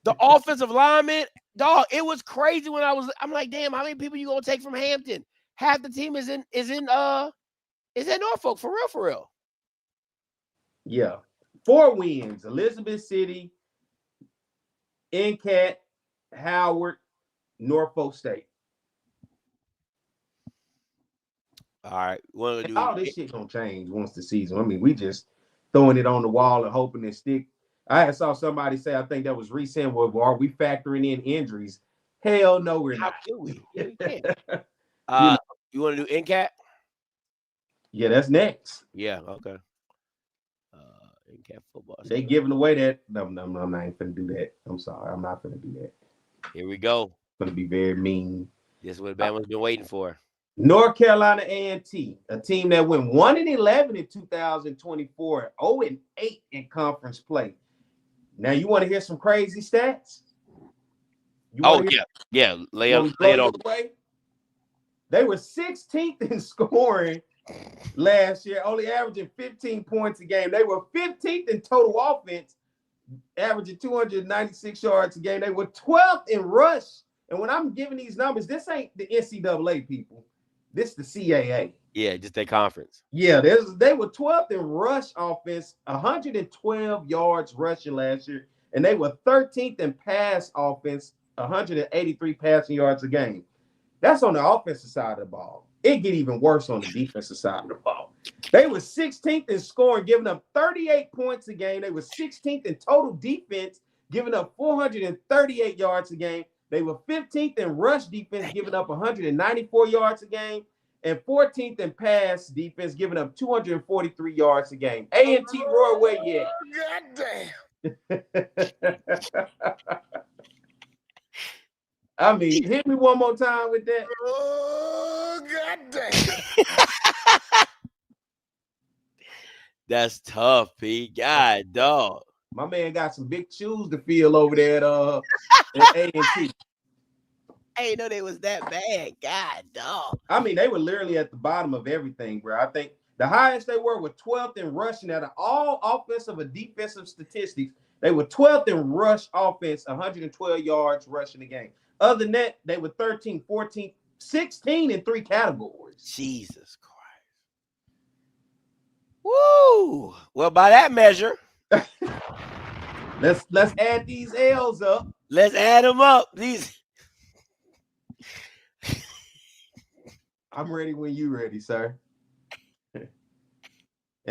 The offensive lineman, dog, it was crazy when I'm like, damn, how many people you gonna take from Hampton? Half the team is in Norfolk, for real. Yeah. 4 wins. Elizabeth City, NCAT, Howard, Norfolk State. All right. All this shit gonna change once the season. I mean, we just throwing it on the wall and hoping it stick. I saw somebody say, I think that was recent, well, are we factoring in injuries? Hell no, we're not. How can we? Yeah, we can. You want to do NCAT? Yeah, that's next. Yeah, okay. NCAT football. They giving away that. No, I'm not even finna do that. I'm sorry. I'm not finna do that. Here we go. Gonna be very mean. This is what Bama's been waiting for. North Carolina A&T, a team that went 1-11 in 2024, 0-8 in conference play. Now, you want to hear some crazy stats? Yeah. Lay it on. They were 16th in scoring last year, only averaging 15 points a game. They were 15th in total offense, averaging 296 yards a game. They were 12th in rush. And when I'm giving these numbers, this ain't the NCAA, people. This is the CAA. Yeah, just their conference. Yeah, they were 12th in rush offense, 112 yards rushing last year, and they were 13th in pass offense, 183 passing yards a game. That's on the offensive side of the ball. It get even worse on the defensive side of the ball. They were 16th in scoring, giving up 38 points a game. They were 16th in total defense, giving up 438 yards a game. They were 15th in rush defense, giving up 194 yards a game, and 14th in pass defense, giving up 243 yards a game. A&T Roy, where you at? Goddamn. I mean, hit me one more time with that. Oh, goddamn. That's tough, P. God, dog. My man got some big shoes to fill over there at A&T. I didn't know they was that bad. God, dog. I mean, they were literally at the bottom of everything, bro. I think the highest they were 12th in rushing out of all offensive and defensive statistics. They were 12th in rush offense, 112 yards rushing a game. Other than that, they were 13, 14, 16 in 3 categories. Jesus Christ. Woo! Well, by that measure, let's add these L's up. Let's add them up. I'm ready when you ready, sir. And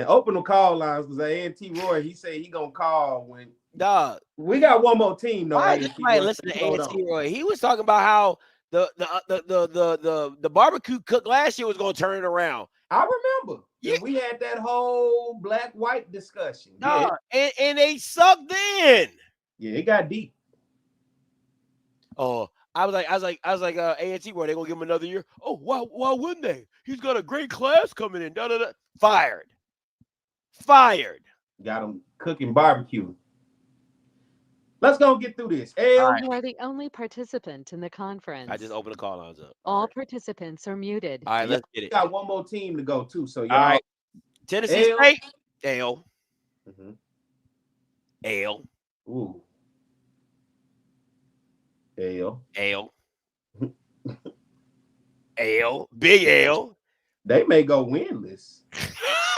open the call lines because A&T Roy, he said he gonna call when. Dog, we got one more team though. Right, listen to A&T Roy. He was talking about how the barbecue cook last year was gonna turn it around. I remember. Yeah, we had that whole black-white discussion. Dog, yeah. and they sucked in. Yeah, it got deep. Oh, I was like, A&T Roy, they gonna give him another year. Oh, why wouldn't they? He's got a great class coming in. Fired. Got him cooking barbecue. Let's go get through this. You are the only participant in the conference. I just opened the call lines up. All participants are muted. All right, let's get it. We got one more team to go too. So y'all. All right. Tennessee State. L. Mm-hmm. L. Ooh. L. L. L. Big L. They may go winless.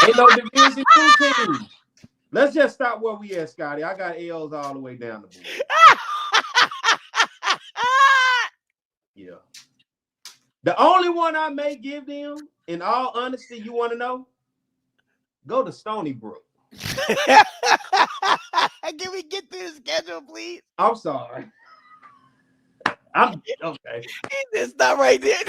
Ain't no Division II teams. Let's just stop where we at, Scotty. I got L's all the way down the board. Yeah. The only one I may give them, in all honesty, you want to know? Go to Stony Brook. Can we get through the schedule, please? I'm sorry. I'm okay. It's not right there.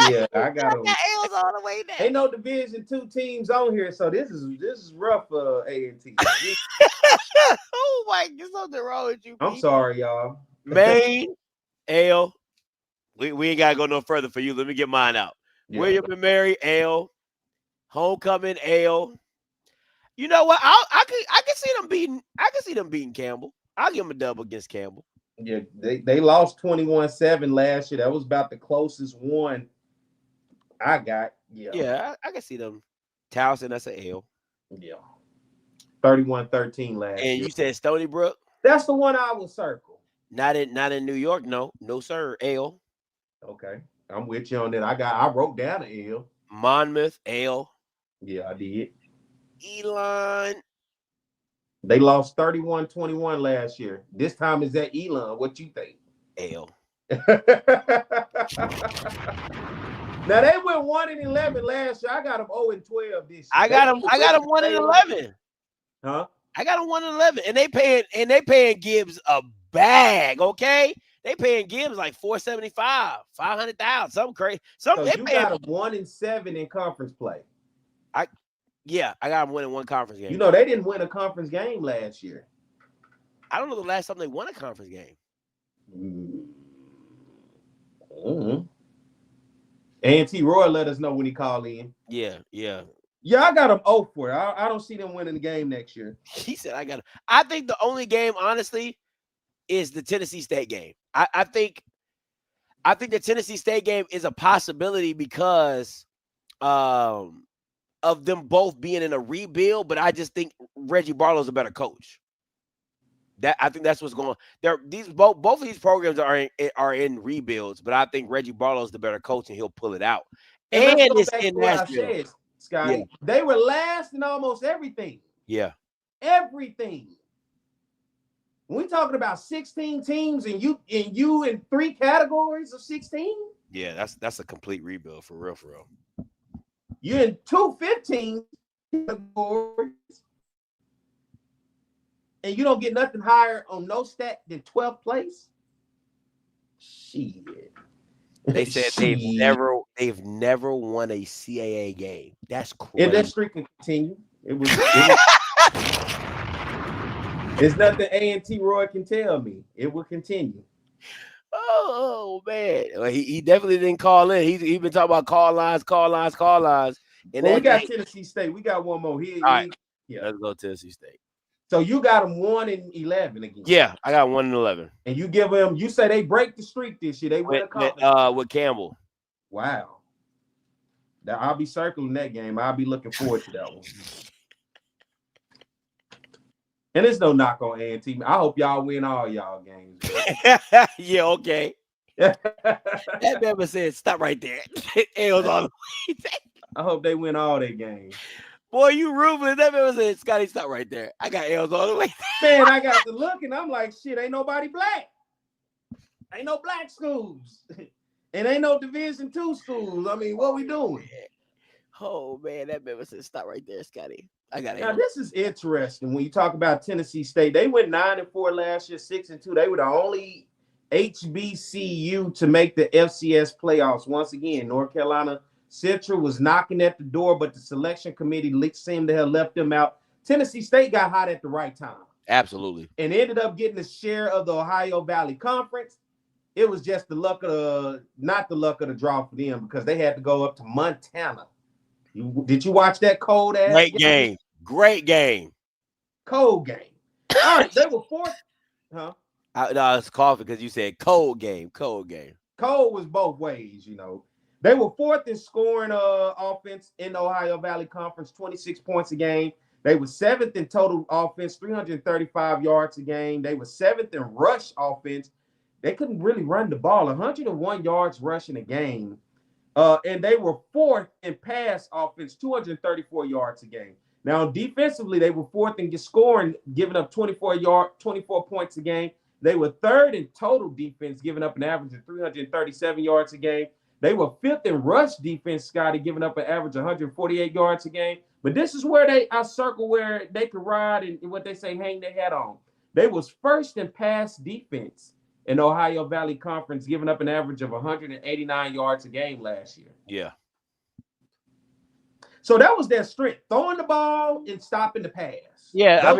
Yeah, I got L's all the way down. Ain't no Division II teams on here, so this is rough for A&T. Oh my, there's something wrong with you. I'm sorry, y'all. Maine, L. We ain't gotta go no further for you. Let me get mine out. Yeah. William and Mary, L. Homecoming, L. You know what? I can see them beating. I can see them beating Campbell. I'll give them a double against Campbell. Yeah, they lost 21-7 last year. That was about the closest one I got. Yeah, I can see them. Towson, that's an L. Yeah. 31-13 last year. And you said Stony Brook? That's the one I will circle. Not in New York, no sir. L. Okay, I'm with you on that. I wrote down an L. Monmouth, L. Yeah, I did. Elon. They lost 31-21 last year. This time is at Elon. What you think? L. Now they went 1-11 last year. I got them 0-12 this year. I got them 1-11. Huh? I got them 1-11, and they paying Gibbs a bag. Okay, They paying Gibbs like $475, $500,000, something crazy. So you got them 1-7 in conference play. I got them winning one conference game. You know, they didn't win a conference game last year. I don't know the last time they won a conference game. A&T Roy let us know when he called in. Yeah. Yeah, I got them 0 for it. I don't see them winning the game next year. He said, I think the only game, honestly, is the Tennessee State game. I think the Tennessee State game is a possibility because of them both being in a rebuild, but I just think Reggie Barlow's a better coach. I think that's what's going on. Both of these programs are in rebuilds, but I think Reggie Barlow's the better coach and he'll pull it out. And it's in Nashville. Scotty, they were last in almost everything. Yeah. Everything. When we talking about 16 teams and you in 3 categories of 16? Yeah, that's a complete rebuild for real. You're in 2 15 categories. And you don't get nothing higher on no stat than 12th place? Shit. They said they've never won a CAA game. That's crazy. If that streak can continue, it's nothing A&T Roy can tell me. It will continue. Oh man, well, he definitely didn't call in. He's been talking about call lines. And we got Tennessee State. We got one more here. All right. Let's go Tennessee State. So you got them 1-11 again. Yeah, I got 1-11. And you give them. You say they break the streak this year. They win a conference with Campbell. Wow. Now I'll be circling that game. I'll be looking forward to that one. And there's no knock on A&T. I hope y'all win all y'all games. Yeah, okay. That member said, "Stop right there." L's all the way. I hope they win all their games. Boy, you ruthless. That member said, "Scotty, stop right there." I got L's all the way. Man, I got to look and I'm like, shit, ain't nobody black. Ain't no black schools. And ain't no Division II schools. I mean, what we doing? Oh man, that member said, "Stop right there, Scotty." I got it. Now, this is interesting when you talk about Tennessee State. They went 9-4 last year, 6-2. They were the only HBCU to make the FCS playoffs. Once again, North Carolina Central was knocking at the door, but the selection committee seemed to have left them out. Tennessee State got hot at the right time. Absolutely. And ended up getting a share of the Ohio Valley Conference. It was just not the luck of the draw for them because they had to go up to Montana. Did you watch that cold ass game? Great game. Cold game. All right, they were fourth. Huh? No, it's coughing because you said cold game. Cold was both ways, you know. They were fourth in scoring offense in the Ohio Valley Conference, 26 points a game. They were seventh in total offense, 335 yards a game. They were seventh in rush offense. They couldn't really run the ball, 101 yards rushing a game. And they were fourth in pass offense, 234 yards a game. Now, defensively, they were fourth in scoring, giving up 24 points a game. They were third in total defense, giving up an average of 337 yards a game. They were fifth in rush defense, Scotty, giving up an average of 148 yards a game. But this is where I circle where they could ride and what they say, hang their hat on. They was first in pass defense in Ohio Valley Conference, giving up an average of 189 yards a game last year. Yeah. So that was their strength, throwing the ball and stopping the pass. Yeah,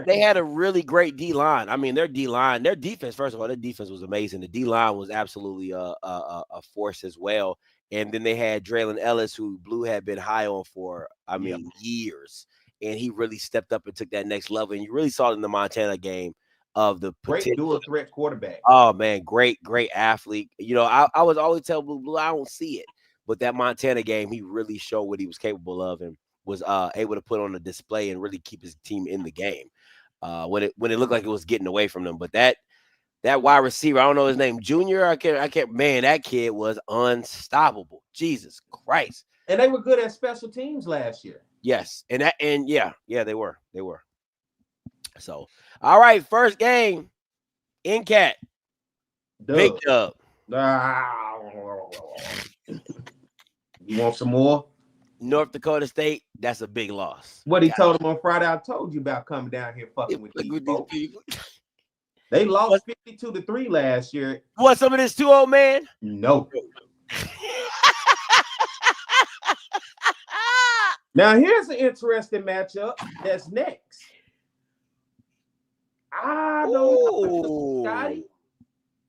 they had a really great D-line. I mean, their defense, first of all, their defense was amazing. The D-line was absolutely a force as well. And then they had Draylon Ellis, who Blue had been high on for, years. And he really stepped up and took that next level. And you really saw it in the Montana game of the great dual threat quarterback. Oh, man, great athlete. You know, I was always telling Blue, I don't see it. But that Montana game, he really showed what he was capable of and was able to put on a display and really keep his team in the game when it looked like it was getting away from them. But that wide receiver, I don't know his name, Junior. I can't. Man, that kid was unstoppable. Jesus Christ! And they were good at special teams last year. Yes, and yeah, they were. So, all right, first game, NCAT, big dub. You want some more? North Dakota State, that's a big loss. What he told him on Friday, I told you about coming down here fucking with these people. They lost 52-3 last year. What, some of this too, old man? No. Now, here's an interesting matchup that's next. I don't know, Scotty.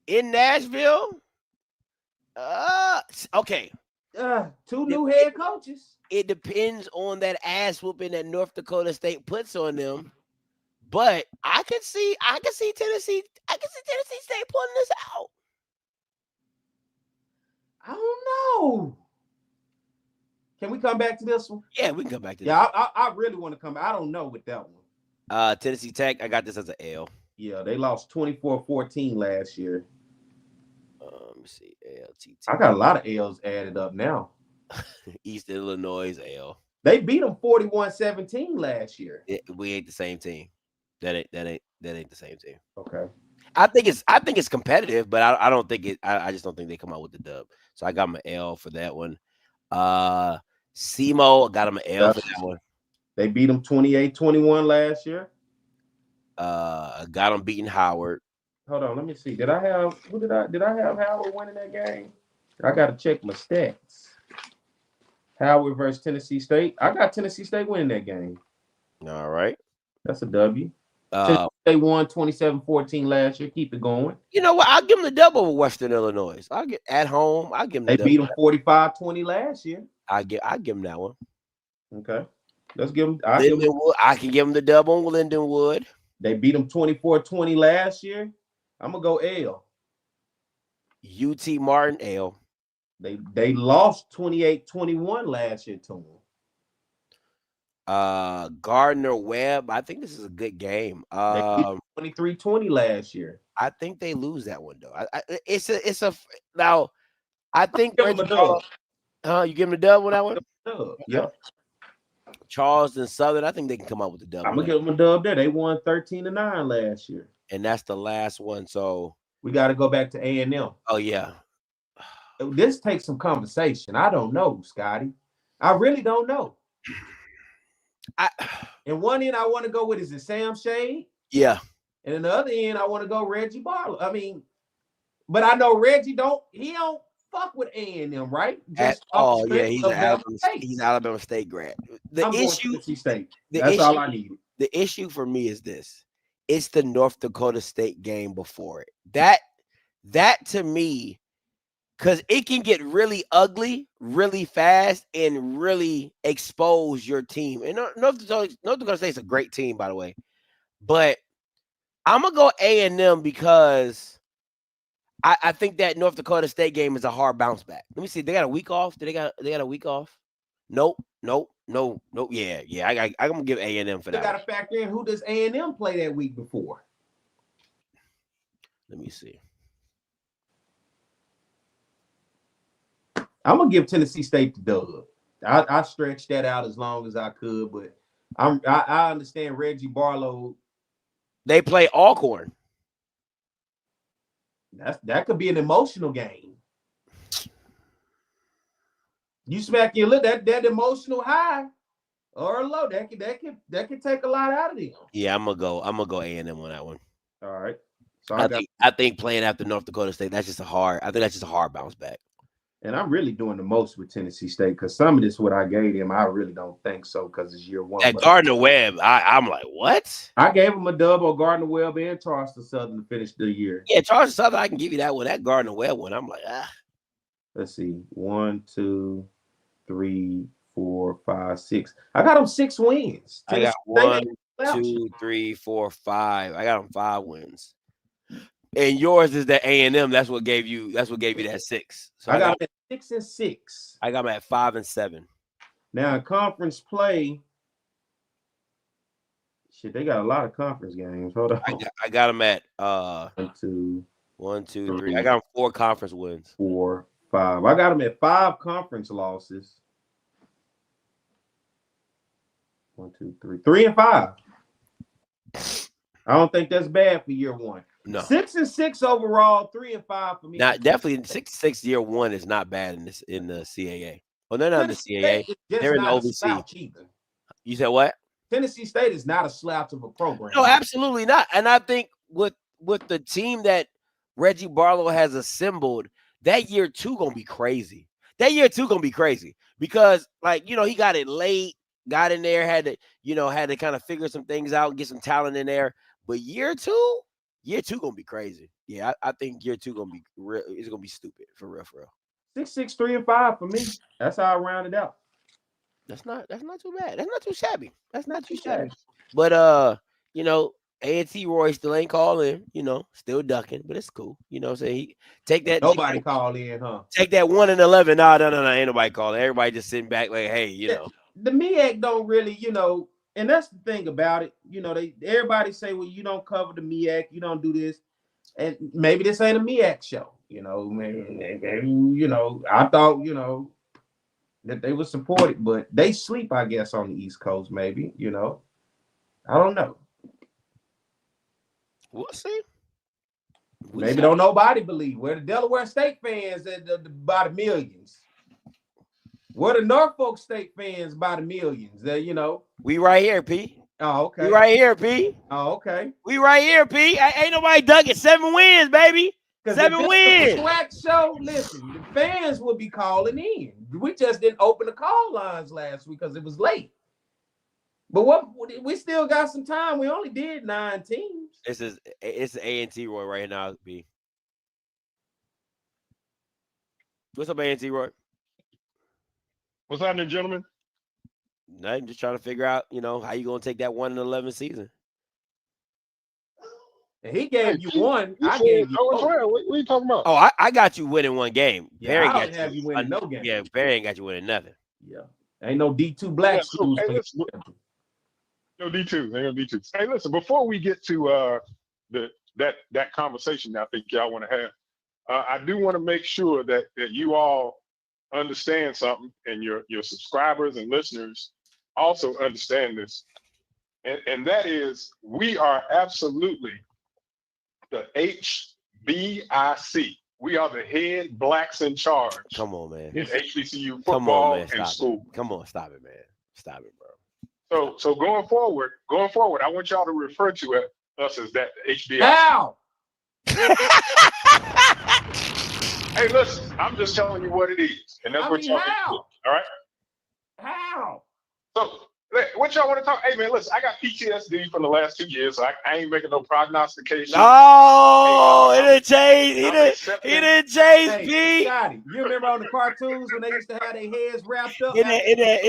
In Nashville? Okay. Two new head coaches. It depends on that ass whooping that North Dakota State puts on them. But I can see Tennessee State pulling this out. I don't know. Can we come back to this one? Yeah, we can come back to this. Yeah, I really want to come. I don't know with that one. Tennessee Tech, I got this as an L. Yeah, they lost 24-14 last year. Let me see. LTT. I got a lot of L's added up now. East Illinois L. They beat them 41-17 last year. We ain't the same team. That ain't the same team. Okay. I think it's competitive, but I don't think it. I just don't think they come out with the dub. So I got them an L for that one. SEMO, got them an L for that one. They beat them 28-21 last year. Got them beating Howard. Hold on, let me see. Did I have Howard winning that game? I got to check my stats. Howard versus Tennessee State. I got Tennessee State winning that game. All right. That's a W. Tennessee State won 27-14 last year. Keep it going. You know what? I'll give them the double with Western Illinois. I'll get at home. I'll give them They beat them 45-20 last year. I give them that one. Okay. Let's give them. I can give them the double on Lindenwood. They beat them 24-20 last year. I'm gonna go L. UT Martin L. They lost 28-21 last year to them. Gardner Webb. I think this is a good game. They beat 23-20 last year. I think they lose that one though. Now. I think give them a dub. You give them a dub on that one. Yeah. Charleston Southern. I think they can come out with the dub. I'm gonna give them a dub there. They won 13-9 last year. And that's the last one. So we got to go back to A&M. Oh yeah. This takes some conversation. I don't know, Scotty. I really don't know. And one end I want to go with is Sam Shade. Yeah. And in the other end, I want to go Reggie Barlow. I mean, but I know Reggie don't fuck with A&M, right? Yeah, he's Alabama State grad. That's all I need. The issue for me is this. It's the North Dakota State game before it. That to me, because it can get really ugly really fast and really expose your team. And North Dakota State's a great team, by the way. But I'm going to go A&M because I think that North Dakota State game is a hard bounce back. Let me see. They got a week off? They got a week off? Nope. Yeah. I'm gonna give A&M for that. They got to factor in who does A&M play that week before. Let me see. I'm gonna give Tennessee State the dub. I stretched that out as long as I could, but I understand Reggie Barlow. They play Alcorn. That could be an emotional game. You smack your lip, that emotional high or low, that could take a lot out of them. Yeah, I'm gonna go A&M on that one. All right. So I think playing after North Dakota State, that's just a hard bounce back. And I'm really doing the most with Tennessee State because some of this what I gave them, I really don't think so because it's year one. At Gardner Webb, I'm like, what? I gave them a dub on Gardner Webb and Charleston Southern to finish the year. Yeah, Charleston Southern, I can give you that one. That Gardner Webb one, I'm like, Let's see. 1, 2, 3, 4, 5, 6. I got them 6 wins. I got 1, 2, 3, 4, 5. I got them 5 wins. And yours is the A&M. That's what gave you that 6. So I got them at 6 and 6. I got them at 5 and 7. Now in conference play, shit, they got a lot of conference games. Hold on. I got them at 1, 2, 3. I got them 4 conference wins. 4, 5. I got them at 5 conference losses. 1, 2, 3. 3 and 5. I don't think that's bad for year one. No. 6 and 6 overall, 3 and 5 for me. Now, definitely 6 year one is not bad in the CAA. Well, they're not in the CAA. They're in the OVC. You said what? Tennessee State is not a slouch of a program. No, absolutely not. And I think with with the team that Reggie Barlow has assembled, that year 2 gonna be crazy. That year 2 gonna be crazy because, like, he got it late, got in there, had to kind of figure some things out, get some talent in there. But year two gonna be crazy. Yeah, I think year 2 gonna be real. It's gonna be stupid for real. 6, 6, 3, and 5 for me. That's how I rounded out. That's not too bad. That's not too shabby. That's not too shabby. shabby. But A&T Roy still ain't calling, still ducking, but it's cool. You know what I'm saying? Take that. Nobody call in, huh? Take that 1 and 11. No, ain't nobody calling. Everybody just sitting back like, hey, The MEAC don't really, and that's the thing about it. Everybody say, well, you don't cover the MEAC, you don't do this. And maybe this ain't a MEAC show. Maybe, I thought, that they would support it, but they sleep, I guess, on the East Coast, maybe, I don't know. We'll see. Maybe don't nobody believe. Where the Delaware State fans by the millions? Where the Norfolk State fans by the millions? We right here, P. Oh, okay. We right here, P. Oh, okay. We right here, P. Ain't nobody ducking. 7 wins, baby. 7 wins. Swag show. Listen, the fans will be calling in. We just didn't open the call lines last week because it was late. But we still got some time. We only did 9 teams. It's A&T Roy right now, B. What's up, A&T Roy? What's happening, gentlemen? Nothing. Just trying to figure out, how you gonna take that 1 and 11 season. And he gave you 1. I gave you 4. What are you talking about? Oh, I got you winning 1 game. Yeah, Barry I don't have you winning no game. Yeah, Barry ain't got you winning nothing. Yeah, ain't no D2 black schools. No D2. Ain't no D2. Hey, listen. Before we get to that conversation, I think y'all want to have, I do want to make sure that you all understand something, and your subscribers and listeners also understand this, and that is we are absolutely the HBIC. We are the head blacks in charge. Come on, man. In HBCU football and school. Come on, stop it, man. Stop it, bro. So going forward, I want y'all to refer to us as that HBIC. How? Hey, listen, I'm just telling you what it is, and that's what y'all how? do. All right. How? So what y'all want to talk? Hey, man, listen, I got PTSD from the last 2 years, so I ain't making no prognostication. Oh, it didn't change. He didn't change, P. Scotty, you remember on the cartoons when they used to have their heads wrapped up? In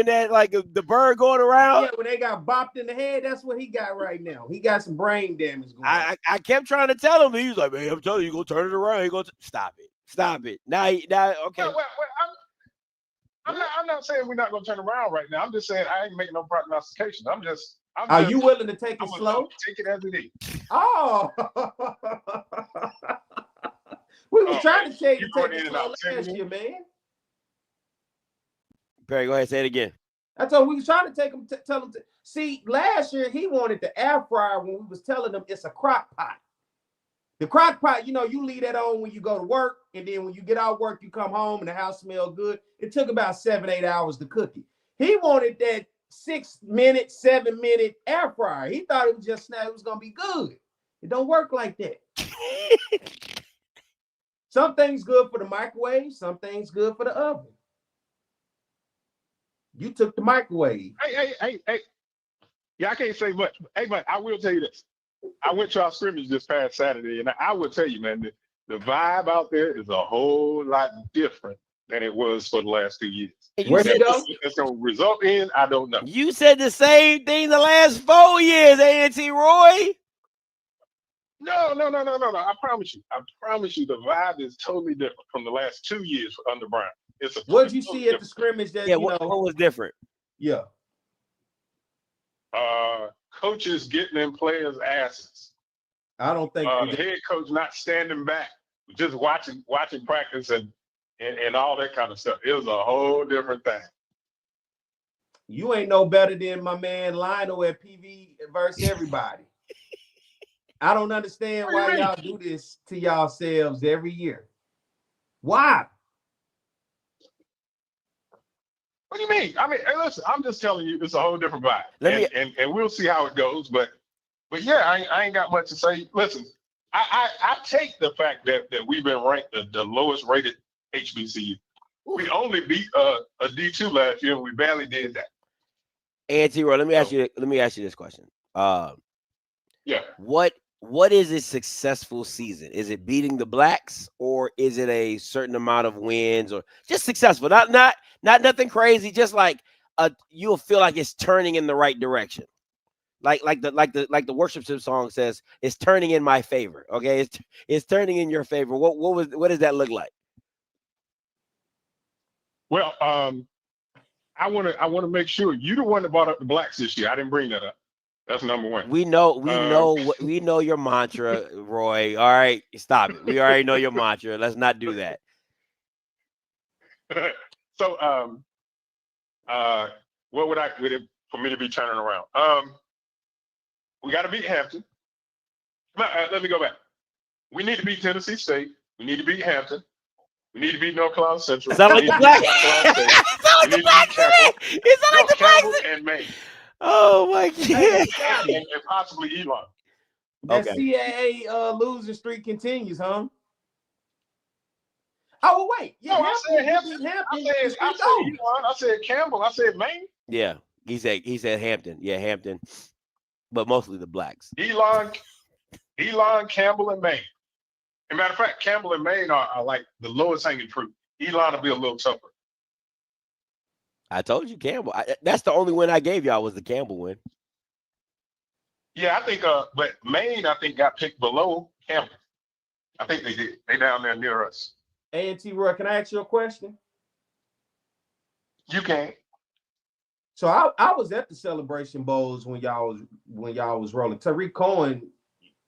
that like the bird going around? Yeah, when they got bopped in the head, that's what he got right now. He got some brain damage going on. I kept trying to tell him. He was like, man, I'm telling you, you're going to turn it around. You're going to stop it. Stop it. Now, okay. Well, I'm not saying we're not going to turn around right now. I'm just saying I ain't making no prognostication. Are you willing to take it slow? Take it as it is. Oh. We were trying to tell you to take it slow last year, man. Perry, go ahead. Say it again. I told him we was trying to tell him to. See, last year he wanted the air fryer when we was telling him it's a crock pot. The crock pot, you leave that on when you go to work, and then when you get out of work, you come home and the house smells good. It took about 7-8 hours to cook it. He wanted that 6-minute, 7-minute air fryer. He thought it was gonna be good. It don't work like that. Some things good for the microwave, some things good for the oven. You took the microwave. Hey. Yeah, I can't say much. Hey, but I will tell you this. I went to our scrimmage this past Saturday, and I will tell you, man, the vibe out there is a whole lot different than it was for the last 2 years. Where did it's going to result in, I don't know. You said the same thing the last 4 years, A&T Roy. No. I promise you, the vibe is totally different from the last 2 years under Brown. What did you see at the scrimmage that what was different? Yeah. Coaches getting in players' asses. I don't think the head coach not standing back, just watching practice and all that kind of stuff. It was a whole different thing. You ain't no better than my man Lionel at PV versus everybody. I don't understand why y'all do this to yourselves every year. Why? What do you mean? I mean, hey, listen, I'm just telling you, it's a whole different vibe. And we'll see how it goes. But yeah, I ain't got much to say. Listen, I take the fact that we've been ranked the lowest rated HBCU. We only beat a D2 last year, and we barely did that. And T-Roy, let me ask you this question. Yeah. What is a successful season? Is it beating the Blacks, or is it a certain amount of wins, or just successful? Not nothing crazy. Just like you'll feel like it's turning in the right direction. Like the worship song says, it's turning in my favor. Okay, it's turning in your favor. What does that look like? Well, I want to make sure you're the one that brought up the Blacks this year. I didn't bring that up. That's number one. We know your mantra, Roy. All right, stop it. We already know your mantra. Let's not do that. So, what would it for me to be turning around? We got to beat Hampton. Let me go back. We need to beat Tennessee State. We need to beat Hampton. We need to beat North Carolina Central. Sound like the Blacks. It's like the Blacks and Maine. Oh my God! And possibly Elon. That CAA losing streak continues, huh? Oh wait, yeah. No, I said Hampton. I said Elon. I said Campbell. I said Maine. Yeah, he said Hampton. Yeah, Hampton, but mostly the Blacks. Elon, Campbell, and Maine. As a matter of fact, Campbell and Maine are like the lowest hanging fruit. Elon will be a little tougher. I told you Campbell. That's the only win I gave y'all was the Campbell win. Yeah, I think. But Maine, I think, got picked below Campbell. I think they did. They down there near us. T-Roy, can I ask you a question? You can. So I was at the Celebration Bowls when y'all was rolling. Tariq Cohen,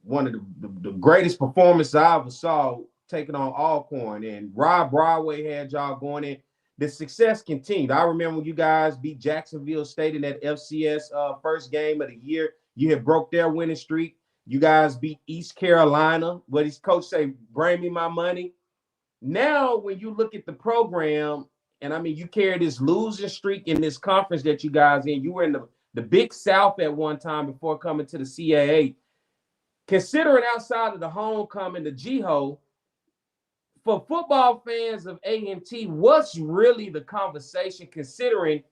one of the greatest performances I ever saw, taking on Alcorn, and Rob Broadway had y'all going in. The success continued. I remember when you guys beat Jacksonville State in that FCS first game of the year. You had broke their winning streak. You guys beat East Carolina. What his coach say, bring me my money. Now, when you look at the program, and I mean, you carry this losing streak in this conference that you guys in. You were in the Big South at one time before coming to the CAA. Considering outside of the homecoming, the GHO, for football fans of A&T, what's really the conversation, considering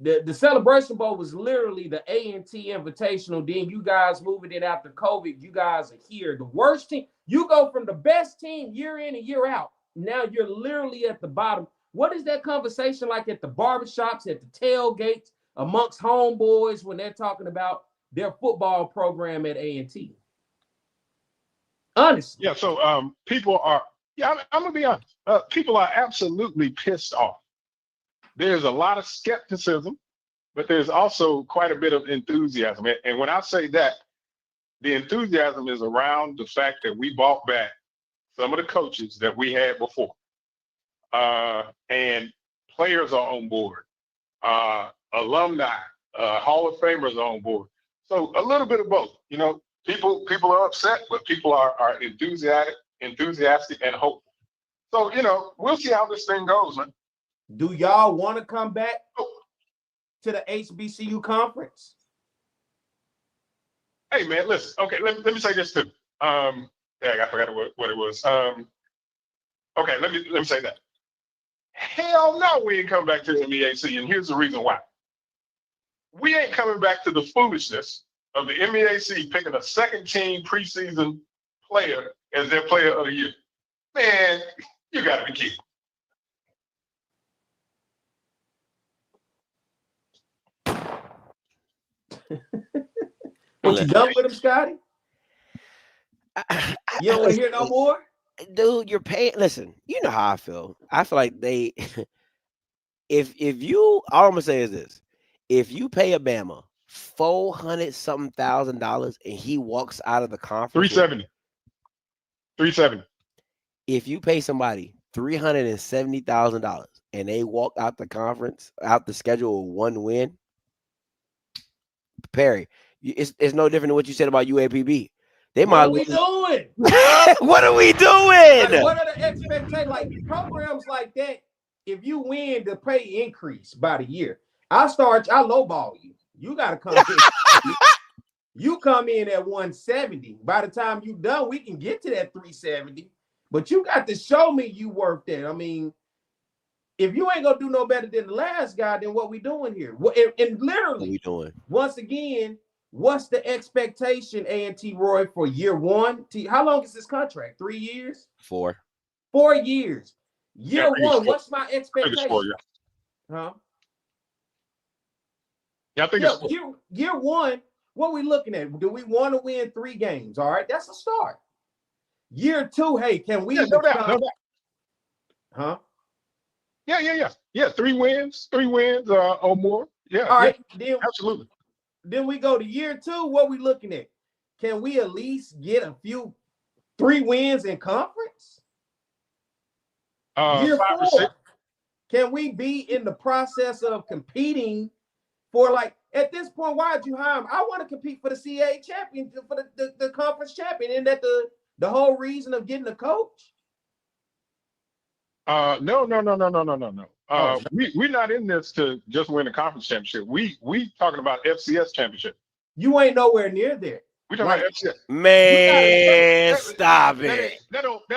the Celebration Bowl was literally the A&T Invitational, then you guys moving it after COVID, you guys are here. The worst team, you go from the best team year in and year out. Now you're literally at the bottom. What is that conversation like at the barbershops, at the tailgates, amongst homeboys when they're talking about their football program at A&T? Honestly. Yeah, so people are, I'm going to be honest. People are absolutely pissed off. There's a lot of skepticism, but there's also quite a bit of enthusiasm. And when I say that, the enthusiasm is around the fact that we brought back some of the coaches that we had before. And players are on board. Alumni, Hall of Famers are on board. So a little bit of both. You know, people are upset, but people are enthusiastic and hopeful. So, you know, we'll see how this thing goes, man. Do y'all want to come back to the HBCU conference? Hey, man, listen. Okay, let me say this too. I forgot what it was. Okay, let me say that. Hell no, we ain't coming back to the MEAC, and here's the reason why. We ain't coming back to the foolishness of the MEAC picking a second-team preseason player as their player of the year. Man, you got to be kidding. What, you done with him, Scotty? You don't want to hear no more? Dude, you're paying. Listen, you know how I feel. I feel like they, if you, all I'm gonna say is this: if you pay a Bama $400-something thousand and he walks out of the conference, $370. If you pay somebody $370,000 and they walk out the conference, out the schedule with one win, Perry, it's no different than what you said about UAPB. They what are we doing? What are we doing? Like, what are the expectations? Like programs like that, if you win, the pay increase by the year. I lowball you. You got to come in. You come in at 170. By the time you done, we can get to that 370. But you got to show me you worked that. I mean, if you ain't gonna do no better than the last guy, then what we doing here? And literally, once again, what's the expectation, A&T Roy, for year one? How long is this contract? 3 years? 4. 4 years. Year one, what's my I think it's 4, expectation? Huh? Yeah, I think it's 4. Year one, what we looking at? Do we want to win 3 games? All right, that's a start. Year 2, hey, can we? Yeah, no doubt. Huh? Yeah. 3 wins or more. Yeah. All right, yeah, absolutely. Then we go to year 2. What we looking at? Can we at least get a few 3 wins in conference? Year 4, can we be in the process of competing for, like, at this point, why'd you hire him? I want to compete for the CAA champion, for the conference champion. Isn't that the whole reason of getting a coach? No. We're not in this to just win the conference championship. We talking about FCS championship. You ain't nowhere near there. We talking about FCS. Man, stop it. That don't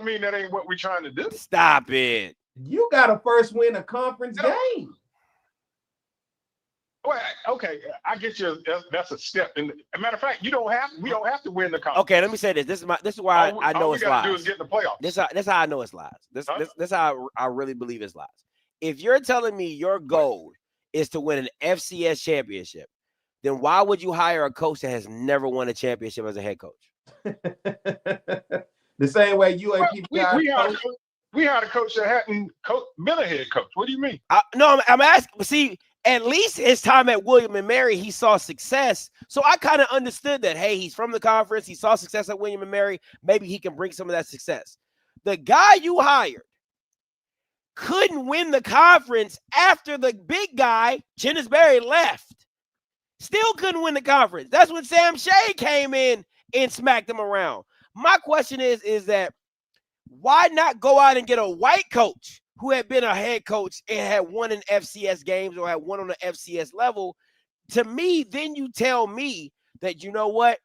mean that ain't what we're trying to do. Stop it. You got to first win a conference game. Well, okay, I get you. That's a step. As a matter of fact, we don't have to win the conference. Okay, let me say this. This is why I know it's lies. All we gotta do is get in the playoffs. This how I know it's lies. This how I really believe it's lies. If you're telling me your goal is to win an FCS championship, then why would you hire a coach that has never won a championship as a head coach? The same way UAP we had a coach that hadn't been a head coach. What do you mean? No, I'm asking. See, at least his time at William and Mary, he saw success. So I kind of understood that, hey, he's from the conference. He saw success at William and Mary. Maybe he can bring some of that success. The guy you hired couldn't win the conference after the big guy, Jennings Berry, left. Still couldn't win the conference. That's when Sam Shea came in and smacked him around. My question is that why not go out and get a white coach who had been a head coach and had won in FCS games or had won on the FCS level? To me, then you tell me that, you know what,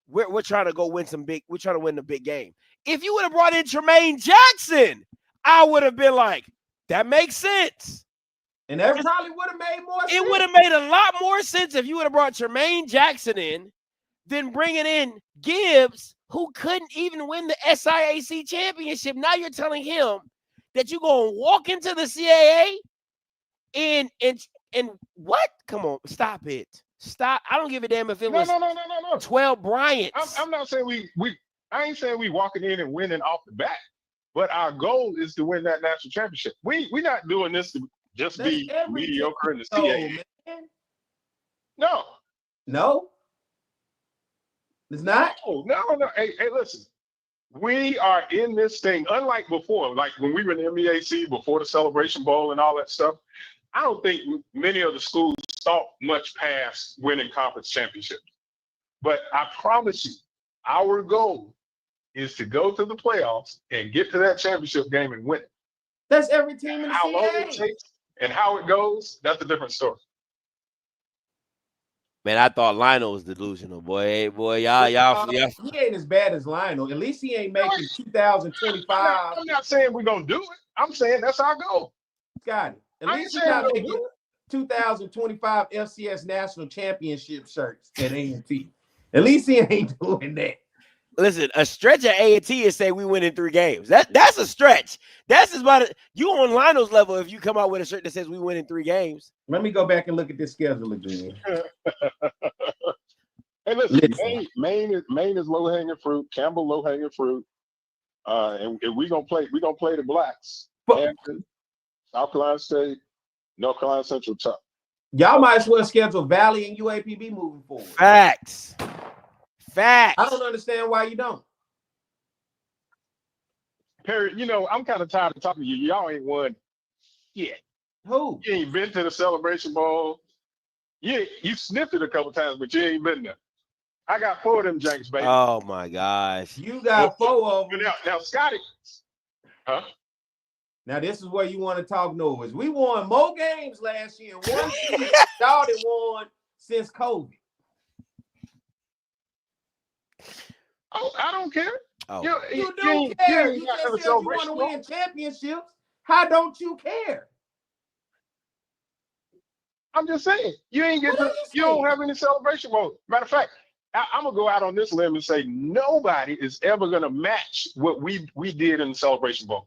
we're trying to go win we're trying to win the big game. If you would have brought in Tremaine Jackson, I would have been like, that makes sense. And that probably would have made more sense. It would have made a lot more sense if you would have brought Tremaine Jackson in than bringing in Gibbs, who couldn't even win the SIAC championship. Now you're telling him that you're going to walk into the CAA and what? Come on, stop it. Stop. I don't give a damn if it was no. 12 Bryants. I'm not saying I ain't saying we walking in and winning off the bat, but our goal is to win that national championship. We're not doing this to just be mediocre in the CAA. No. It's not? No. Hey, listen. We are in this thing, unlike before, like when we were in the MEAC, before the Celebration Bowl and all that stuff. I don't think many of the schools thought much past winning conference championships. But I promise you, our goal is to go to the playoffs and get to that championship game and win it. That's every team in the How CAA. long it takes and how it goes, that's a different story. Man, I thought Lionel was delusional, boy. Hey, boy, y'all. He ain't as bad as Lionel. At least he ain't making 2025. I'm not saying we're gonna do it. I'm saying that's our goal. Got it. At least he's not making 2025 FCS national championship shirts at A&T. At least he ain't doing that. Listen, a stretch at A&T is say we win in 3 games. That's a stretch. That's about it. You on Lionel's level if you come out with a shirt that says we win in 3 games. Let me go back and look at this schedule again. Hey, listen. Maine is low hanging fruit. Campbell low hanging fruit. And we gonna play the Blacks. Hampton, South Carolina State, North Carolina Central tough. Y'all might as well schedule Valley and UAPB moving forward. Facts. I don't understand why you don't. Perry, I'm kind of tired of talking to you. Y'all ain't won yet. Who? You ain't been to the Celebration Bowl. You sniffed it a couple times, but you ain't been there. I got 4 of them janks, baby. Oh my gosh. You got 4 of them. Now Scotty. Huh? Now this is where you want to talk noise. We won more games last year. One y'all done won since COVID. Oh, I don't care. Oh, You do care. You just said you want to win championships. How don't you care? I'm just saying, you ain't get you don't have any celebration mode. Matter of fact, I'm gonna go out on this limb and say nobody is ever gonna match what we did in the celebration mode,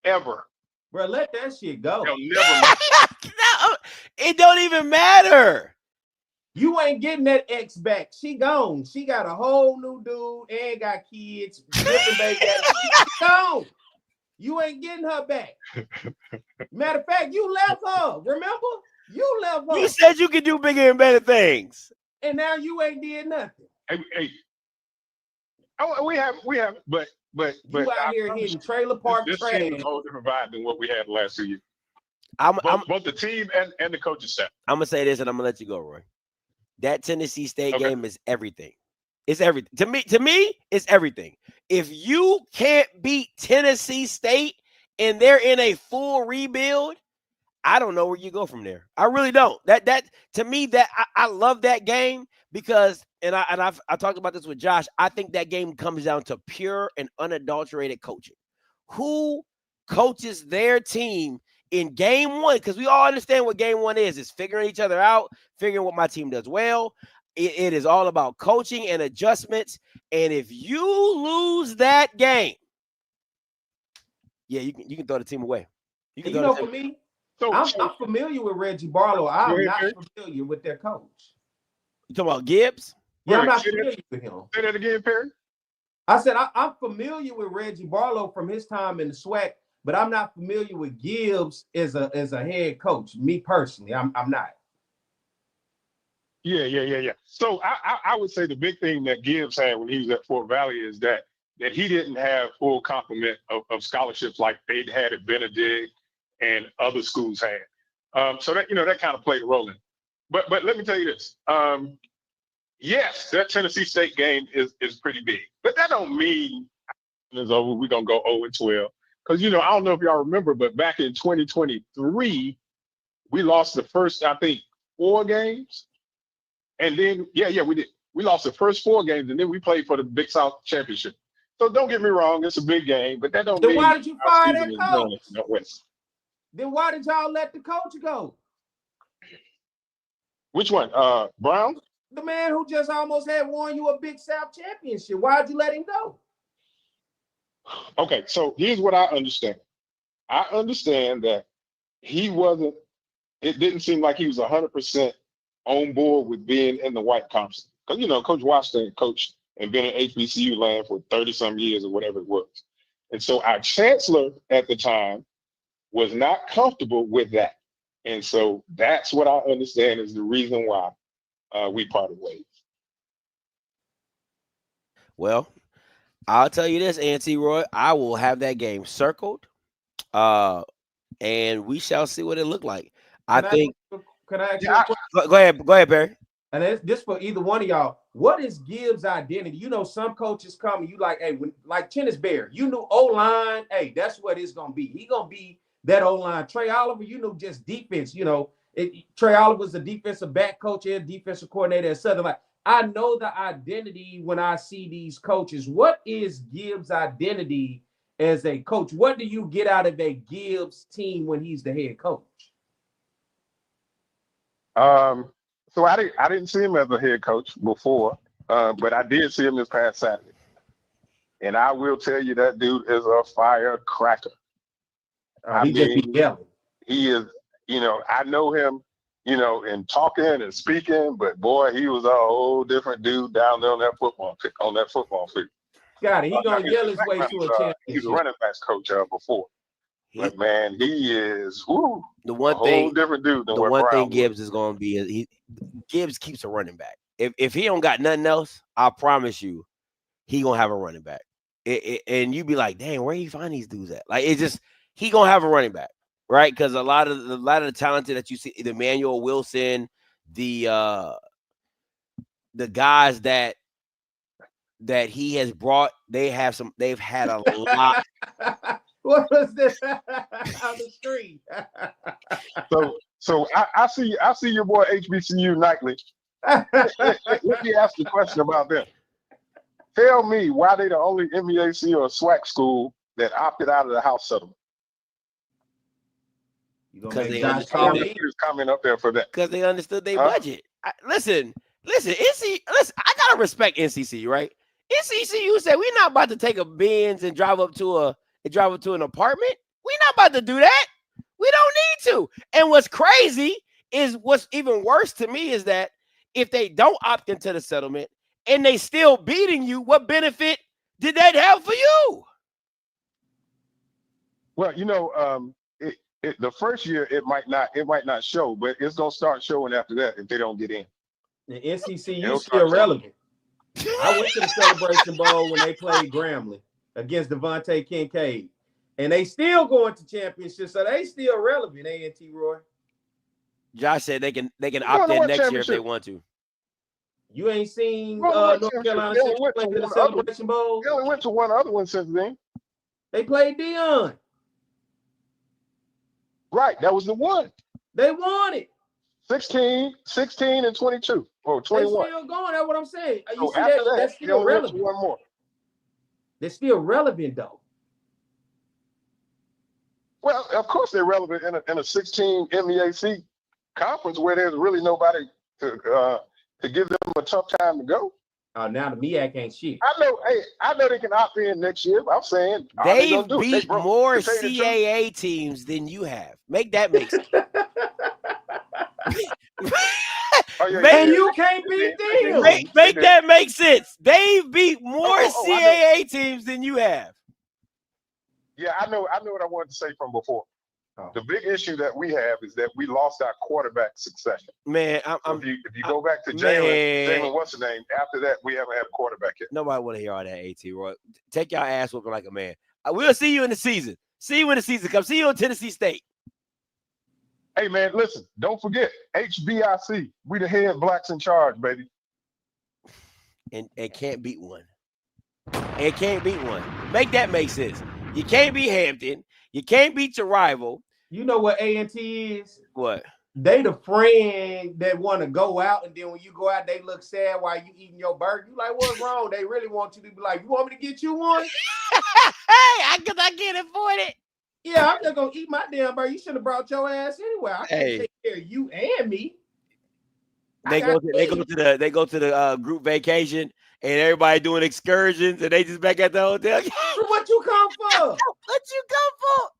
ever. Bro, let that shit go. They'll never match. no, it don't even matter. You ain't getting that ex back. She gone. She got a whole new dude and got kids. Different baby. She gone. You ain't getting her back. Matter of fact, you left her. Remember? You left her. You said you could do bigger and better things. And now you ain't did nothing. Hey. Oh, we have, but you out here hitting trailer park this trash. team is a whole different vibe than what we had the last 2 years. Both the team and the coaching staff. I'm gonna say this, and I'm gonna let you go, Roy. That Tennessee State game is everything. It's everything. To me, it's everything. If you can't beat Tennessee State and they're in a full rebuild, I don't know where you go from there. I really don't. That to me, that I love that game because, and I talked about this with Josh. I think that game comes down to pure and unadulterated coaching. Who coaches their team in game one? Because we all understand what game one is. It's figuring each other out, figuring what my team does well. It is all about coaching and adjustments. And if you lose that game, yeah, you can throw the team away. You know, for me, I'm familiar with Reggie Barlow. I'm not familiar with their coach. You talking about Gibbs? Yeah, I'm not familiar with him. Say that again, Perry. I said I'm familiar with Reggie Barlow from his time in the SWAC, but I'm not familiar with Gibbs as a head coach. Me personally, I'm not. Yeah. So I would say the big thing that Gibbs had when he was at Fort Valley is that he didn't have full complement of scholarships like they'd had at Benedict and other schools had. So that that kind of played a role in it. But let me tell you this. Yes, that Tennessee State game is pretty big, but that don't mean it's over. We're gonna go 0-12 because I don't know if y'all remember, but back in 2023, we lost the first 4 games, and then we did. We lost the first 4 games, and then we played for the Big South Championship. So don't get me wrong, it's a big game, but that don't mean. Then why did you fire that coach? No, then why did y'all let the coach go? Which one? Brown? The man who just almost had won you a Big South Championship. Why'd you let him go? Okay, so here's what I understand. I understand that he wasn't, it didn't seem like he was 100% on board with being in the white conference. Because, Coach Washington coached and been in HBCU land for 30-some years or whatever it was. And so our chancellor at the time was not comfortable with that. And so that's what I understand is the reason why we parted ways. Well, I'll tell you this, Auntie Roy, I will have that game circled, and we shall see what it looked like. Can I ask you go ahead, Barry. And it's this for either one of y'all. What is Gibbs' identity? Some coaches come and you like, hey, like Tennis Bear, you knew O-line, hey, that's what it's gonna be. He gonna be that O-line. Trey Oliver, just defense. Trey Oliver's the defensive back coach and defensive coordinator at Southern. Like, I know the identity when I see these coaches. What is Gibbs' identity as a coach? What do you get out of a Gibbs team when he's the head coach? So I didn't see him as a head coach before, but I did see him this past Saturday. And I will tell you that dude is a firecracker. He just be yelling. He is, I know him, in talking and speaking, but boy, he was a whole different dude down there on that football field. Got it. He gonna yell his way to a championship. He was a running backs coach before. But man, he is the one a whole thing different dude than the what one Brown thing Gibbs is going to be Gibbs keeps a running back. If he don't got nothing else, I promise you, he gonna have a running back. And you be like, dang, where you find these dudes at? Like, it's just he gonna have a running back, right? Because a lot of the talented that you see, the Emmanuel Wilson, the guys that he has brought, they've had a lot. What was this on the screen? So I see your boy HBCU nightly. Let me ask the question about them. Tell me why they the only MEAC or SWAC school that opted out of the house settlement. Because they Josh understand Collins comment up there for that. Because they understood their budget. Listen, I gotta respect NCCU, right? NCCU said we're not about to take a Benz and drive up to an apartment. We're not about to do that. We don't need to. And what's crazy is what's even worse to me is that if they don't opt into the settlement and they still beating you, what benefit did that have for you? Well, you know, the first year it might not show, but it's gonna start showing after that if they don't get in. The NCCU still relevant. I went to the Celebration Bowl when they played Grambling against Devontae Kincaid, and they still going to championship, so they still relevant. A&T Roy. Josh said they can opt in next year if they want to. You ain't seen North Carolina Central play to the Celebration Bowl? They only went to one other one since then. They played Dion. Right, that was the one. They won it. 16 and 22 or 21. They still going. That's what I'm saying. You So see after that, that's still relevant. One more. They're still relevant though. Well, of course they're relevant in a 16 MEAC conference where there's really nobody to give them a tough time to go. Now the MEAC ain't shit. I know they can opt in next year. I'm saying they beat more CAA teams than you have. Make that make sense. And you can't beat them. Make that make sense. They beat more CAA teams than you have. Yeah, I know what I wanted to say from before. The big issue that we have is that we lost our quarterback succession. Man, if you go back to Jalen, what's the name? After that, we haven't had a quarterback yet. Nobody want to hear all that, AT Roy. Take your ass whooping like a man. We'll see you in the season. See you when the season comes. See you in Tennessee State. Hey, man, listen. Don't forget, HBIC. We the head blacks in charge, baby. And can't beat one. And can't beat one. Make that make sense. You can't beat Hampton. You can't beat your rival. You know what A&T is? What? They the friend that want to go out, and then when you go out, they look sad while you eating your burger. You like, what's wrong? They really want you to be like, you want me to get you one? Hey, because I can't afford it. Yeah, I'm just gonna eat my damn burger. You should have brought your ass anywhere. I can't take care of you and me. They go to the group vacation, and everybody doing excursions, and they just back at the hotel. What you come for? What you come for?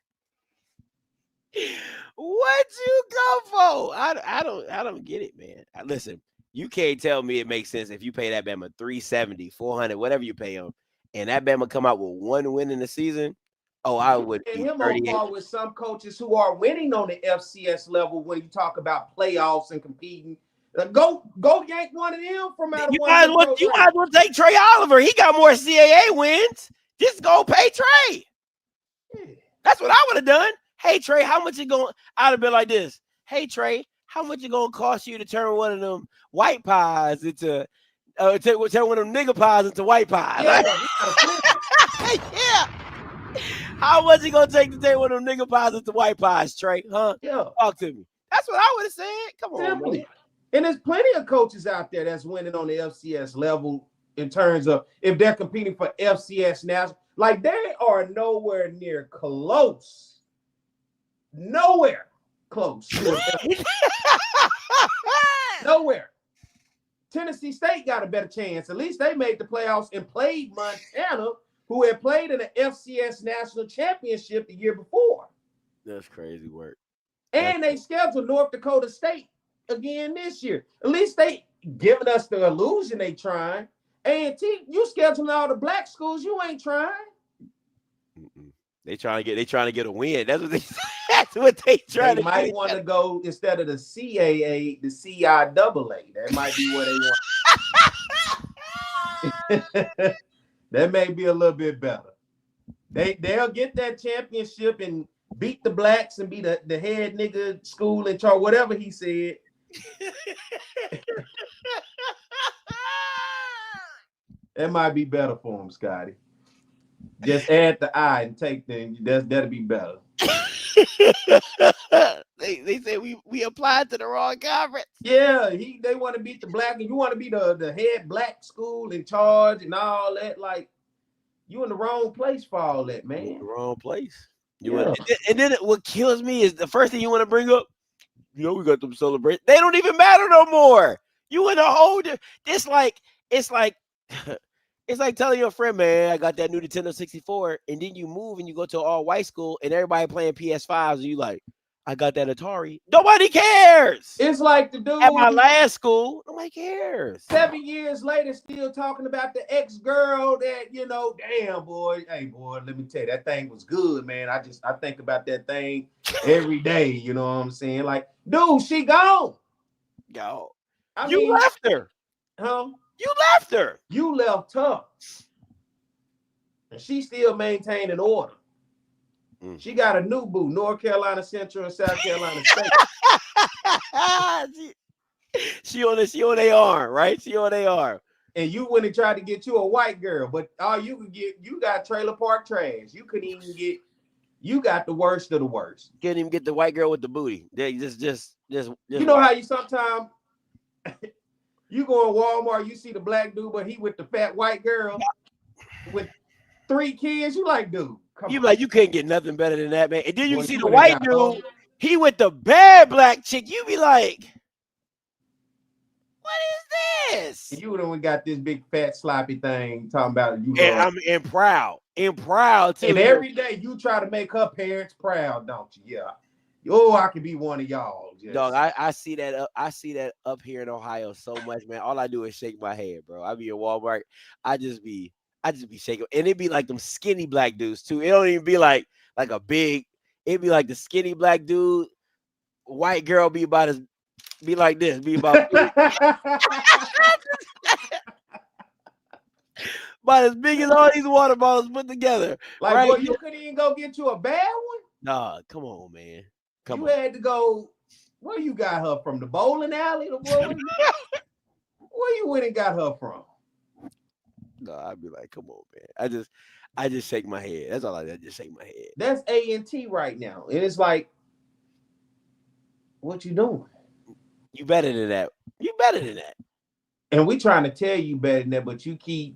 What you come for? I don't get it, man. Listen, you can't tell me it makes sense if you pay that Bama $370, $400, whatever you pay them, and that Bama come out with one win in the season. Oh, I would. And him on par with some coaches who are winning on the FCS level when you talk about playoffs and competing. Go yank one of them from out of one. You might as well take Trey Oliver. He got more CAA wins. Just go pay Trey. Yeah. That's what I would have done. Hey, Trey, how much it going? I'd have been like this. Hey, Trey, how much it going to cost you to turn one of them white pies into turn one of them nigger pies into white pies? Yeah. Yeah. How much it going to take to turn one of them nigger pies into white pies, Trey? Huh? Yeah. Talk to me. That's what I would have said. Come on, man. And there's plenty of coaches out there that's winning on the FCS level in terms of if they're competing for FCS national. Like, they are nowhere near close. Nowhere close. Nowhere. Tennessee State got a better chance. At least they made the playoffs and played Montana, who had played in the FCS national championship the year before. That's crazy work. And they scheduled North Dakota State again this year. At least they giving us the illusion they trying. A&T, you scheduling all the black schools, you ain't trying. They trying to get a win. That's what they trying to do. They might want to go instead of the CAA, the CIAA. That might be where they want. That may be a little bit better. They'll get that championship and beat the blacks and be the head nigga school in charge, whatever he said. That might be better for him, Scotty. Just add the I and take the that'll be better. They said we applied to the wrong conference. Yeah, they want to beat the black, and you want to be the head black school in charge and all that. Like, you in the wrong place for all that, man. In the wrong place. Yeah. And then what kills me is the first thing you want to bring up. You know, we got them celebrate. They don't even matter no more. You in a whole. It's like it's like telling your friend, man, I got that new Nintendo 64, and then you move and you go to an all-white school and everybody playing PS5s, and you like, I got that Atari. Nobody cares. It's like the dude at my last school. Nobody cares. 7 years later, still talking about the ex-girl that, damn, boy. Hey, boy, let me tell you, that thing was good, man. I think about that thing every day. You know what I'm saying? Like, dude, she gone. Yo, I you mean, left her. Huh? You left her. You left her. And she still maintaining order. She got a new boo, North Carolina Central and South Carolina State. she on their arm, right? She on their arm. And you went and tried to get you a white girl, but all you could get, you got trailer park trash. You couldn't even get, you got the worst of the worst. Couldn't even get the white girl with the booty. They just. You know how you sometimes you go in Walmart, you see the black dude, but he with the fat white girl with 3 kids. You like, dude. You like, you couldn't get nothing better than that, man. And then you see the white dude, he with the bad black chick. You be like, what is this? You done got this big fat sloppy thing talking about you. And proud too. And every day you try to make her parents proud, don't you? Yeah. Oh, I could be one of y'all. Yes. Dog, I see that up here in Ohio so much, man. All I do is shake my head, bro. I be in Walmart. I just be shaking, and it be like them skinny black dudes too. It don't even be like a big. It be like the skinny black dude. White girl be like this. Be about about as big as all these water bottles put together. Like, right? Boy, you couldn't even go get you a bad one. Nah, come on, man. You had to go. Where you got her from? The bowling alley? Where you went and got her from? No, I'd be like, come on, man. I just shake my head. That's all I do. I just shake my head. That's A&T right now. And it's like, what you doing? You better than that. You better than that. And we trying to tell you better than that, but you keep,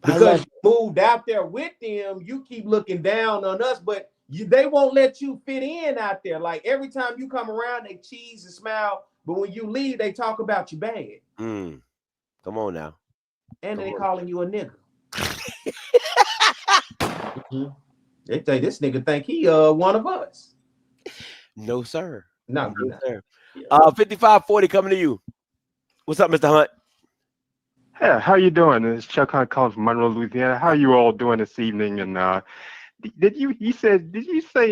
because you moved out there with them, you keep looking down on us, but they won't let you fit in out there. Like, every time you come around, they cheese and smile, but when you leave, they talk about you bad. Come on now. And they calling you a nigga. They think this nigga think he one of us. No, sir. No, sir. 5540 coming to you. What's up, Mr. Hunt? Yeah, how you doing? It's Chuck Hunt calling from Monroe, Louisiana. How are you all doing this evening? And did you say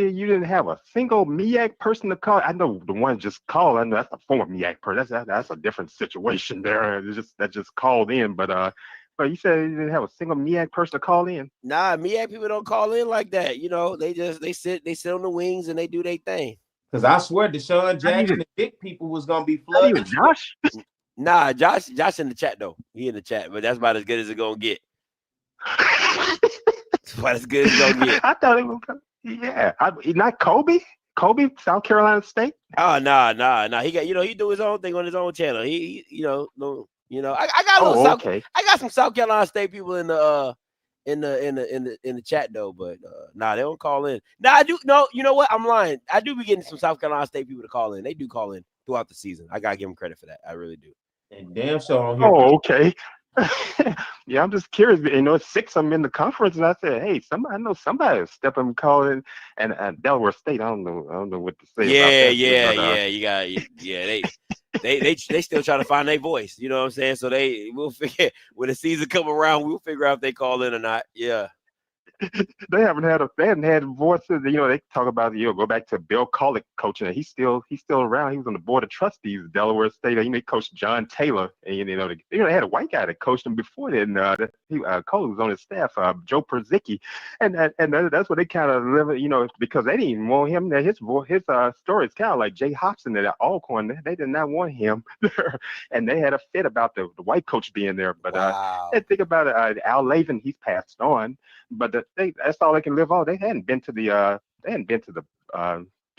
you didn't have a single MEAC person to call? I know the one just called. I know that's a former MEAC person. That's a different situation there. That just called in, but you said you didn't have a single MEAC person to call in. Nah, MEAC people don't call in like that. You know, they sit on the wings and they do their thing. Because I swear Deshaun Jackson and big people was gonna be flooded. Josh? Nah, Josh in the chat though. He in the chat, but that's about as good as it's gonna get. That's about as good as it's gonna get. I thought it was, yeah. Not Kobe. Kobe, South Carolina State. Oh, nah. He got, he do his own thing on his own channel. I got some South Carolina State people in the chat though, but they don't call in. I do. No, you know what? I'm lying. I do be getting some South Carolina State people to call in. They do call in throughout the season. I gotta give them credit for that. I really do. And damn sure on here. Oh, okay. Yeah, I'm just curious. 6 of them in the conference, and I said, "Hey, I know somebody is stepping calling." And Delaware State, I don't know what to say. They still trying to find their voice. You know what I'm saying? So we'll figure when the season come around, we'll figure out if they call in or not. Yeah. They hadn't had voices. They talk about go back to Bill Colick coaching. He's still around. He was on the board of trustees at Delaware State. He coached John Taylor, and they had a white guy that coached him before then. Cole was on his staff, Joe Perzicki, and that's what they kind of live. Because they didn't even want him. His story is kind of like Jay Hobson at Alcorn. They did not want him there, and they had a fit about the white coach being there. But and think about it. Al Lavin, he's passed on, but that's all they can live on. They hadn't been to the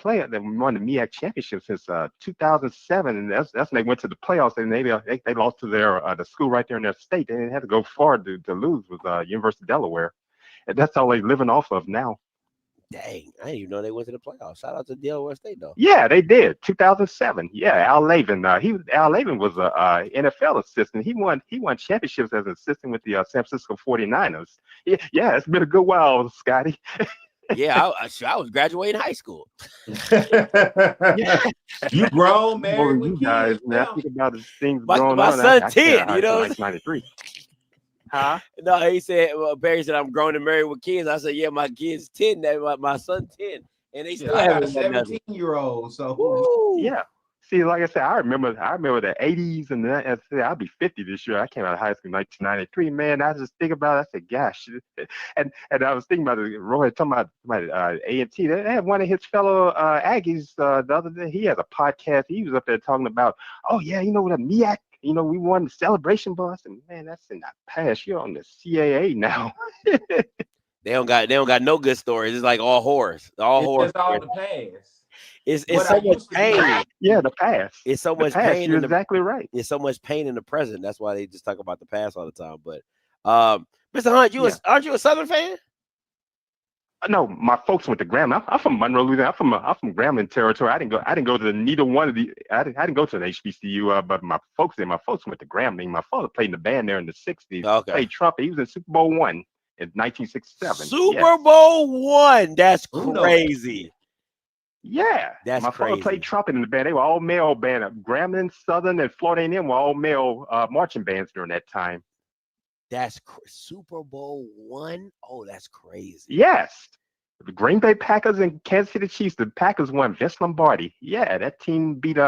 they won the MEAC championship since 2007, and that's when they went to the playoffs, and they lost to their the school right there in their state. They had to go far to lose with University of Delaware, and that's all they're living off of now. Dang, I didn't even know they went to the playoffs. Shout out to Delaware State though. Yeah, they did. 2007. Yeah, Al Lavin. Al Lavin was a NFL assistant. He won championships as an assistant with the San Francisco 49ers. Yeah, it's been a good while, Scotty. Yeah, I was graduating high school. You grown, married with you guys, kids man. now. I think about the things My going on. son I 10, you know. 1993. Huh? No, he said, Barry said, I'm grown and married with kids. I said, yeah, my kid's 10. My son 10. And they still I got a haven't done 17-year-old. So Woo. Yeah. See, like I said, I remember the 80s, and I'll be 50 this year. I came out of high school in 1993. Man, I just think about it. I said, gosh. And I was thinking about it. Roy talking about A&T. They had one of his fellow Aggies the other day. He has a podcast. He was up there talking about, oh, yeah, you know, with a MEAC, you know, we won the celebration bus. And, man, that's in the past. You're on the CAA now. They don't got no good stories. It's like all horrors. All horrors. It's all the past. It's so much pain. Yeah, the past. It's so much past, pain. You're exactly right. It's so much pain in the present. That's why they just talk about the past all the time. But Mr. Hunt, aren't you a Southern fan? No, my folks went to Grambling. I'm from Monroe, Louisiana. I'm from Grambling territory. I didn't go to neither one of the. I didn't go to an HBCU. But my folks did. My folks went to Grambling. My father played in the band there in the '60s. Okay. Played trumpet. He was in Super Bowl I in 1967. Super Bowl I. That's crazy. Yeah, that's my crazy. father played trumpet in the band. They were all male band. Grambling, Southern, and Florida A&M were all male marching bands during that time. That's Super Bowl I. Oh, that's crazy. Yes, the Green Bay Packers and Kansas City Chiefs. The Packers won. Vince Lombardi. Yeah, that team beat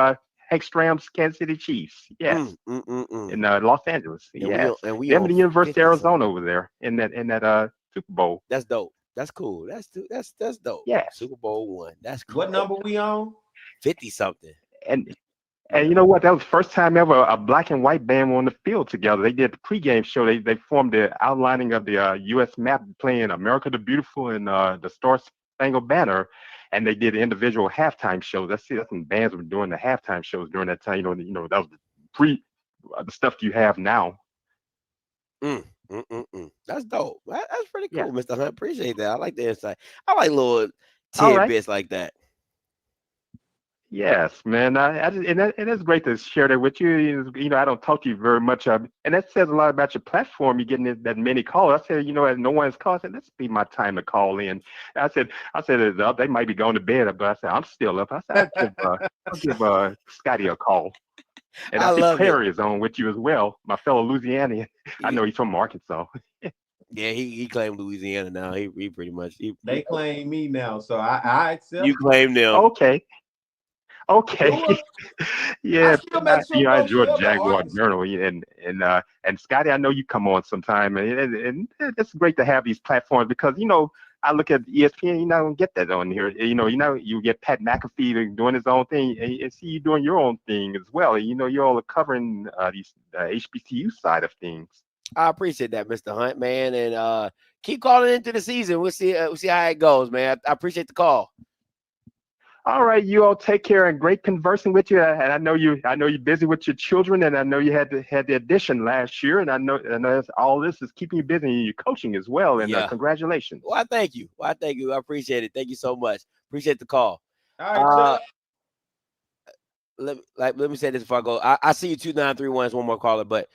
Hegstrom's Kansas City Chiefs. Yes, in Los Angeles. Yeah, and we them at the University of Arizona over there in that Super Bowl. That's dope. That's cool. That's dope. Yeah. Super Bowl I. That's cool. What number we on? 50 something. And you know what? That was the first time ever a black and white band were on the field together. They did the pregame show. They formed the outlining of the U.S. map, playing America the Beautiful and the Star Spangled Banner, and they did individual halftime shows. That's when bands were doing the halftime shows during that time. You know that was the stuff you have now. That's dope. That's pretty cool, Yeah. Mr. Hunt. Appreciate that. I like the insight. I like little tidbits like that. Yes, man. And it's great to share that with you. You know, I don't talk to you very much, and that says a lot about your platform. You're getting that many calls. I said, you know, as no one's called, I said, this be my time to call in. I said they might be going to bed, but I said I'm still up. I said I'll give Scotty a call. And I see Perry is on with you as well, my fellow Louisianian. I know he's from Arkansas. Yeah, he claimed Louisiana now. He pretty much they claim me now, so I accept. You claim them. Okay. Yeah, I enjoy Jaguar Journal, and Scotty, I know you come on sometime, and it's great to have these platforms because I look at ESPN, I don't get that on here. You get Pat McAfee doing his own thing, and see you doing your own thing as well. You all are covering these HBCU side of things. I appreciate that, Mr. Hunt, man, and keep calling into the season. We'll see how it goes, man. I appreciate the call. All right, you all take care, and great conversing with you. And I know you're busy with your children, and I know you had the audition last year, and I know all this is keeping you busy, and you're coaching as well. And congratulations. Well, I thank you. I appreciate it. Thank you so much. Appreciate the call. All right. Let me say this before I go. I see you 2931 is one more caller, but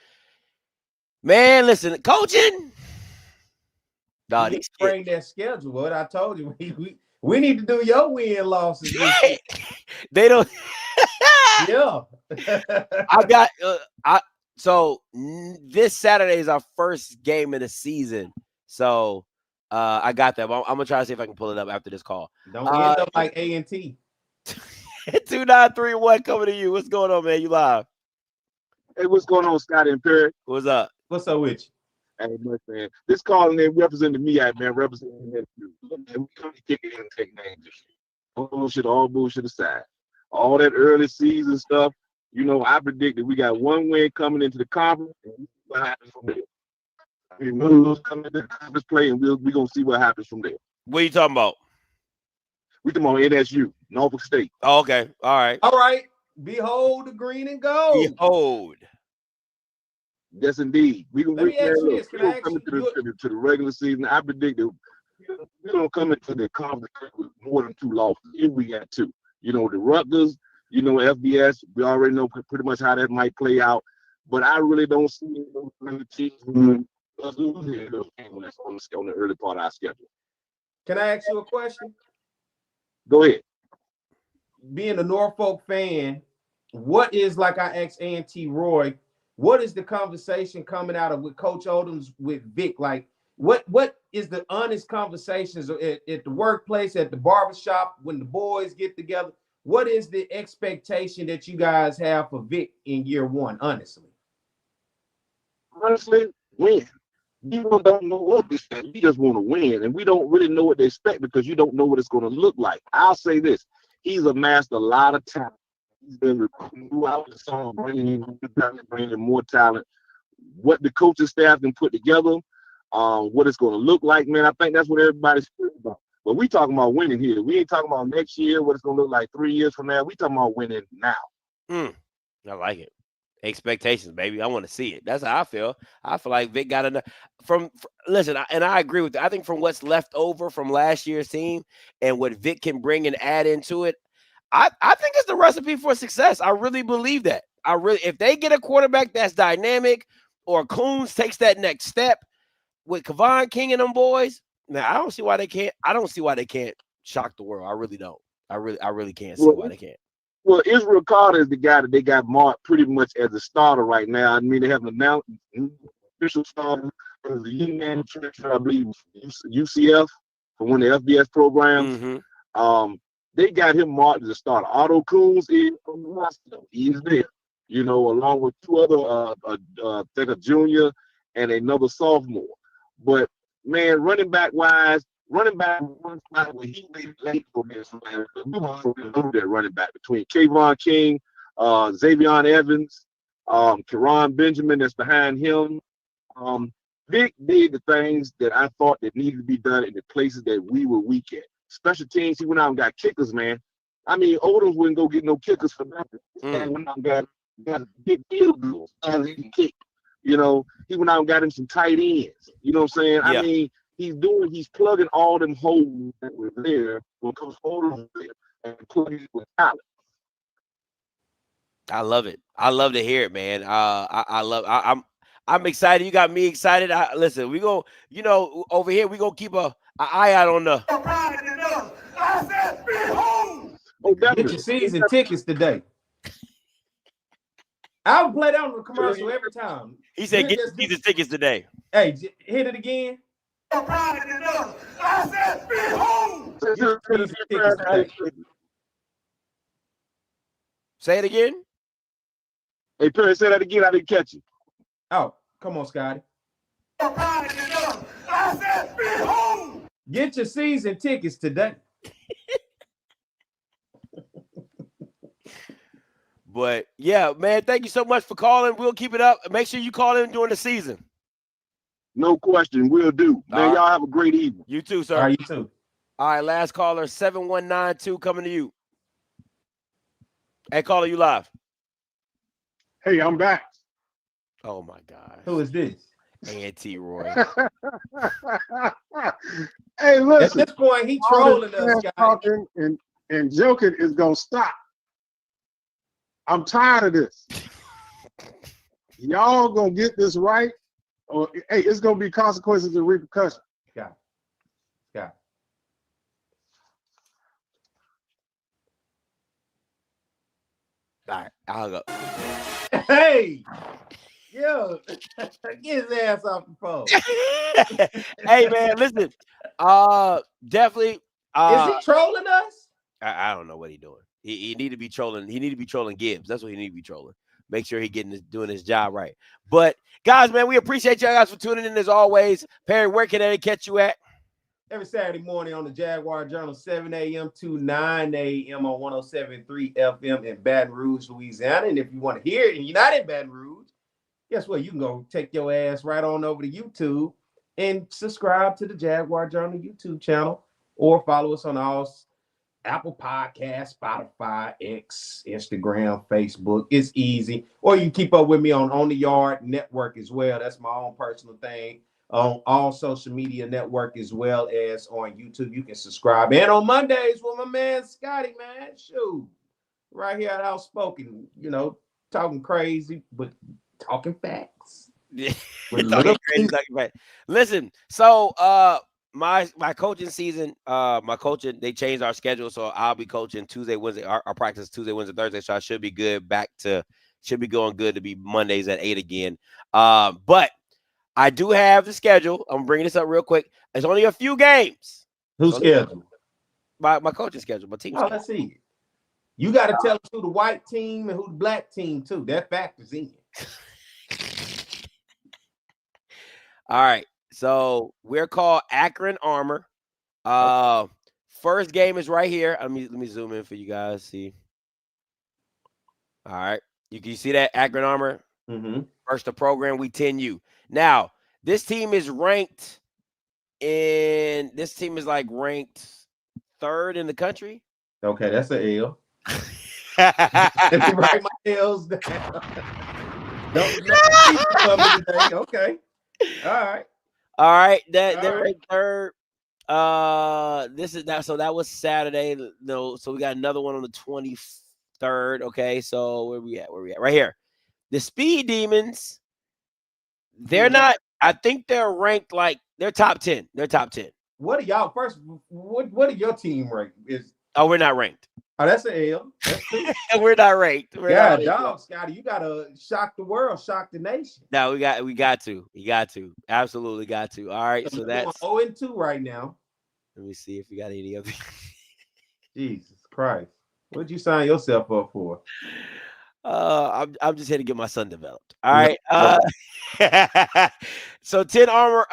man, listen, coaching. No, he's bring that schedule. What I told you, we need to do your win losses. They don't. Yeah. So this Saturday is our first game of the season. So I got that. I'm gonna try to see if I can pull it up after this call. Don't end up like A&T. 2931 coming to you. What's going on, man? You live? Hey, what's going on, Scotty and Perry? What's up? What's up with you? Hey, man. This calling in representing MEAC, man. Representing that. We come to kick it and take names. All bullshit aside. All that early season stuff, I predicted we got one win coming into the conference, and what happens from there. One of those coming into the conference play, and we're going to see what happens from there. What are you talking about? We talking about NSU, Norfolk State. Oh, okay. All right. All right. Behold the green and gold. Behold. Yes, indeed. We Let me ask you this. Can I ask come you? to the regular season. I predict that we don't come into the conference with more than 2 losses. If we got 2, the Rutgers, FBS. We already know pretty much how that might play out. But I really don't see those teams us losing those games on the early part of our schedule. Can I ask you a question? Go ahead. Being a Norfolk fan, what is, like I asked A&T Roy, what is the conversation coming out of with Coach Odoms with Vic? Like, what is the honest conversations at the workplace, at the barbershop, when the boys get together? What is the expectation that you guys have for Vic in year 1, honestly? Honestly, win. People don't know what to expect. We just want to win, and we don't really know what to expect because you don't know what it's going to look like. I'll say this. He's amassed a lot of talent. He's been recruiting throughout the summer, bringing in more talent. What the coaching staff can put together, what it's going to look like, man, I think that's what everybody's thinking about. But we talking about winning here. We ain't talking about next year, what it's going to look like 3 years from now. We talking about winning now. I like it. Expectations, baby. I want to see it. That's how I feel. I feel like Vic got enough listen, and I agree with that. I think from what's left over from last year's team and what Vic can bring and add into it, I think it's the recipe for success. I really believe that. If they get a quarterback that's dynamic, or Coons takes that next step with Kevon King and them boys, now I don't see why they can't. I don't see why they can't shock the world. I really don't. I really can't see why they can't. Well, Israel Carter is the guy that they got marked pretty much as a starter right now. I mean, they haven't announced official starter as a young man transfer, I believe, UCF for one of the FBS programs. They got him marked as a starter. Otto Coons is on the roster. He's there, along with 2 other, I think a junior and another sophomore. But, man, running back one spot where he made it late for this, man. We want to that running back between Kevon King, Xavion Evans, Karan Benjamin that's behind him. Vic did the things that I thought that needed to be done in the places that we were weak at. Special teams, he went out and got kickers, man. I mean, Odoms wouldn't go get no kickers for nothing. He went out and got big field goals as he can kick. He went out and got him some tight ends. You know what I'm saying? Yeah. I mean, he's plugging all them holes that were there when Coach Odoms was there and plugging with talent. I love it. I love to hear it, man. I'm excited. You got me excited. Listen, we go, over here, we gonna keep an eye out on the. Get your season tickets today. I'll play that on the commercial every time. He said, "Get your season tickets today." Hey, hit it again. Say it again. Hey, Perry, say that again. I didn't catch you. Oh, come on, Scotty. Get your season tickets today. But yeah, man, thank you so much for calling. We'll keep it up. Make sure you call in during the season. No question. We'll do. Man, y'all have a great evening. You too, sir. All right, you too. All right, last caller, 7192 coming to you. Hey, caller, you live. Hey, I'm back. Oh, my God. Who is this? A&T Roy. Hey, listen. At this point, he trolling us, guys. Talking and joking is going to stop. I'm tired of this. Y'all going to get this right, or hey, it's going to be consequences and repercussions. Yeah. All right, I'll go. Hey, yo, get his ass off the phone. Hey, man, listen. Definitely. Is he trolling us? I don't know what he's doing. He need to be trolling. He need to be trolling Gibbs. That's what he need to be trolling. Make sure he doing his job right. But guys, man, we appreciate y'all guys for tuning in as always. Perry, where can they catch you at? Every Saturday morning on the Jaguar Journal, 7 a.m. to 9 a.m. on 107.3 FM in Baton Rouge, Louisiana. And if you want to hear it and you're not in Baton Rouge, guess what? You can go take your ass right on over to YouTube and subscribe to the Jaguar Journal YouTube channel or follow us on all Apple Podcast, Spotify, X, Instagram, Facebook. It's easy. Or you can keep up with me on the Yard Network as well. That's my own personal thing. On all social media network as well as on YouTube. You can subscribe. And on Mondays with my man Scotty, man. Shoot. Right here at Outspoken, talking crazy, but talking facts. Yeah. Talking crazy, talking facts. Listen, so my coaching season, they changed our schedule, so I'll be coaching Tuesday, Wednesday. Our practice is Tuesday, Wednesday, Thursday, so I should be good. Should be going good to be Mondays at 8 again. But I do have the schedule. I'm bringing this up real quick. There's only a few games. Who's schedule? My coaching schedule. My team. Let's see it. You got to tell us who the white team and who the black team too. That factors in. All right. So we're called Akron Armor. First game is right here. Let me zoom in for you guys. See. All right. You can see that Akron Armor. Mm-hmm. First the program, we 10U. Now, this team is ranked ranked 3rd in the country. Okay, that's an L. Let me write my L's down. Okay. All right. They're ranked 3rd. So that was Saturday. No, so we got another one on the 23rd. Okay, so where we at? Right here. The Speed Demons, they're not, I think they're ranked they're top 10. They're top 10. What are y'all first? What are your team ranked? We're not ranked. Oh, that's an L. We're not ranked. Dog, Scotty, you gotta shock the world, shock the nation. No, we got to. You got to. Absolutely got to. All right. So that's 0-2 right now. Let me see if we got any of these. Jesus Christ. What'd you sign yourself up for? I'm just here to get my son developed. All right. So 10 Armor,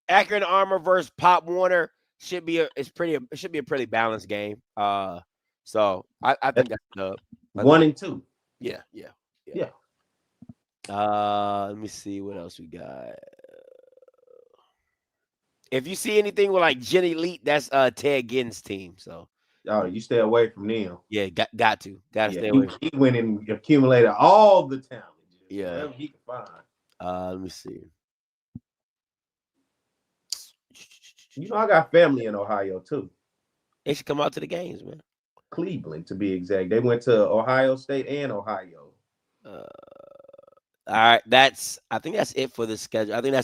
Akron Armor versus Pop Warner should be a pretty balanced game. So I think that's dub. 1-2. Yeah. Let me see what else we got. If you see anything with Jenny Elite, that's Ted Ginn's team. So you stay away from them. Yeah, got to stay away. He went and accumulated all the talent. Yeah, whatever he can find. Let me see. I got family in Ohio too. They should come out to the games, man. Cleveland, to be exact. They went to Ohio State and Ohio. All right, I think that's it for the schedule. I think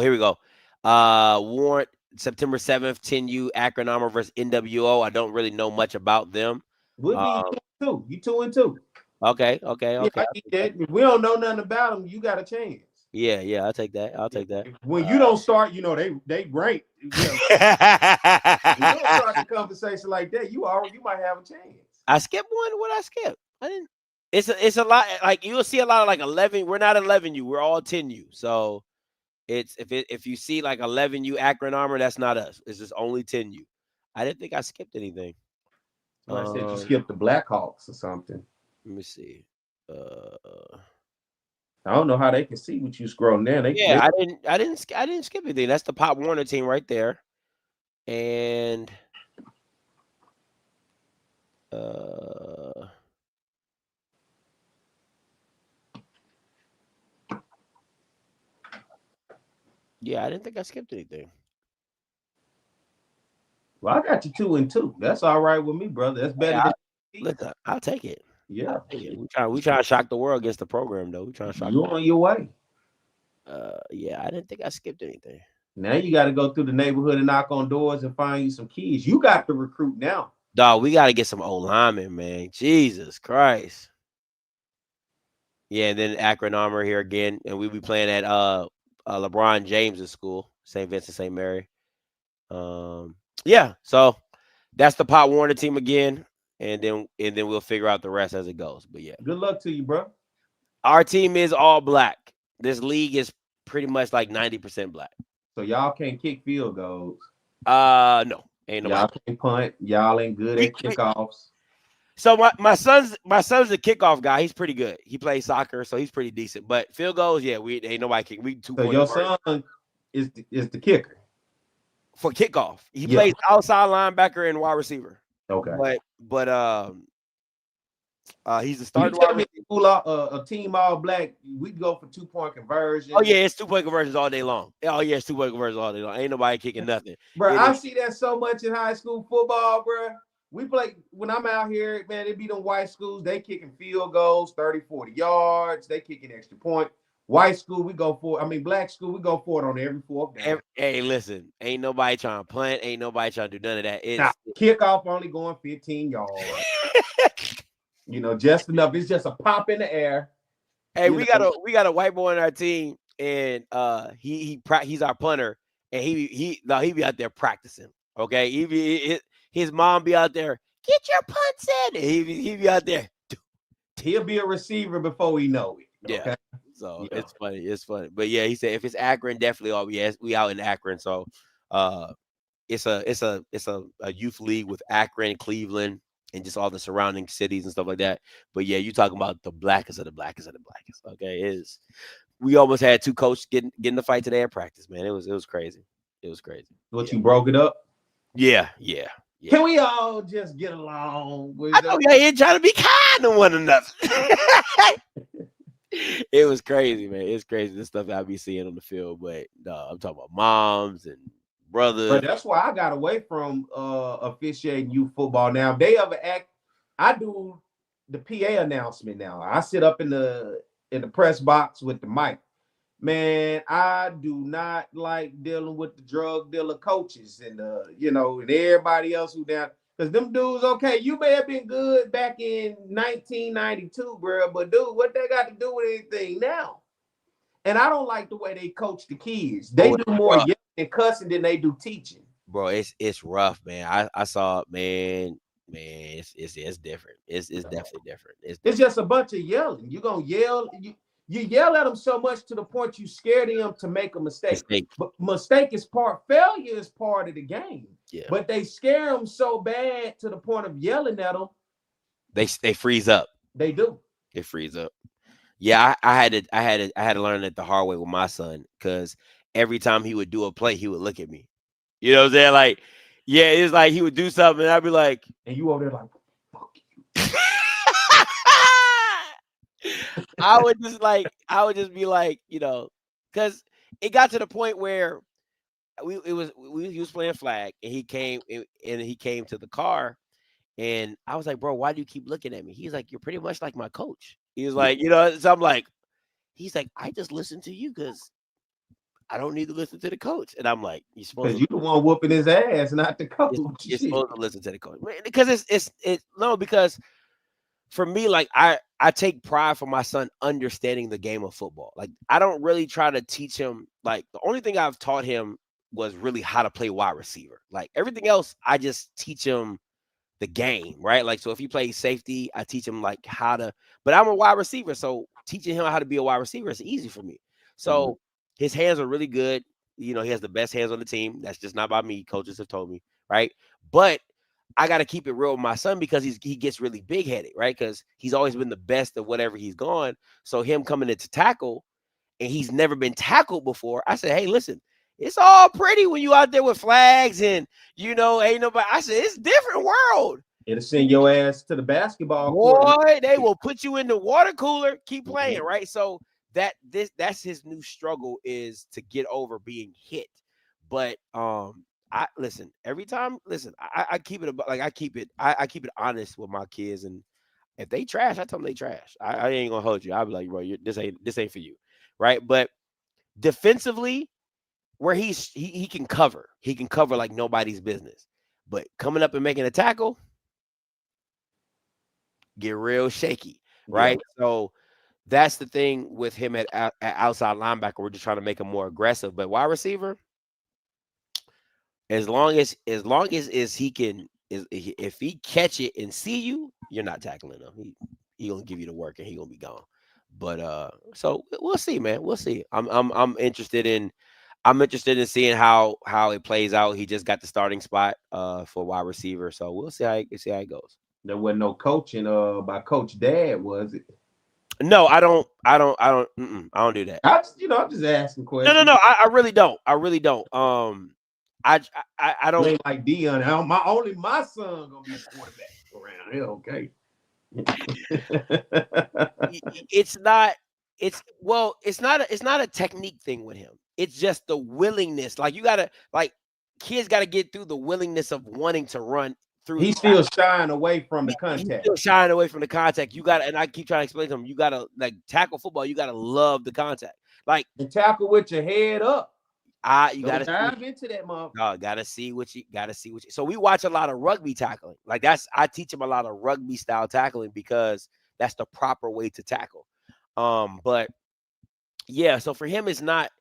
here we go. Warrant September 7th, 10U Akron Armor versus NWO. I don't really know much about them. We'll be 2-2. You 2-2. Okay. If we don't know nothing about them, you got a chance. Yeah, I'll take that. When you don't start, they rank. You don't start the conversation like that, you might have a chance. I skipped one. What I skip? I didn't. It's a lot. You'll see a lot of 11. We're not 11U. We're all 10U. So it's if you see 11U Akron Armor, that's not us. It's just only 10U. I didn't think I skipped anything. I said you skipped the Blackhawks or something. Let me see. I don't know how they can see what you scrolling down. I didn't skip anything. That's the Pop Warner team right there. And yeah, I didn't think I skipped anything. Well, I got you 2-2. That's all right with me, brother. That's better. Listen, I'll take it. Yeah, we trying to shock the world against the program, though. We trying to shock. You on your way? Yeah, I didn't think I skipped anything. Now you got to go through the neighborhood and knock on doors and find you some kids. You got to recruit now, dog. We got to get some old linemen, man. Jesus Christ. Yeah, and then Akron Armor here again, and we'll be playing at LeBron James's school, St. Vincent St. Mary. Yeah, so that's the Pop Warner team again. And then we'll figure out the rest as it goes. But yeah. Good luck to you, bro. Our team is all black. This league is pretty much 90% black. So y'all can't kick field goals. No. Ain't nobody. Y'all can't punt. Y'all ain't good at kickoffs. So my son's a kickoff guy. He's pretty good. He plays soccer, so he's pretty decent. But field goals, yeah, we ain't nobody kick. We 2 So your son is the kicker. For kickoff. He plays outside linebacker and wide receiver. Okay. But he's the You starting tell wide me receiver. a team all black, we go for 2-point conversion. Oh yeah, it's 2-point conversions all day long. Oh yeah, it's 2-point conversions all day long. Ain't nobody kicking nothing. Bro, It I is. see that so much in high school football, bro. We play when I'm out here, man. It be them white schools. They kicking field goals, 30, 40 yards. They kicking extra point. White school, we go for. I mean, black school, we go for it on every fourth down. Hey, listen, ain't nobody trying to punt. Ain't nobody trying to do none of that. Now, It's kickoff only going 15 yards. Just enough. It's just a pop in the air. Hey, we got a white boy on our team, and he's our punter, and he be out there practicing. Okay, his mom be out there, get your punts in. And he be out there. He'll be a receiver before we know it. Yeah. Okay? So it's funny. It's funny. But yeah, he said if it's Akron, definitely all we out in Akron. So it's a youth league with Akron, Cleveland, and just all the surrounding cities and stuff like that. But yeah, you talking about the blackest of the blackest of the blackest. Okay. We almost had two coaches getting the fight today at practice, man. It was crazy. It was crazy. What, you broke it up? Yeah. Can we all just get along? I know y'all here trying to be kind to one another. It was crazy, man. It's crazy, this stuff I be seeing on the field. But I'm talking about moms and brothers. But that's why I got away from officiating youth football. Now, if they ever act, I do the PA announcement now. I sit up in the press box with the mic. Man, I do not like dealing with the drug dealer coaches and and everybody else who down. Because them dudes, okay, you may have been good back in 1992, bro, but dude, what they got to do with anything now? And I don't like the way they coach the kids. They do more yelling and cussing than they do teaching. Bro, it's rough, man. I saw it, man. It's different. It's definitely different. It's just a bunch of yelling. You're gonna yell. You yell at them so much to the point you scare them to make a mistake. But failure is part of the game. Yeah. But they scare them so bad to the point of yelling at them. They freeze up. They do. They freeze up. Yeah, I had to learn it the hard way with my son, because every time he would do a play, he would look at me. You know what I'm saying? Like, yeah, it's like he would do something, and I'd be like, and you over there like, fuck you. I would just be like, because it got to the point where he was playing flag, and he came to the car, and I was like, bro, why do you keep looking at me? He's like, you're pretty much like my coach. He was like, so I'm like, he's like, I just listen to you because I don't need to listen to the coach. And I'm like, you're supposed to. Because you're the one whooping his ass, not the coach. You're supposed to listen to the coach. Because because for me, like I take pride for my son understanding the game of football. Like, I don't really try to teach him. Like, the only thing I've taught him was really how to play wide receiver. Like, everything else, I just teach him the game, right? Like, so if he plays safety, I teach him like how to, but I'm a wide receiver. So teaching him how to be a wide receiver is easy for me. So his hands are really good. He has the best hands on the team. That's just not by me. Coaches have told me, right? But I got to keep it real with my son, because he gets really big headed, right? Because he's always been the best of whatever he's gone. So him coming in to tackle, and he's never been tackled before. I said, hey, listen, it's all pretty when you out there with flags and, ain't nobody. I said, it's a different world. It'll send your ass to the basketball court. Boy, they will put you in the water cooler. Keep playing, right? So that's his new struggle, is to get over being hit. But I listen every time. Listen, I keep it like I keep it honest with my kids, and if they trash, I tell them they trash. I ain't gonna hold you. I'll be like, bro, this ain't for you, right? But defensively, where he can cover like nobody's business. But coming up and making a tackle, get real shaky, right? Yeah. So that's the thing with him at outside linebacker. We're just trying to make him more aggressive. But wide receiver, as long as he can, if he catch it and see you, you're not tackling him. He gonna give you the work, and he gonna be gone. But so we'll see, man. We'll see. I'm interested in seeing how it plays out. He just got the starting spot for wide receiver, so we'll see how it goes. There wasn't no coaching by Coach Dad, was it? No, I don't do that. I'm just asking questions. No, I really don't. I don't ain't like Dion. My son gonna be a quarterback around here. Okay. It's not a technique thing with him. It's just the willingness. Like you gotta kids gotta get through the willingness of wanting to run through. He's still shying away from the contact. He's still shying away from the contact. You gotta, and I keep trying to explain to him, you gotta like tackle football, you gotta love the contact. Like and tackle with your head up. You gotta dive into that motherfucker. No, gotta see what you. So we watch a lot of rugby tackling. Like I teach him a lot of rugby style tackling because that's the proper way to tackle. But yeah, so for him, it's not.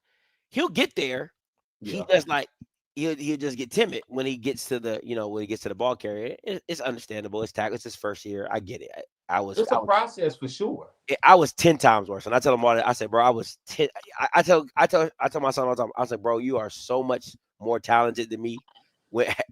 He'll get there. Yeah. He just like he'll just get timid when he gets to the ball carrier. It's understandable. It's tackle. It's his first year. I get it. It's a process for sure. I was 10 times worse. And I tell him all that. I said, bro, I was 10. I tell my son all the time. I said, bro, you are so much more talented than me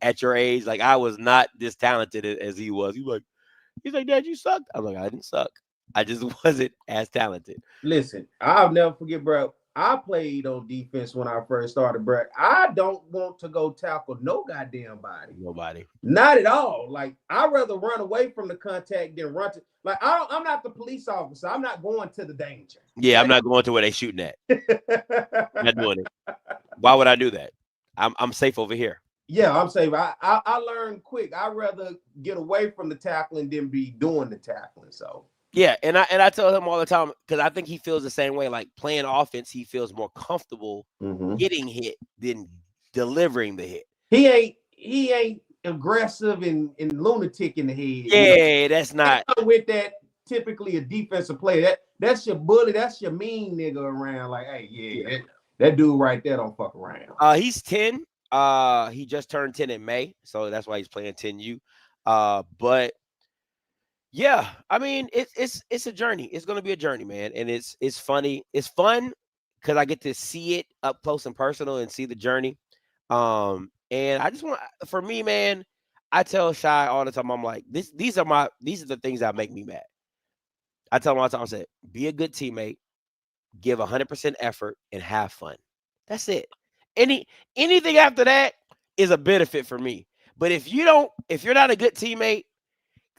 at your age. Like I was not this talented as he was. He's like, Dad, you sucked. I was like, I didn't suck. I just wasn't as talented. Listen, I'll never forget, bro. I played on defense when I first started, bro. I don't want to go tackle no goddamn body. Nobody. Not at all. Like, I'd rather run away from the contact than run to. Like, I'm not the police officer. I'm not going to the danger. Yeah, I'm not going to where they shooting at. I'm not doing it. Why would I do that? I'm safe over here. Yeah, I'm safe. I learned quick. I'd rather get away from the tackling than be doing the tackling. So. Yeah, and I tell him all the time because I think he feels the same way. Like playing offense, he feels more comfortable getting hit than delivering the hit. He ain't aggressive and lunatic in the head. Yeah, that's not with that. Typically, a defensive player that's your bully, that's your mean nigga around. Like, hey, that dude right there don't fuck around. He's 10. He just turned 10 in May, so that's why he's playing 10U. But. Yeah, I mean it's a journey. It's gonna be a journey, man, and it's funny. It's fun because I get to see it up close and personal and see the journey. And I just want, for me, man, I tell Shy all the time. I'm like, these are the things that make me mad. I tell him all the time. I said, be a good teammate, give 100% effort, and have fun. That's it. Anything after that is a benefit for me. But if you're not a good teammate.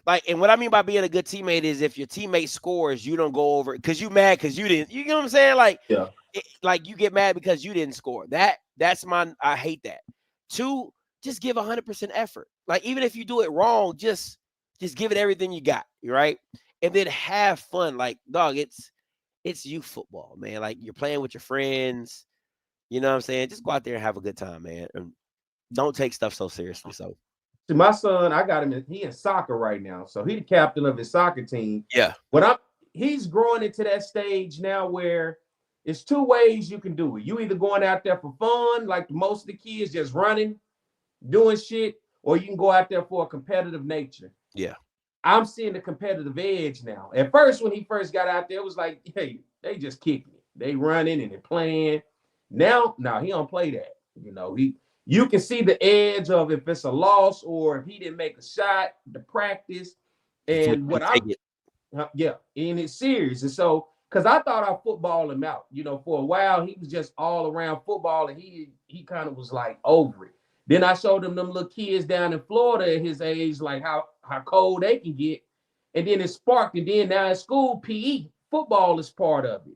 Like, and what I mean by being a good teammate is if your teammate scores, you don't go over because you mad because you didn't. You know what I'm saying? Like, yeah. Like you get mad because you didn't score. That's I hate that. 2, just give 100% effort. Like even if you do it wrong, just give it everything you got. Right, and then have fun. Like, dog, it's youth football, man. Like you're playing with your friends. You know what I'm saying? Just go out there and have a good time, man. And don't take stuff so seriously. So. See, my son, I got him. He in soccer right now, so he the captain of his soccer team. Yeah. He's growing into that stage now where it's 2 ways you can do it. You either going out there for fun, like most of the kids just running, doing shit, or you can go out there for a competitive nature. Yeah. I'm seeing the competitive edge now. At first, when he first got out there, it was like, hey, they just kicking it. They running and they playing. Now, he don't play that. You know, you can see the edge of if it's a loss or if he didn't make a shot, the practice, and and it's serious. And so, because I thought I footballed him out, for a while he was just all around football, and he kind of was like over it. Then I showed him them little kids down in Florida at his age, like how cold they can get, and then it sparked. And then now at school, PE football is part of it.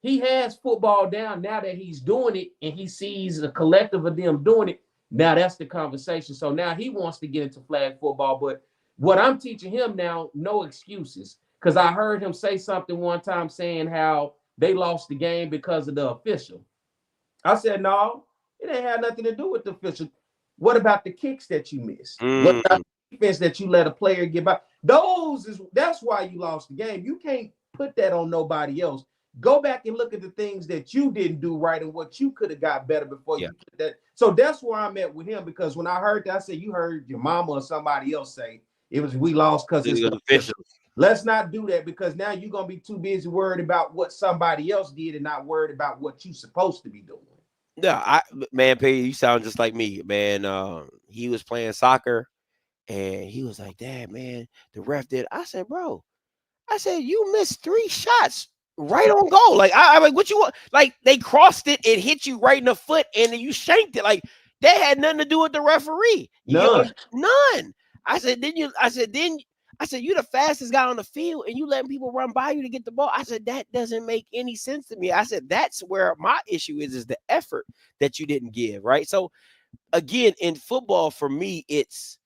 He has football down now that he's doing it, and he sees a collective of them doing it. Now that's the conversation. So now he wants to get into flag football. But what I'm teaching him now, no excuses. Because I heard him say something one time saying how they lost the game because of the official. I said, no, it ain't had nothing to do with the official. What about the kicks that you missed? What about the defense that you let a player get by? That's why you lost the game. You can't put that on nobody else. Go back and look at the things that you didn't do right and what you could have got better before you did that. So that's where I'm at with him, because when I heard that, I said, you heard your mama or somebody else say we lost because it's official. Let's not do that, because now you're going to be too busy worried about what somebody else did and not worried about what you're supposed to be doing. Yeah, man, Peggy, you sound just like me, man. He was playing soccer and he was like, Dad, man, the ref did. I said, bro, you missed 3 shots right on goal. Like, I'm like, what you want? Like, they crossed it, it hit you right in the foot, and then you shanked it. Like, That had nothing to do with the referee. None. None. I said, you the fastest guy on the field and you letting people run by you to get the ball. I said, that doesn't make any sense to me. I said, that's where my issue is the effort that you didn't give, right? So again, in football, for me, it's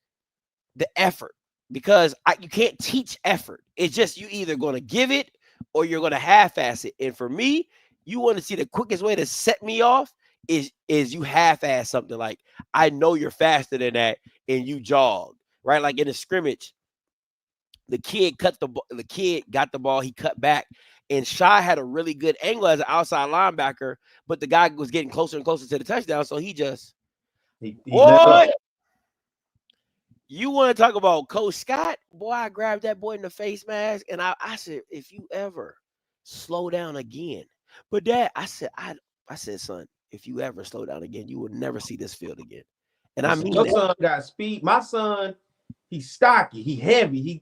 the effort, because you can't teach effort. It's just you either going to give it or you're going to half-ass it. And for me, you want to see the quickest way to set me off is you half-ass something. Like, I know you're faster than that and you jog, right? Like in a scrimmage, the kid got the ball, he cut back, and Shy had a really good angle as an outside linebacker, but the guy was getting closer and closer to the touchdown, so he just boy. You want to talk about Coach Scott? Boy, I grabbed that boy in the face mask, and I said, if you ever slow down again. But Dad, I said, son, if you ever slow down again, you will never see this field again. And I mean, your son got speed. My son, he's stocky, he heavy.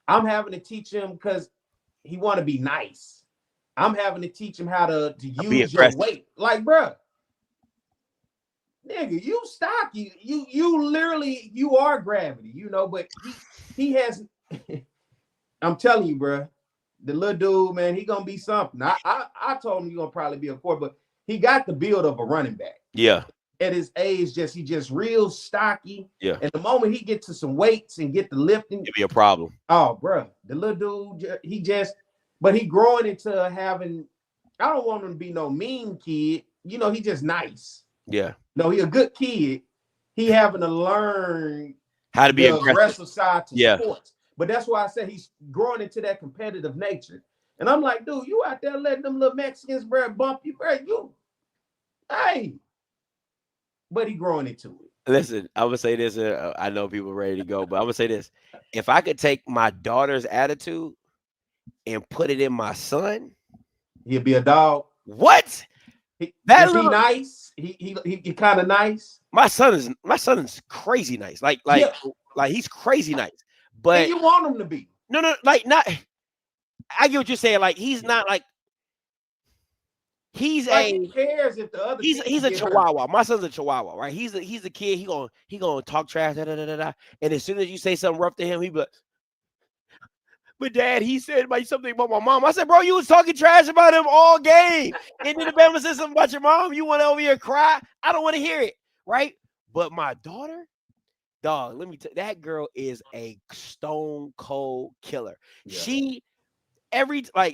I'm having to teach him because he want to be nice. I'm having to teach him how to use your weight. Like, bro, nigga, you stocky. You literally, you are gravity, but he has, I'm telling you, bro, the little dude, man, he gonna be something. I told him he gonna probably be a quarterback, but he got the build of a running back. Yeah. At his age, he just real stocky. Yeah. And the moment he get to some weights and get the lifting, it'd be a problem. Oh, bro, the little dude, but he growing into having. I don't want him to be no mean kid. He just nice. Yeah. No, he a good kid. He having to learn how to be aggressive side to sports. But that's why I said he's growing into that competitive nature. And I'm like, dude, you out there letting them little Mexicans, bro, bump you, bro. Hey. But he growing into it. Listen, I'm gonna say this. I know people are ready to go, but I'm gonna say this: if I could take my daughter's attitude and put it in my son, he'll be a dog. What? He nice? He kind of nice. My son is crazy nice. Like he's crazy nice. But and you want him to be? No, like not. I get what you're saying. Like he's not like. He cares if the other. He's a Chihuahua. My son's a Chihuahua, right? He's a kid. He gonna talk trash, and as soon as you say something rough to him, he be like, but Dad, he said something about my mom. I said, bro, you was talking trash about him all game, and then the Bama said something about your mom. You want to over here cry? I don't want to hear it, right? But my daughter, dog, let me tell you, that girl is a stone cold killer. Yeah.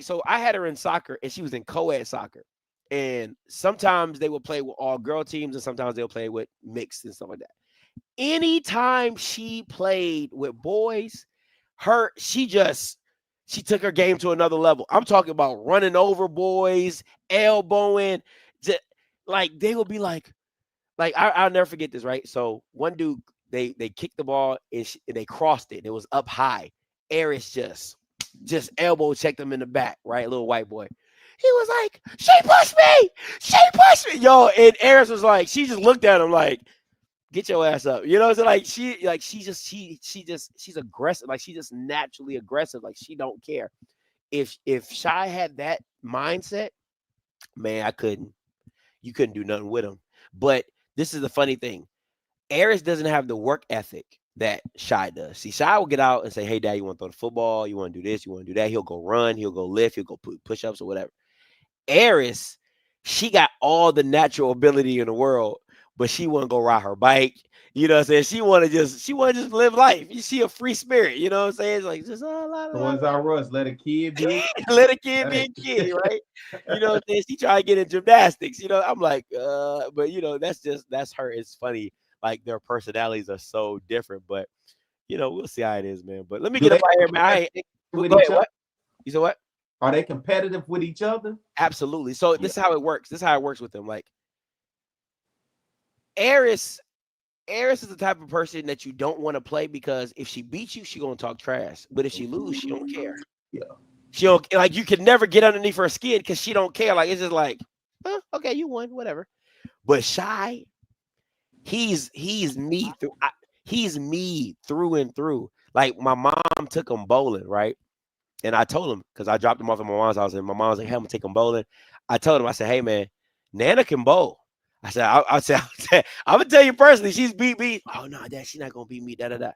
So I had her in soccer, and she was in co-ed soccer. And sometimes they will play with all girl teams, and sometimes they'll play with mixed and stuff like that. Anytime she played with boys, she took her game to another level. I'm talking about running over boys, elbowing, like they will be like I'll never forget this, right? So one dude, they kicked the ball and they crossed it. And it was up high. Eris just elbow checked him in the back, right? Little white boy. He was like, she pushed me. Yo, and Eris was like, she just looked at him like, get your ass up. You know, so like she's aggressive. Like she's just naturally aggressive. Like she don't care. If Shy had that mindset, man, you couldn't do nothing with him. But this is the funny thing. Eris doesn't have the work ethic that Shy does. See, Shy will get out and say, hey, Dad, you want to throw the football? You want to do this? You want to do that? He'll go run. He'll go lift. He'll go put push-ups or whatever. Eris, she got all the natural ability in the world, but she want to go ride her bike. You know what I'm saying? She want to just live life. She a free spirit. You know what I'm saying? It's like just a lot of ones are Russ. Let a kid be. Let a kid be a kid, right? You know what I'm saying? She try to get in gymnastics. You know, I'm like, but you know, that's her. It's funny. Like their personalities are so different, but you know, we'll see how it is, man. But let me get up out here, man. What? You said what? Are they competitive with each other? Absolutely. So this is how it works. This is how it works with them. Like Eris is the type of person that you don't want to play because if she beats you, she's gonna talk trash. But if she loses, she don't care. Yeah. She don't like you can never get underneath her skin because she don't care. Like it's just like, okay, you won, whatever. But Shy, he's me through and through. Like my mom took him bowling, right? And I told him, because I dropped him off at my mom's house, and my mom was like, hey, I'm gonna take him bowling. I told him, I said, hey man, Nana can bowl. I said, I'm gonna tell you personally, she's beat me. Oh no, Dad, she's not gonna beat me. Da da da.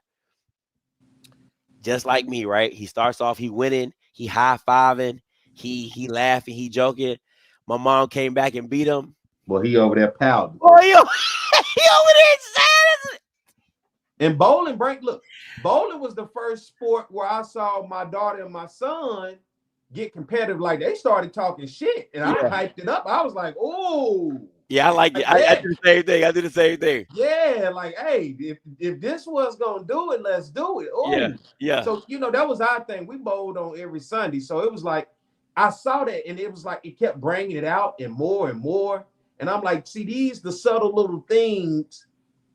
Just like me, right? He starts off, he winning, he high-fiving, he laughing, he joking. My mom came back and beat him. Well, he over there pouting. Oh, he over there sad. And bowling bowling was the first sport where I saw my daughter and my son get competitive. Like they started talking shit, and I hyped it up. I was like, "Oh, yeah, I like it. I do the same thing. I do the same thing. Yeah, like, hey, if this was gonna do it, let's do it. Ooh. Yeah. So that was our thing. We bowled on every Sunday, so it was like I saw that, and it was like it kept bringing it out and more and more. And I'm like, see, these the subtle little things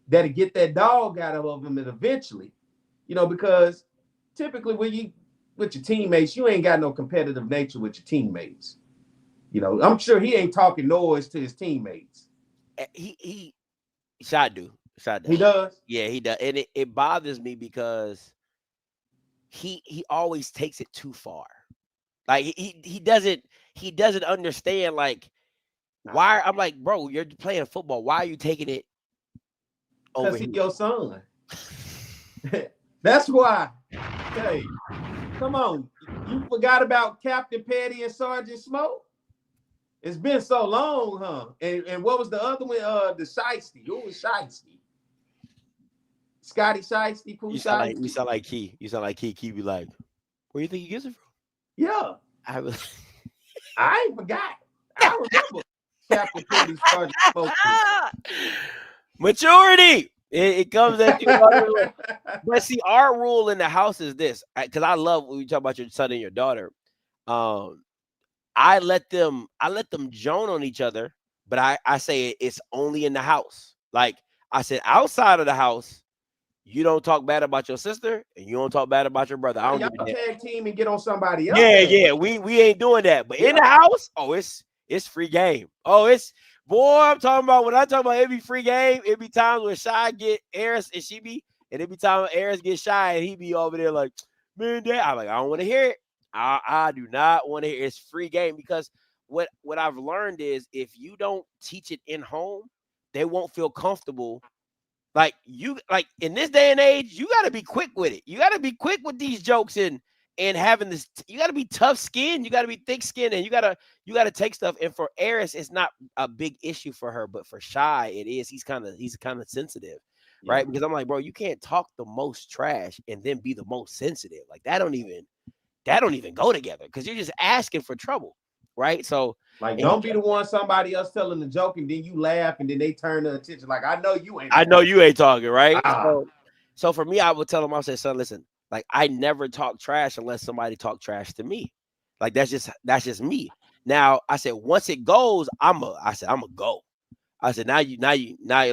that'll get that dog out of them, and eventually, because typically when you with your teammates, you ain't got no competitive nature with your teammates. I'm sure he ain't talking noise to his teammates. He Shadeur. He does? Yeah, he does. And it bothers me because he always takes it too far. Like he doesn't understand like why. I'm like, bro, you're playing football. Why are you taking it over because here? He's your son. That's why. Hey, come on. You forgot about Captain Petty and Sergeant Smoke? It's been so long, huh? And what was the other one? The Shiesty. Who was Shiesty? Scotty Shiesty. You sound like Key. You sound like Key. Key be like, where you think he gets it from? Yeah. I ain't forgot. I remember Captain Petty, Sergeant Smoke. Maturity. It comes at you. But see, our rule in the house is this, because I love when we talk about your son and your daughter. I let them joan on each other, but I say it's only in the house. Like I said, outside of the house, you don't talk bad about your sister and you don't talk bad about your brother. I don't y'all tag team and get on somebody else. Yeah. We ain't doing that. But in the house, it's free game. I'm talking about when I talk about it be free game, it be times when Shy get Eris and it be time Eris get Shy and he be over there like, man, Dad. I'm like, I don't want to hear it. I do not want to hear it. It's free game because what I've learned is if you don't teach it in home, they won't feel comfortable. Like in this day and age, you got to be quick with it. You got to be quick with these jokes and having this. You got to be tough skinned. You got to be thick skinned, and you got to take stuff. And for Eris, it's not a big issue for her, but for Shy, it is. He's kind of sensitive, right? Because I'm like, bro, you can't talk the most trash and then be the most sensitive. Like that don't even go together because you're just asking for trouble, right? So like, don't be the one somebody else telling the joke and then you laugh and then they turn the attention. Like, I know you ain't talking, right? So for me, I would tell him, I'll say, son, listen, like I never talk trash unless somebody talk trash to me. Like that's just me. Now I said once it goes, I'm a go. I said now you're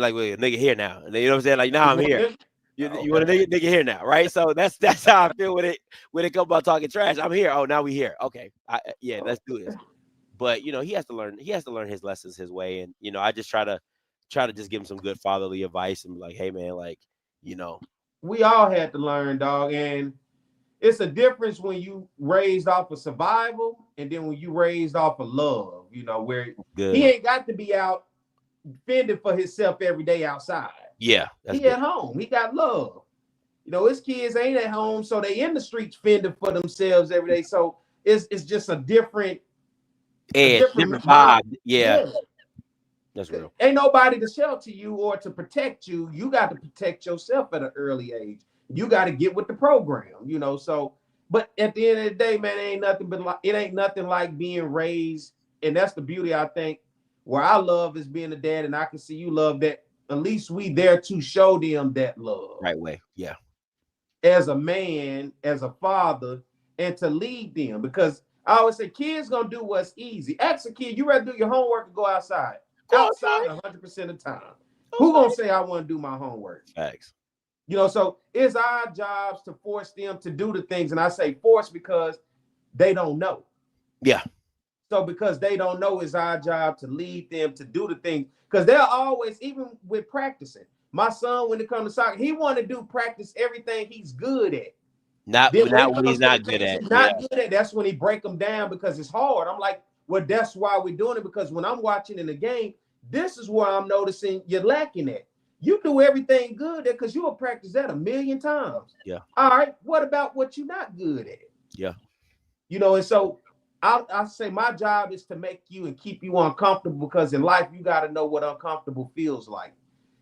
like, wait, nigga here now. And you know what I'm saying? Like now I'm here. You want a nigga here now, right? So that's how I feel when it comes about talking trash. I'm here. Oh, now we here. Okay, let's do this. But he has to learn. He has to learn his lessons his way, and I just try to just give him some good fatherly advice and be like, hey man, like we all had to learn, dog, and it's a difference when you raised off of survival and then when you raised off of love. Where he ain't got to be out fending for himself every day outside. Yeah, he at home. He got love. His kids ain't at home, so they in the streets fending for themselves every day. So it's just a different vibe. Yeah, that's real. Ain't nobody to shelter you or to protect you. You got to protect yourself at an early age. You got to get with the program. So, but at the end of the day, man, it ain't nothing like being raised, and that's the beauty. I think where I love is being a dad, and I can see you love that. At least we there to show them that love. Right way. Yeah. As a man, as a father, and to lead them. Because I always say kids gonna do what's easy. Ask a kid, you rather do your homework or go outside? Outside 100% of the time. Who gonna say I want to do my homework? Thanks. So it's our jobs to force them to do the things. And I say force because they don't know. Yeah. So because they don't know, it's our job to lead them to do the things. Because they're always, even with practicing. My son, when it comes to soccer, he want to practice everything he's good at. Not when he's not good at. Good at. That's when he break them down because it's hard. I'm like, well, that's why we're doing it. Because when I'm watching in the game, This is where I'm noticing you're lacking at. You do everything good at because you will practice that 1,000,000 times. Yeah. All right. What about what you're not good at? Yeah. You know, and so I say my job is to make you and keep you uncomfortable, because in life you got to know what uncomfortable feels like.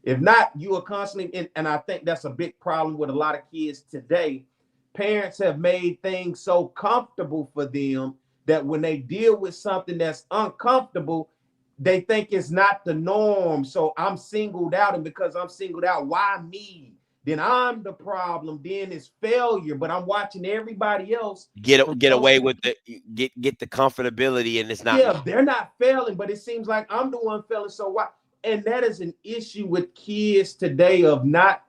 If not, you are constantly and I think that's a big problem with a lot of kids today. Parents have made things so comfortable for them that when they deal with something that's uncomfortable, they think it's not the norm. So I'm singled out, and because I'm singled out, why me? Then I'm the problem. Then it's failure. But I'm watching everybody else get away with the get the comfortability, and it's not. Yeah, they're not failing, but it seems like I'm the one failing. So why? And that is an issue with kids today of not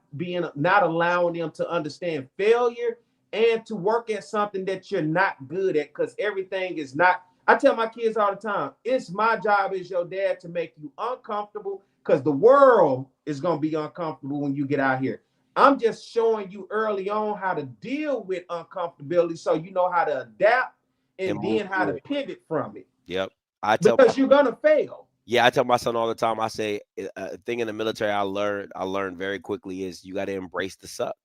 allowing them to understand failure and to work at something that you're not good at, because everything is not. I tell my kids all the time, it's my job as your dad to make you uncomfortable, because the world is going to be uncomfortable when you get out here. I'm just showing you early on how to deal with uncomfortability so you know how to adapt and then how to pivot from it. Yep. Because you're going to fail. Yeah, I tell my son all the time, I say a thing in the military I learned very quickly is you got to embrace the suck.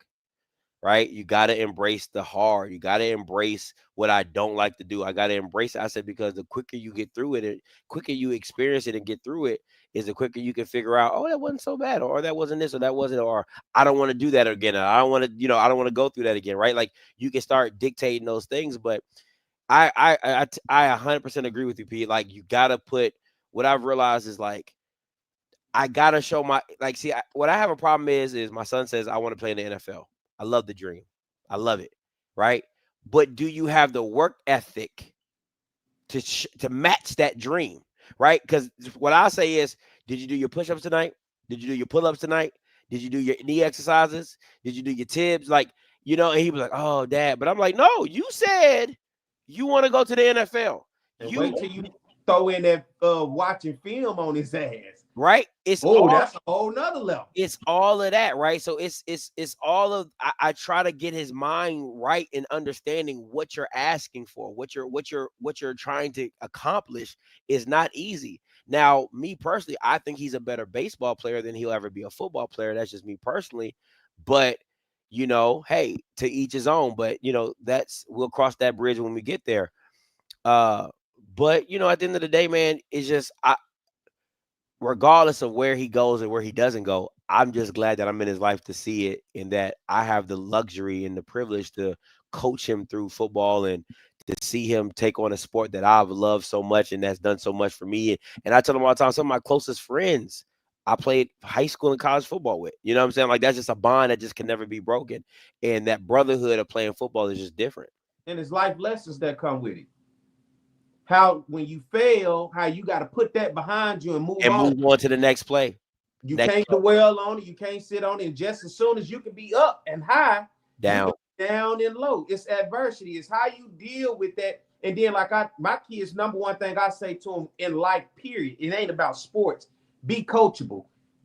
Right? You got to embrace the hard. You got to embrace what I don't like to do. I got to embrace it. I said, because the quicker you get through it, and quicker you experience it and get through it, is the quicker you can figure out, oh, that wasn't so bad, or that wasn't this, or that wasn't, or I don't want to do that again. I don't want to, I don't want to go through that again. Right? Like, you can start dictating those things. But I 100% agree with you, Pete. Like, you got to put, what I've realized is, like, I got to show what I have a problem is my son says, I want to play in the NFL. I love the dream. I love it. Right. But do you have the work ethic to match that dream? Right. Because what I say is, did you do your push-ups tonight? Did you do your pull-ups tonight? Did you do your knee exercises? Did you do your tibs? Like, and he was like, oh, Dad. But I'm like, no, you said you want to go to the NFL. And wait till you throw in that watching film on his ass. Right. That's a whole nother level. It's all of that, right? So it's all of, I try to get his mind right in understanding what you're asking for, what you're trying to accomplish is not easy. Now, me personally, I think he's a better baseball player than he'll ever be a football player. That's just me personally. But hey, to each his own. But we'll cross that bridge when we get there. But at the end of the day, man, it's just regardless of where he goes and where he doesn't go, I'm just glad that I'm in his life to see it, and that I have the luxury and the privilege to coach him through football and to see him take on a sport that I've loved so much and that's done so much for me. And I tell him all the time, some of my closest friends I played high school and college football with. You know what I'm saying? Like, that's just a bond that just can never be broken. And that brotherhood of playing football is just different. And it's life lessons that come with it. How when you fail, how you got to put that behind you and move on to the next play. You can't dwell on it. You can't sit on it. And just as soon as you can be up and high, down and low. It's adversity. It's how you deal with that. And then, like my kids, number one thing I say to them in life, period, it ain't about sports. Be coachable.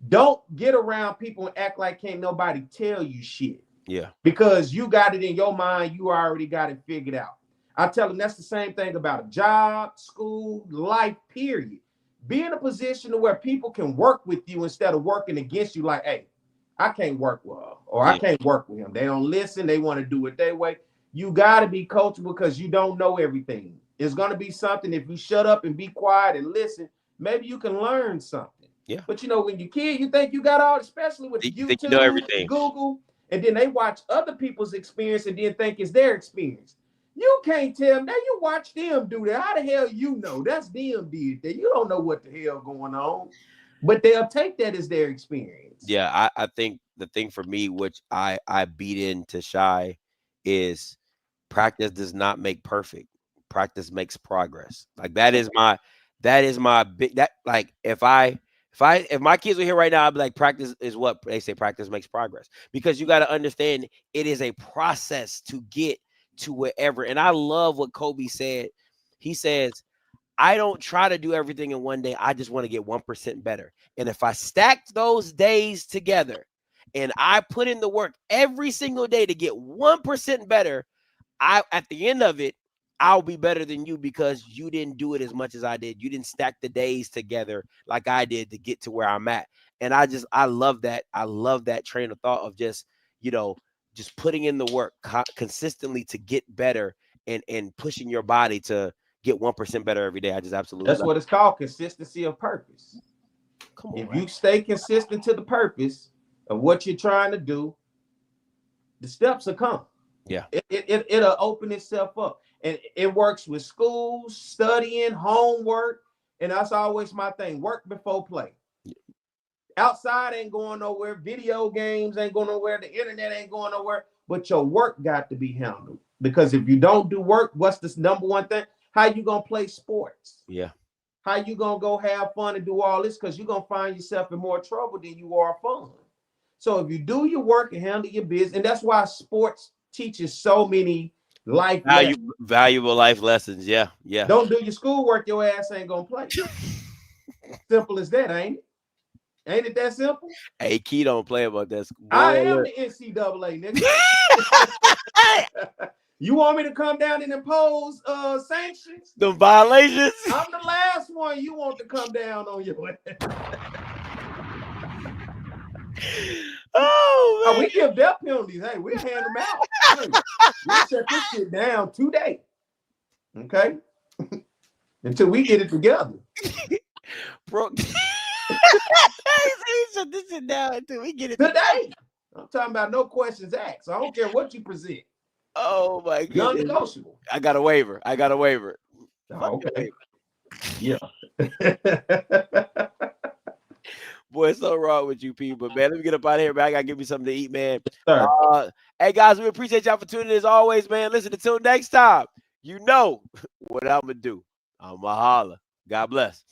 Don't get around people and act like can't nobody tell you shit. Yeah. Because you got it in your mind. You already got it figured out. I tell them that's the same thing about a job, school, life, period. Be in a position where people can work with you instead of working against you. Like, hey, I can't work with her, or I can't work with him. They don't listen. They want to do it their way. You got to be coachable because you don't know everything. It's going to be something if you shut up and be quiet and listen, maybe you can learn something. Yeah. But when you're kid, you think you got all, especially with YouTube, you know everything. Google, and then they watch other people's experience and then think it's their experience. You can't tell them. Now you watch them do that. How the hell you know? That's them did that. You don't know what the hell going on. But they'll take that as their experience. Yeah, I think the thing for me, which I beat into Shy, is practice does not make perfect. Practice makes progress. Like that is my big, that like if my kids were here right now, I'd be like, practice is what they say, practice makes progress. Because you got to understand it is a process to get to wherever. And I love what Kobe said. He says, I don't try to do everything in one day. I just want to get 1% better. And if I stack those days together and I put in the work every single day to get 1% better, at the end of it, I'll be better than you because you didn't do it as much as I did. You didn't stack the days together like I did to get to where I'm at. And I love that. I love that train of thought of just, just putting in the work consistently to get better and pushing your body to get 1% better every day. I just absolutely That's what it's called, consistency of purpose. Come on, if you stay consistent to the purpose of what you're trying to do, the steps will come. Yeah. It'll open itself up. And it works with school, studying, homework. And that's always my thing. Work before play. Outside ain't going nowhere. Video games ain't going nowhere. The internet ain't going nowhere. But your work got to be handled. Because if you don't do work, what's this number one thing? How you going to play sports? Yeah. How you going to go have fun and do all this? Because you're going to find yourself in more trouble than you are fun. So if you do your work and handle your business, and that's why sports teaches so many valuable life lessons. Yeah. Yeah. Don't do your schoolwork, your ass ain't going to play. Simple as that, ain't it? Ain't it that simple? Hey, Key don't play about that. I am the NCAA, nigga. You want me to come down and impose sanctions? The violations? I'm the last one you want to come down on your ass. Oh, man. We give death penalties. Hey, we'll hand them out. Hey, we'll shut this shit down today. Okay? Until we get it together. Bro. Shut this shit down until we get it today. I'm talking about no questions asked. So I don't care what you present. Oh my God. Non-negotiable. I got a waiver. Oh, okay. Yeah. Boy, it's so wrong with you, people. But man, let me get up out of here, man. I gotta give me something to eat, man. Hey guys, we appreciate y'all for tuning in as always, man. Listen, until next time, you know what I'm gonna do. I'm gonna holler. God bless.